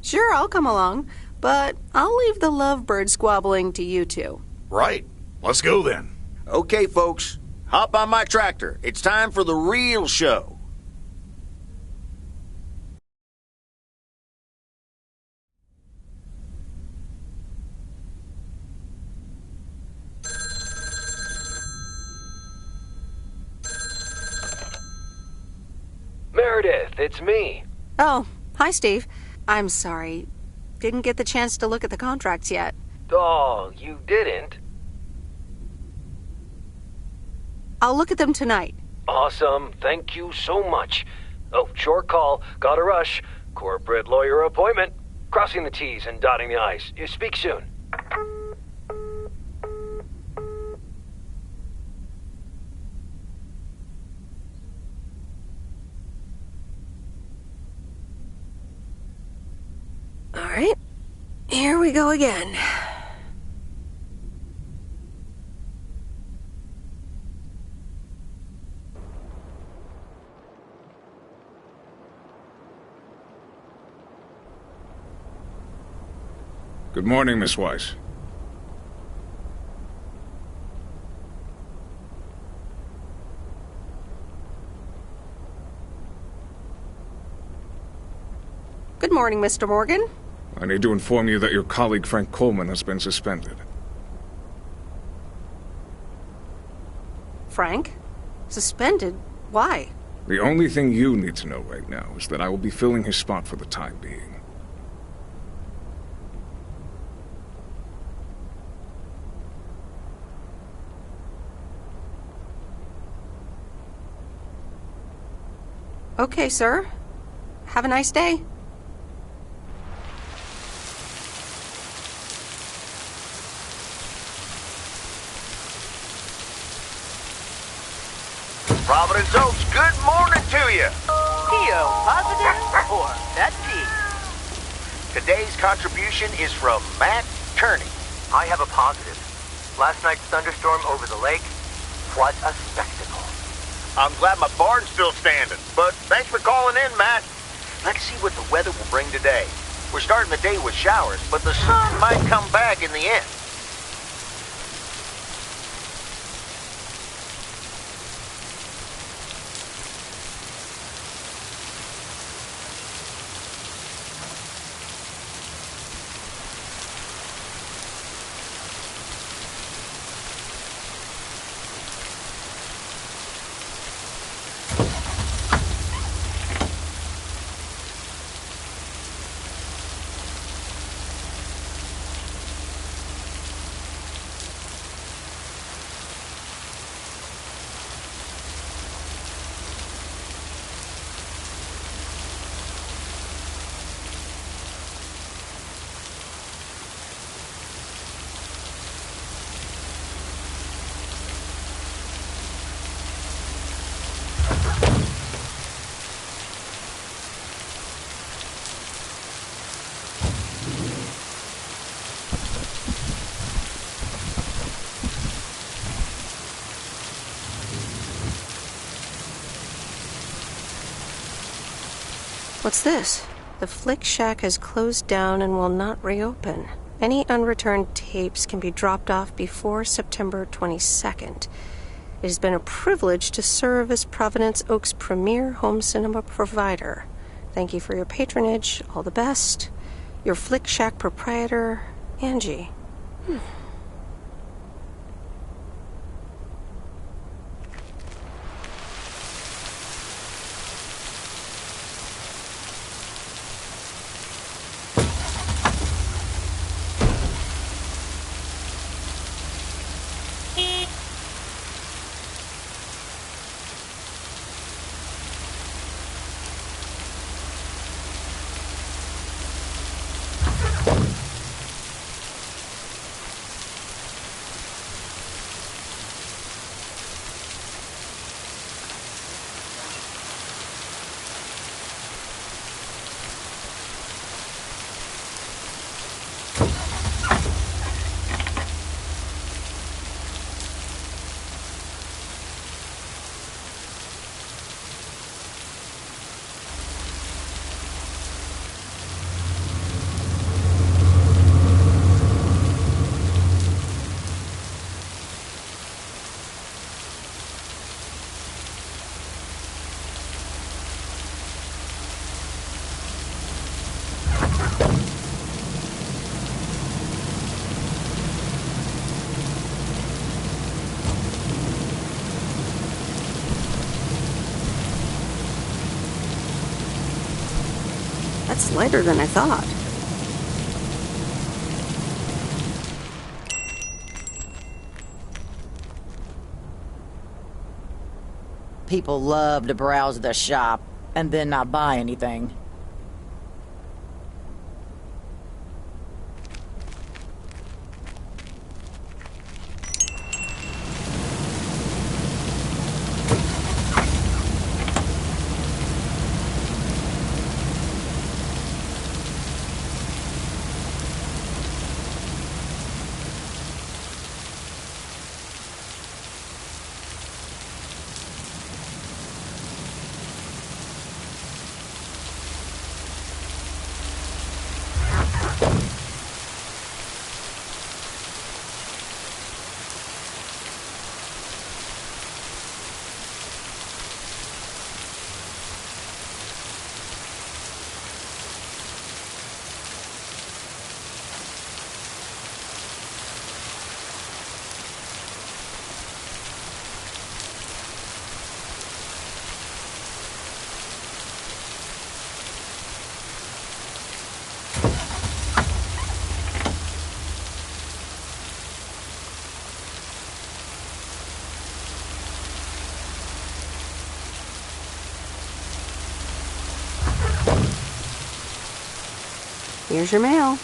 Sure, I'll come along, but I'll leave the lovebird squabbling to you two. Right. Let's go then. Okay, folks. Hop on my tractor. It's time for the real show. Meredith, it's me. Oh, hi, Steve. I'm sorry. Didn't get the chance to look at the contracts yet. Oh, you didn't? I'll look at them tonight. Awesome. Thank you so much. Oh, short call. Gotta rush. Corporate lawyer appointment. Crossing the T's and dotting the I's. You speak soon. All right. Here we go again. Good morning, Miss Weiss. Good morning, Mr. Morgan. I need to inform you that your colleague Frank Coleman has been suspended. Frank? Suspended? Why? The only thing you need to know right now is that I will be filling his spot for the time being. Okay, sir. Have a nice day. Providence Oaks, good morning to you. Theo, positive or that P? Today's contribution is from Matt Kearney. I have a positive. Last night's thunderstorm over the lake, what a spectacle. I'm glad my barn's still standing, but thanks for calling in, Matt. Let's see what the weather will bring today. We're starting the day with showers, but the sun might come back in the end. What's this? The Flick Shack has closed down and will not reopen. Any unreturned tapes can be dropped off before September 22nd. It has been a privilege to serve as Providence Oaks' premier home cinema provider. Thank you for your patronage. All the best. Your Flick Shack proprietor, Angie. That's lighter than I thought. People love to browse the shop. and then not buy anything. Here's your mail.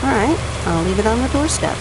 Alright, I'll leave it on the doorstep.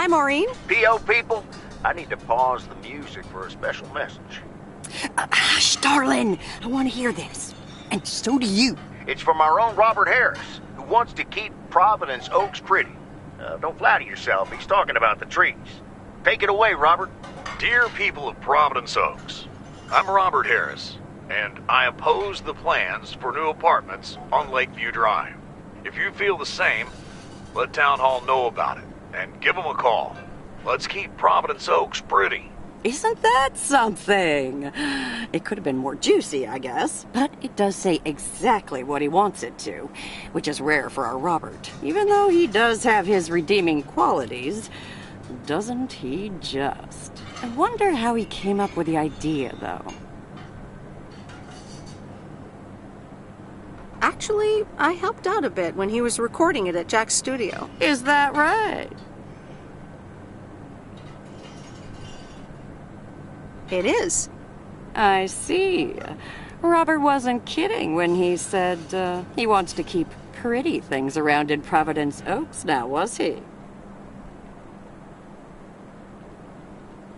Hi, Maureen. P.O. people, I need to pause the music for a special message. Hush, darling. I want to hear this. And so do you. It's from our own Robert Harris, who wants to keep Providence Oaks pretty. Don't flatter yourself. He's talking about the trees. Take it away, Robert. Dear people of Providence Oaks, I'm Robert Harris, and I oppose the plans for new apartments on Lakeview Drive. If you feel the same, let Town Hall know about it, and give them a call. Let's keep Providence Oaks pretty. Isn't that something? It could have been more juicy, I guess. But it does say exactly what he wants it to, which is rare for our Robert. Even though he does have his redeeming qualities, doesn't he just? I wonder how he came up with the idea, though. Actually, I helped out a bit when he was recording it at Jack's studio. Is that right? It is. I see. Robert wasn't kidding when he said he wants to keep pretty things around in Providence Oaks now, was he?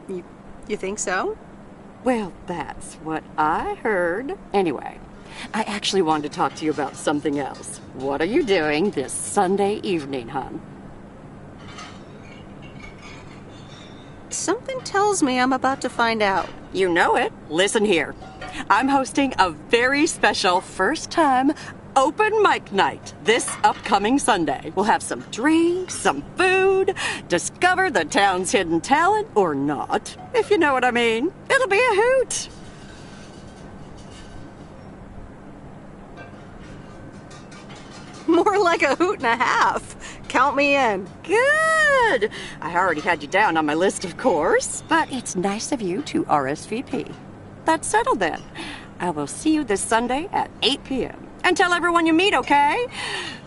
You think so? Well, that's what I heard. Anyway, I actually wanted to talk to you about something else. What are you doing this Sunday evening, hon? Something tells me I'm about to find out. You know it. Listen here. I'm hosting a very special first-time open mic night this upcoming Sunday. We'll have some drinks, some food, discover the town's hidden talent, or not, if you know what I mean. It'll be a hoot. More like a hoot and a half. Count me in. Good. I already had you down on my list, of course, but it's nice of you to RSVP. That's settled then. I will see you this Sunday at 8 p.m. And tell everyone you meet, okay?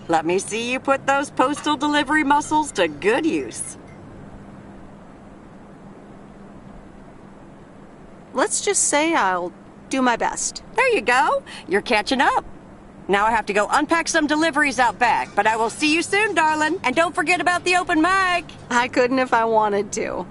Let me see you put those postal delivery muscles to good use. Let's just say I'll do my best. There you go. You're catching up. Now I have to go unpack some deliveries out back, but I will see you soon, darling. And don't forget about the open mic. I couldn't if I wanted to.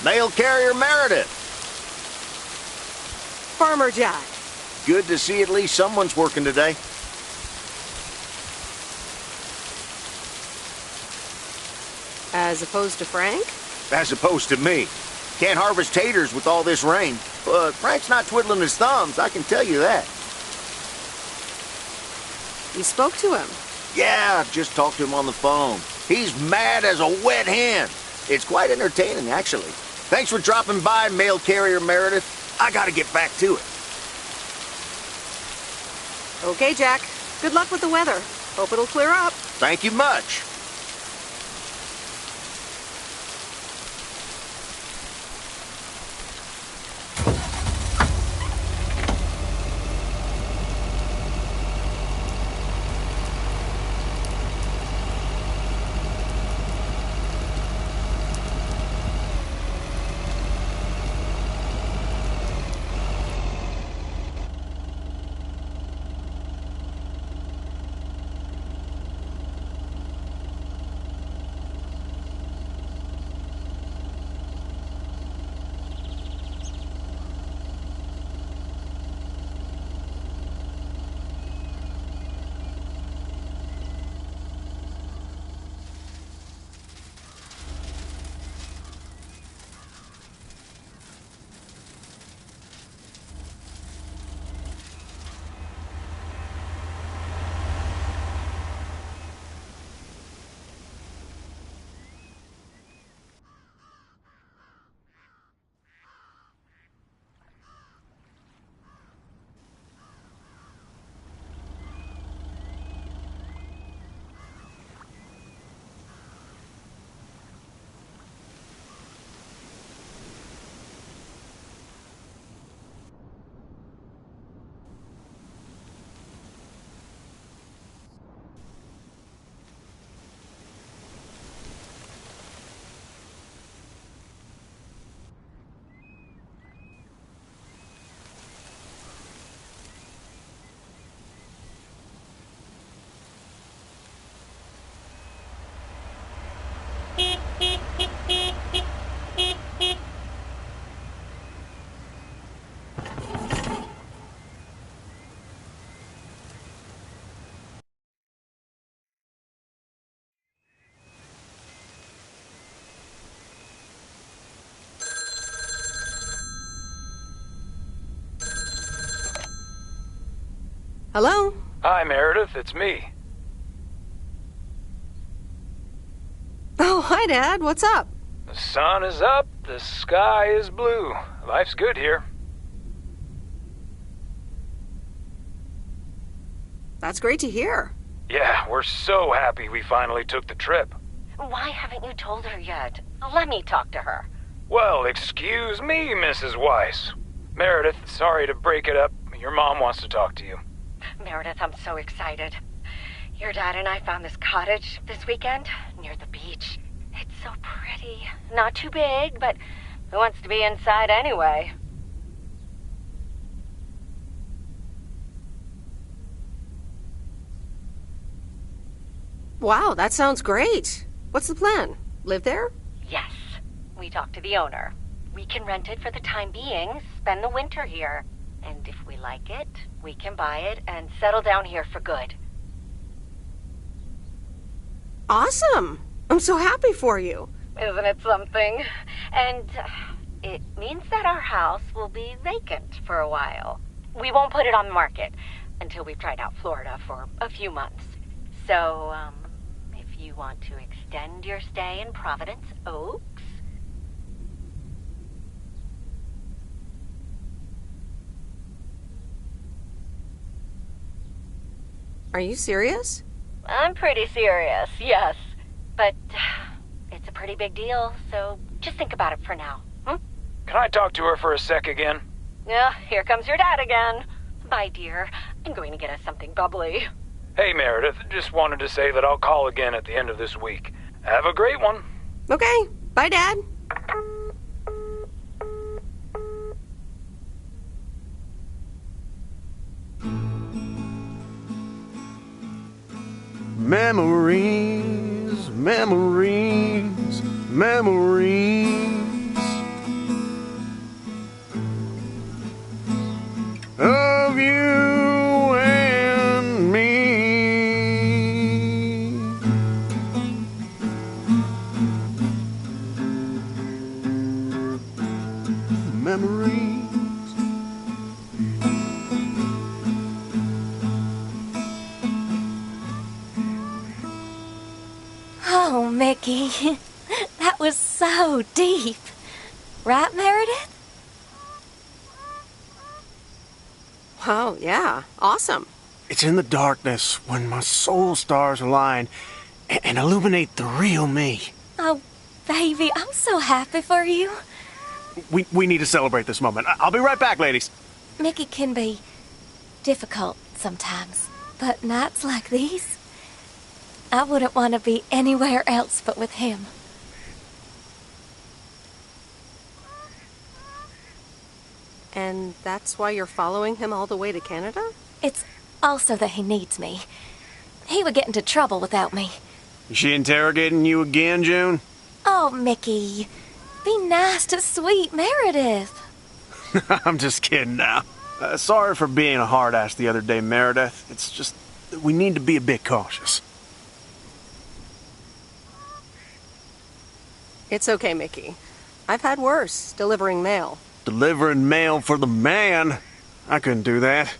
Mail carrier Meredith. Farmer Jack. Good to see at least someone's working today. As opposed to Frank? As opposed to me. Can't harvest taters with all this rain. But Frank's not twiddling his thumbs, I can tell you that. You spoke to him? Yeah, just talked to him on the phone. He's mad as a wet hen. It's quite entertaining, actually. Thanks for dropping by, mail carrier Meredith. I gotta get back to it. Okay, Jack. Good luck with the weather. Hope it'll clear up. Thank you much. Hello? Hi, Meredith. It's me. Oh, hi, Dad. What's up? The sun is up, the sky is blue. Life's good here. That's great to hear. Yeah, we're so happy we finally took the trip. Why haven't you told her yet? Let me talk to her. Well, excuse me, Mrs. Weiss. Meredith, sorry to break it up. Your mom wants to talk to you. Meredith, I'm so excited. Your dad and I found this cottage this weekend near the beach. It's so pretty. Not too big, but who wants to be inside anyway? Wow, that sounds great. What's the plan? Live there? Yes. We talked to the owner. We can rent it for the time being, spend the winter here. And if we like it, we can buy it and settle down here for good. Awesome! I'm so happy for you. Isn't it something? And it means that our house will be vacant for a while. We won't put it on the market until we've tried out Florida for a few months. So, if you want to extend your stay in Providence Oaks... Are you serious? I'm pretty serious, yes. But it's a pretty big deal, so just think about it for now. Can I talk to her for a sec again? Yeah, here comes your dad again. Bye, dear. I'm going to get us something bubbly. Hey, Meredith. Just wanted to say that I'll call again at the end of this week. Have a great one. Okay. Bye, Dad. Memories, memories, memories of you and me. Memories. Oh, Mickey, that was so deep. Right, Meredith? Wow, yeah. Awesome. It's in the darkness when my soul stars align and illuminate the real me. Oh, baby, I'm so happy for you. We need to celebrate this moment. I'll be right back, ladies. Mickey can be difficult sometimes, but nights like these, I wouldn't want to be anywhere else but with him. And that's why you're following him all the way to Canada? It's also that he needs me. He would get into trouble without me. Is she interrogating you again, June? Oh, Mickey, be nice to sweet Meredith. I'm just kidding now. Sorry for being a hard ass the other day, Meredith. It's just that we need to be a bit cautious. It's okay, Mickey. I've had worse, delivering mail. Delivering mail for the man? I couldn't do that.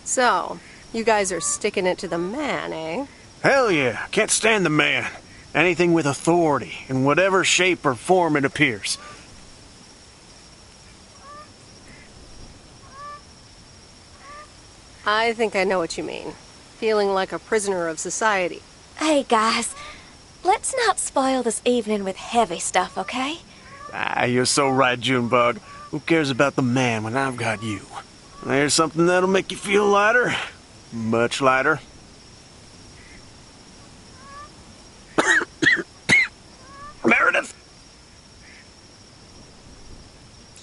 So, you guys are sticking it to the man, eh? Hell yeah, can't stand the man. Anything with authority, in whatever shape or form it appears. I think I know what you mean. Feeling like a prisoner of society. Hey, guys, let's not spoil this evening with heavy stuff, okay? You're so right, Junebug. Who cares about the man when I've got you? There's something that'll make you feel lighter. Much lighter. Meredith!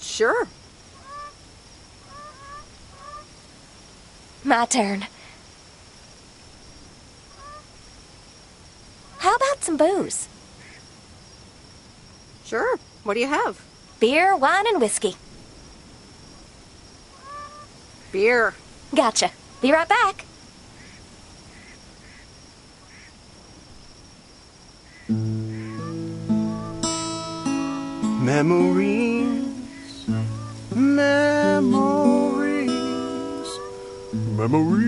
Sure. My turn. How about some booze? Sure. What do you have? Beer, wine, and whiskey. Beer. Gotcha. Be right back. Memories, Memories, memories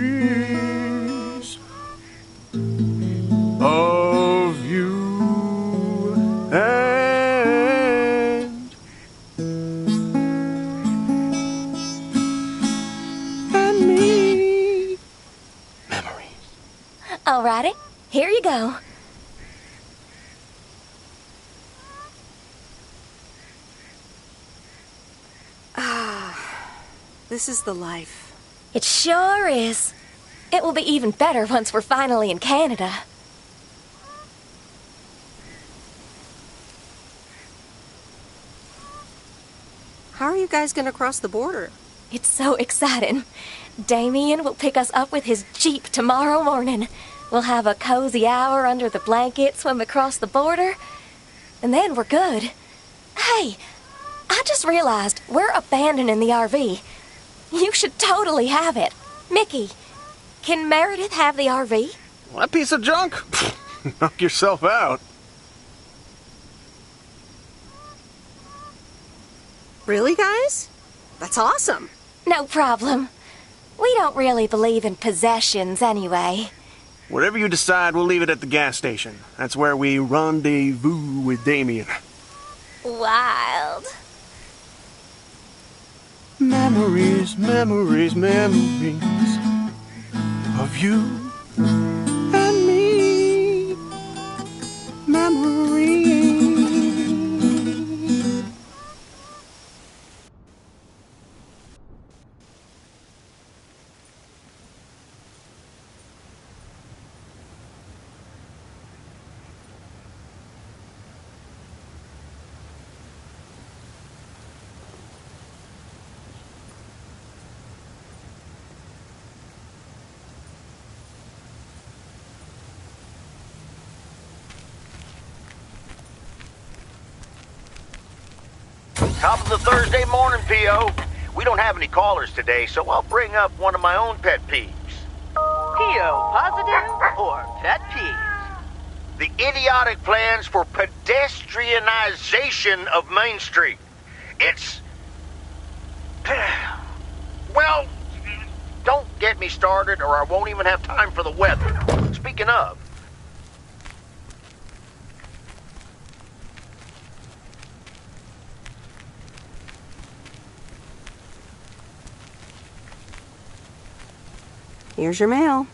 of you and me. Memories. Alrighty, here you go. This is the life. It sure is. It will be even better once we're finally in Canada. How are you guys going to cross the border? It's so exciting. Damien will pick us up with his Jeep tomorrow morning. We'll have a cozy hour under the blankets when we cross the border, and then we're good. Hey, I just realized we're abandoning the RV. You should totally have it. Mickey, can Meredith have the RV? That piece of junk? Knock yourself out. Really, guys? That's awesome. No problem. We don't really believe in possessions anyway. Whatever you decide, we'll leave it at the gas station. That's where we rendezvous with Damien. Wild. Memories, memories, memories of you and me. Memories. Top of the Thursday morning, P.O. We don't have any callers today, so I'll bring up one of my own pet peeves. P.O. positive or pet peeves? The idiotic plans for pedestrianization of Main Street. It's... well, don't get me started or I won't even have time for the weather. Speaking of... Here's your mail.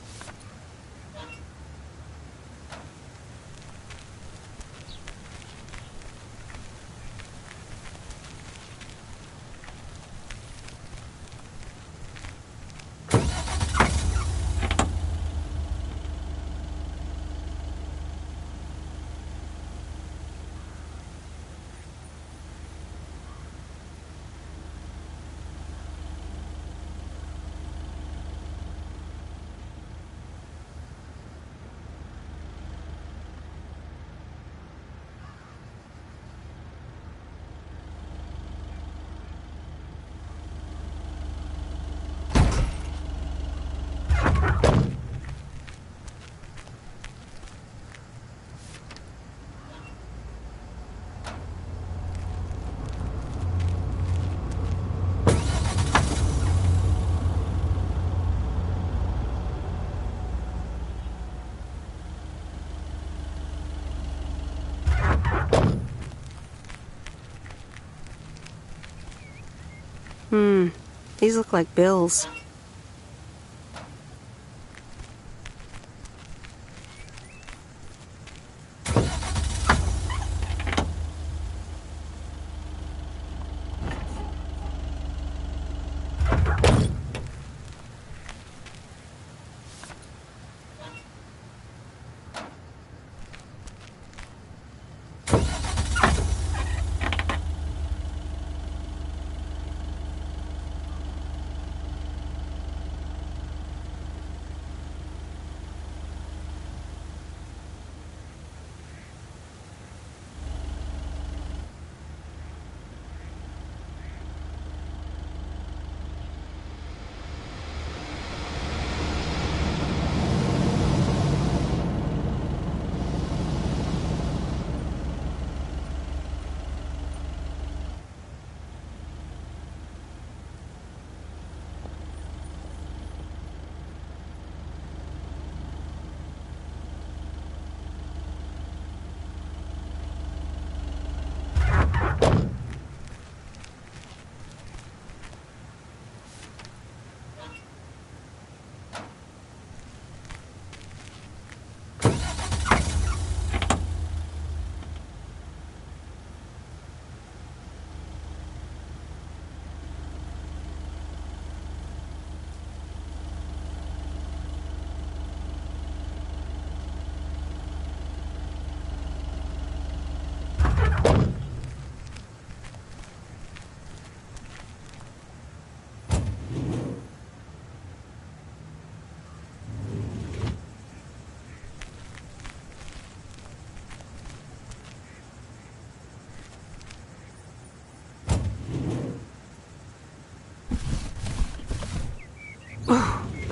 These look like bills.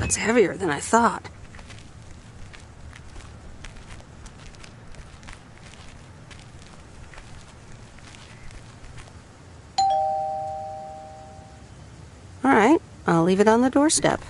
That's heavier than I thought. All right, I'll leave it on the doorstep.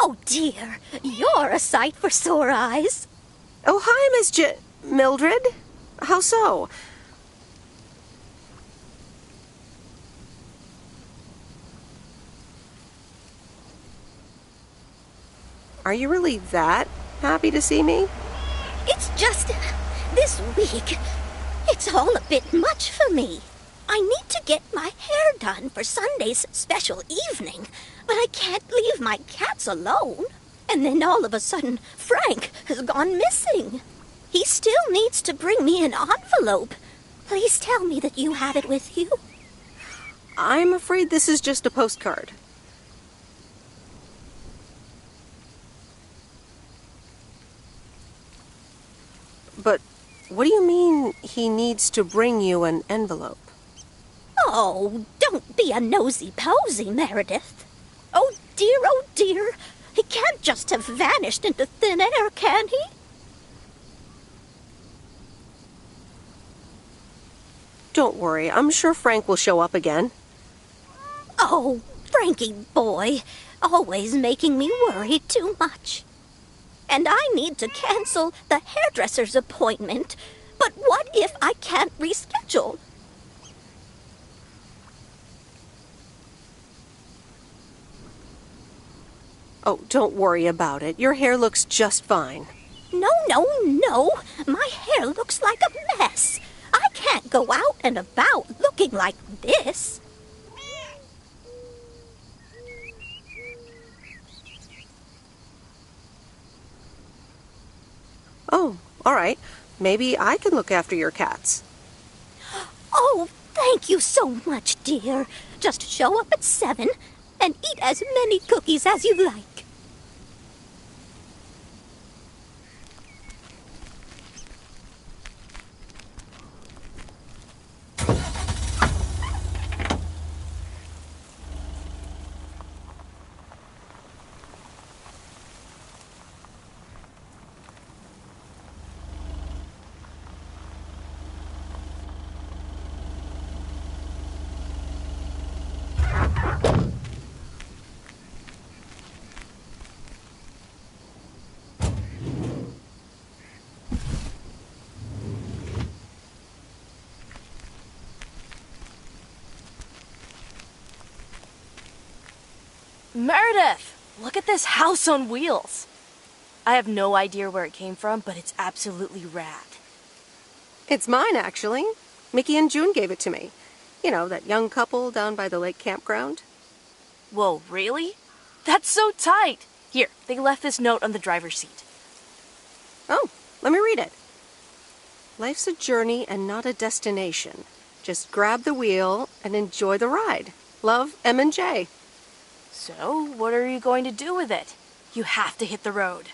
Oh, dear. You're a sight for sore eyes. Oh, hi, Miss Mildred. How so? Are you really that happy to see me? It's just this week. It's all a bit much for me. I need to get my hair done for Sunday's special evening, but I can't leave my cats alone. And then all of a sudden, Frank has gone missing. He still needs to bring me an envelope. Please tell me that you have it with you. I'm afraid this is just a postcard. But what do you mean he needs to bring you an envelope? Oh, don't be a nosy-posy, Meredith. Oh, dear, he can't just have vanished into thin air, can he? Don't worry, I'm sure Frank will show up again. Oh, Frankie boy, always making me worry too much. And I need to cancel the hairdresser's appointment. But what if I can't reschedule? Oh, don't worry about it. Your hair looks just fine. No. My hair looks like a mess. I can't go out and about looking like this. Oh, all right. Maybe I can look after your cats. Oh, thank you so much, dear. Just show up at 7 and eat as many cookies as you like. Meredith! Look at this house on wheels. I have no idea where it came from, but it's absolutely rad. It's mine, actually. Mickey and June gave it to me. You know, that young couple down by the lake campground. Whoa, really? That's so tight! Here, they left this note on the driver's seat. Oh, let me read it. Life's a journey and not a destination. Just grab the wheel and enjoy the ride. Love, M and J. So, what are you going to do with it? You have to hit the road.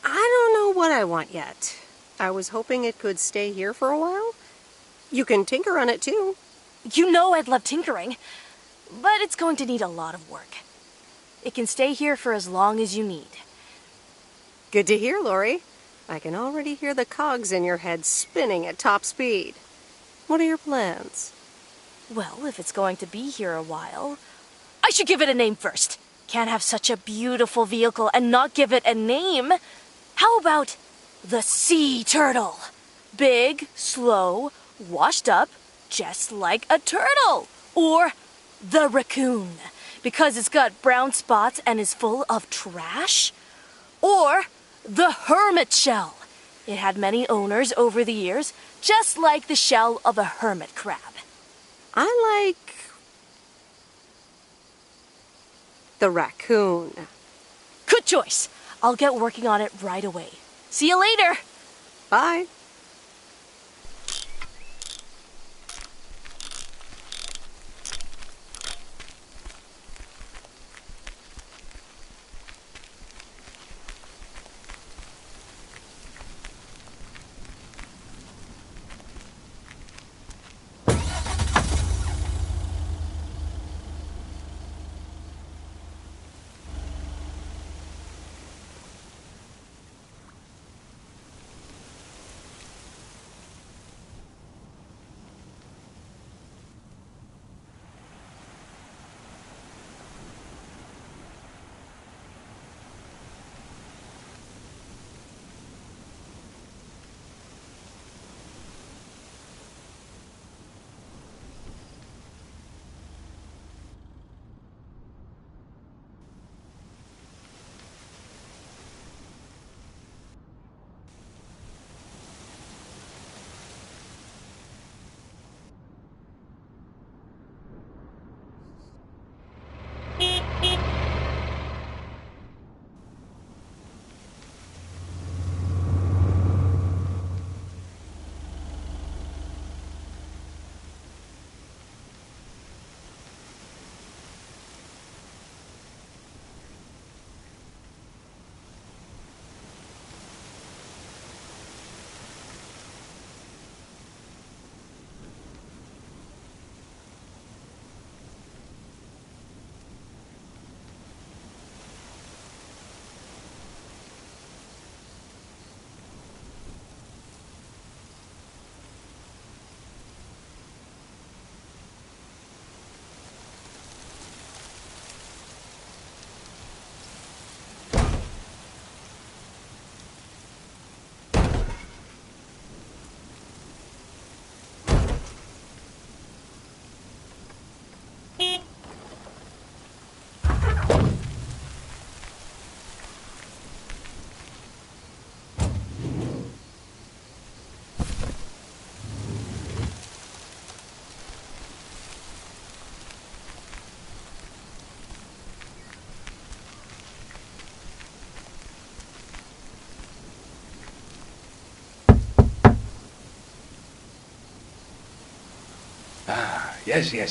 I don't know what I want yet. I was hoping it could stay here for a while. You can tinker on it too. You know I'd love tinkering, but it's going to need a lot of work. It can stay here for as long as you need. Good to hear, Lori. I can already hear the cogs in your head spinning at top speed. What are your plans? Well, if it's going to be here a while, I should give it a name first. Can't have such a beautiful vehicle and not give it a name. How about the Sea Turtle? Big, slow, washed up, just like a turtle. Or the Raccoon, because it's got brown spots and is full of trash. Or the Hermit Shell. It had many owners over the years, just like the shell of a hermit crab. I like the Raccoon. Good choice. I'll get working on it right away. See you later. Bye.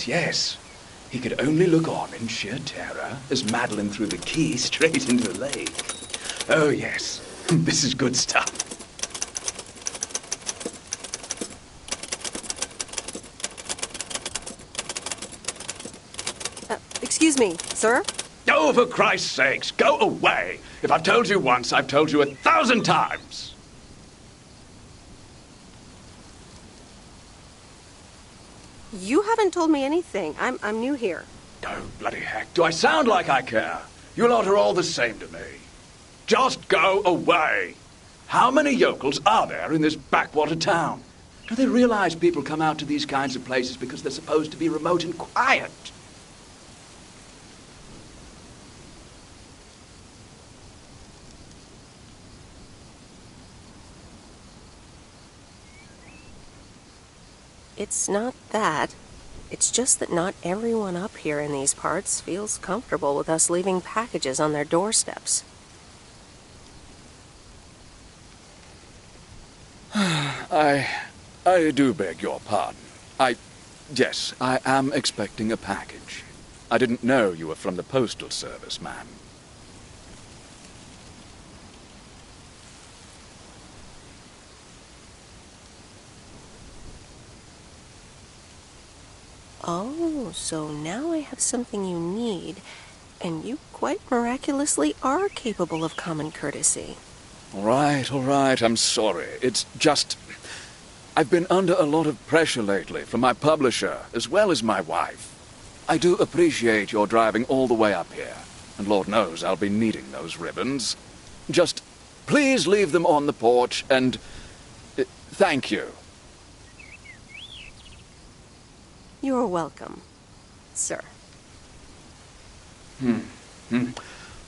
Yes. He could only look on in sheer terror as Madeline threw the key straight into the lake. Oh, yes. This is good stuff. Excuse me, sir? Oh, for Christ's sakes, go away! If I've told you once, I've told you 1,000 times! You haven't told me anything. I'm new here. Oh, bloody heck, do I sound like I care? You lot are all the same to me. Just go away! How many yokels are there in this backwater town? Do they realize people come out to these kinds of places because they're supposed to be remote and quiet? It's not that. It's just that not everyone up here in these parts feels comfortable with us leaving packages on their doorsteps. I do beg your pardon. Yes, I am expecting a package. I didn't know you were from the Postal Service, ma'am. Oh, so now I have something you need, and you quite miraculously are capable of common courtesy. All right, I'm sorry. It's just... I've been under a lot of pressure lately from my publisher, as well as my wife. I do appreciate your driving all the way up here, and Lord knows I'll be needing those ribbons. Just please leave them on the porch, and... thank you. You're welcome, sir.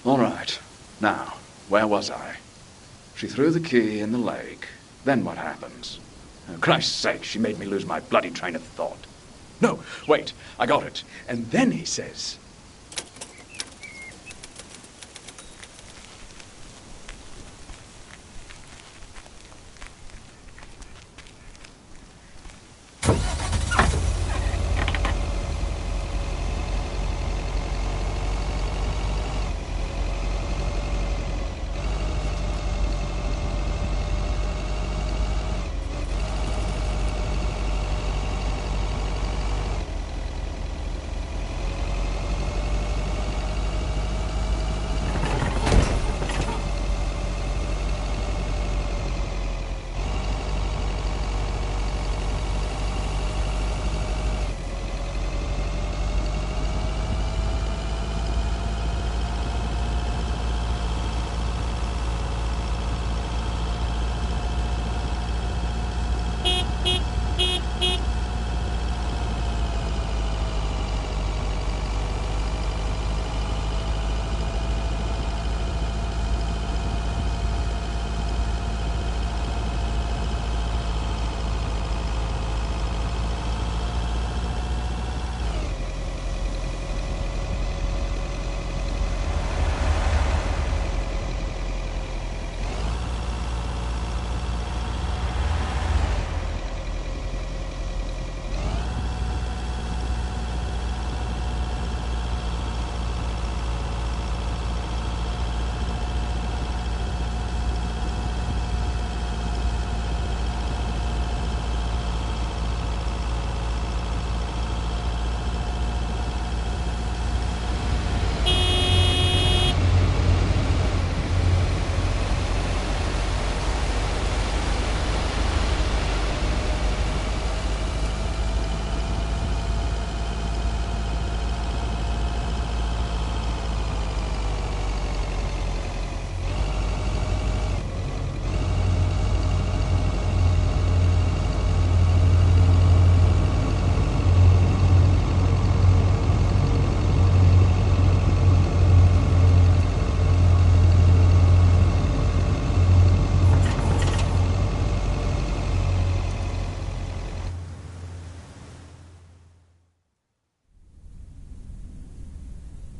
All right. Now, where was I? She threw the key in the lake. Then what happens? Oh, Christ's sake, she made me lose my bloody train of thought. No, wait, I got it. And then he says...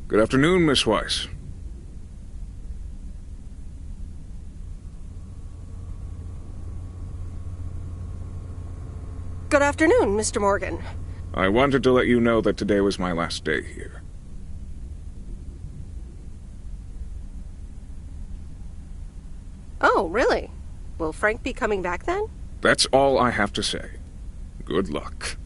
Good afternoon, Miss Weiss. Good afternoon, Mr. Morgan. I wanted to let you know that today was my last day here. Oh, really? Will Frank be coming back then? That's all I have to say. Good luck.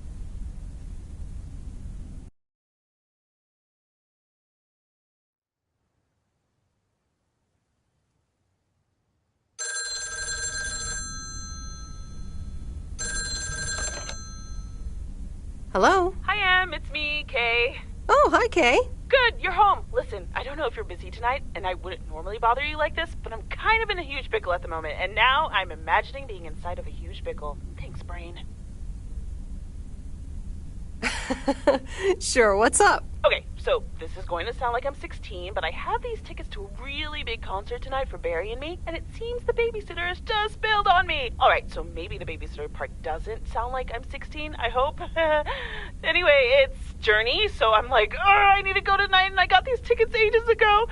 Hello? Hi, Em. It's me, Kay. Oh, hi, Kay. Good, you're home. Listen, I don't know if you're busy tonight, and I wouldn't normally bother you like this, but I'm kind of in a huge pickle at the moment, and now I'm imagining being inside of a huge pickle. Thanks, brain. Sure, what's up? Okay, so this is going to sound like I'm 16, but I have these tickets to a really big concert tonight for Barry and me, and it seems the babysitter has just bailed on me. All right, so maybe the babysitter part doesn't sound like I'm 16, I hope. Anyway, it's Journey, so I'm like, I need to go tonight, and I got these tickets ages ago.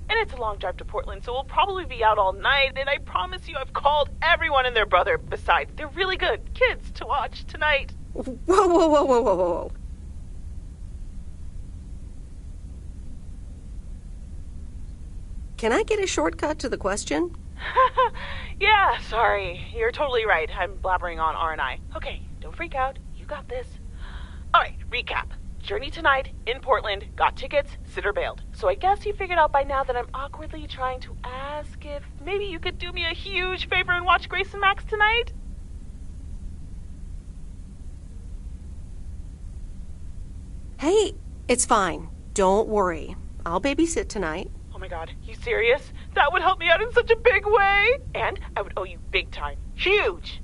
And it's a long drive to Portland, so we'll probably be out all night, and I promise you I've called everyone and their brother. Besides, they're really good kids to watch tonight. Whoa. Can I get a shortcut to the question? Yeah, sorry. You're totally right. I'm blabbering on, aren't I? Okay, don't freak out. You got this. All right, recap. Journey tonight, in Portland, got tickets, sitter bailed. So I guess you figured out by now that I'm awkwardly trying to ask if maybe you could do me a huge favor and watch Grace and Max tonight? Hey, it's fine. Don't worry. I'll babysit tonight. Oh my god, you serious? That would help me out in such a big way! And I would owe you big time. Huge!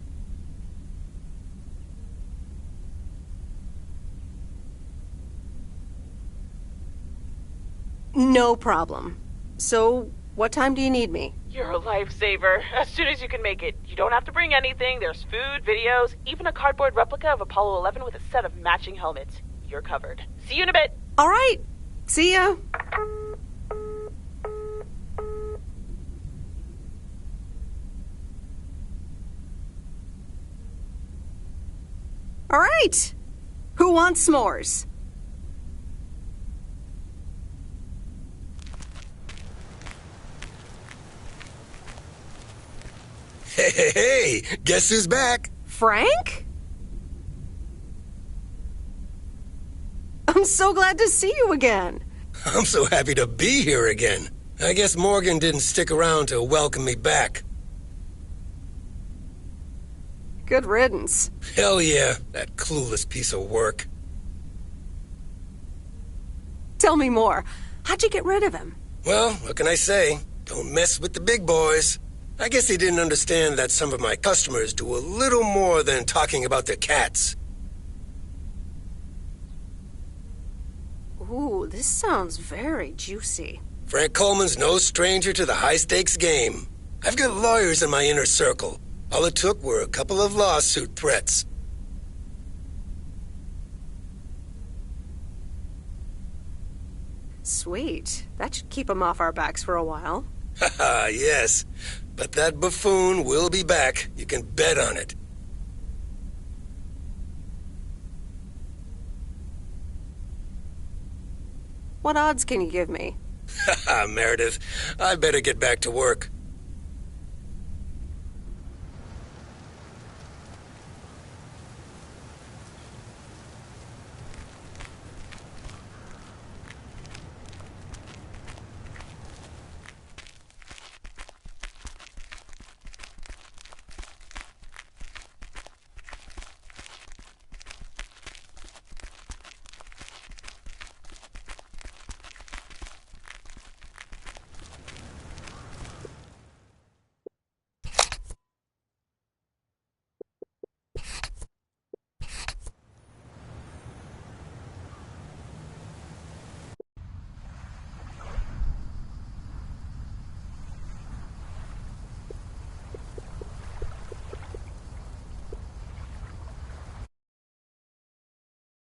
No problem. So, what time do you need me? You're a lifesaver. As soon as you can make it. You don't have to bring anything. There's food, videos, even a cardboard replica of Apollo 11 with a set of matching helmets. You're covered. See you in a bit. All right. See ya. All right. Who wants s'mores? Hey, guess who's back? Frank? I'm so glad to see you again. I'm so happy to be here again. I guess Morgan didn't stick around to welcome me back. Good riddance. Hell yeah, that clueless piece of work. Tell me more. How'd you get rid of him? Well, what can I say? Don't mess with the big boys. I guess he didn't understand that some of my customers do a little more than talking about their cats. Ooh, this sounds very juicy. Frank Coleman's no stranger to the high-stakes game. I've got lawyers in my inner circle. All it took were a couple of lawsuit threats. Sweet. That should keep him off our backs for a while. Haha, yes. But that buffoon will be back. You can bet on it. What odds can you give me? Haha, Meredith. I better get back to work.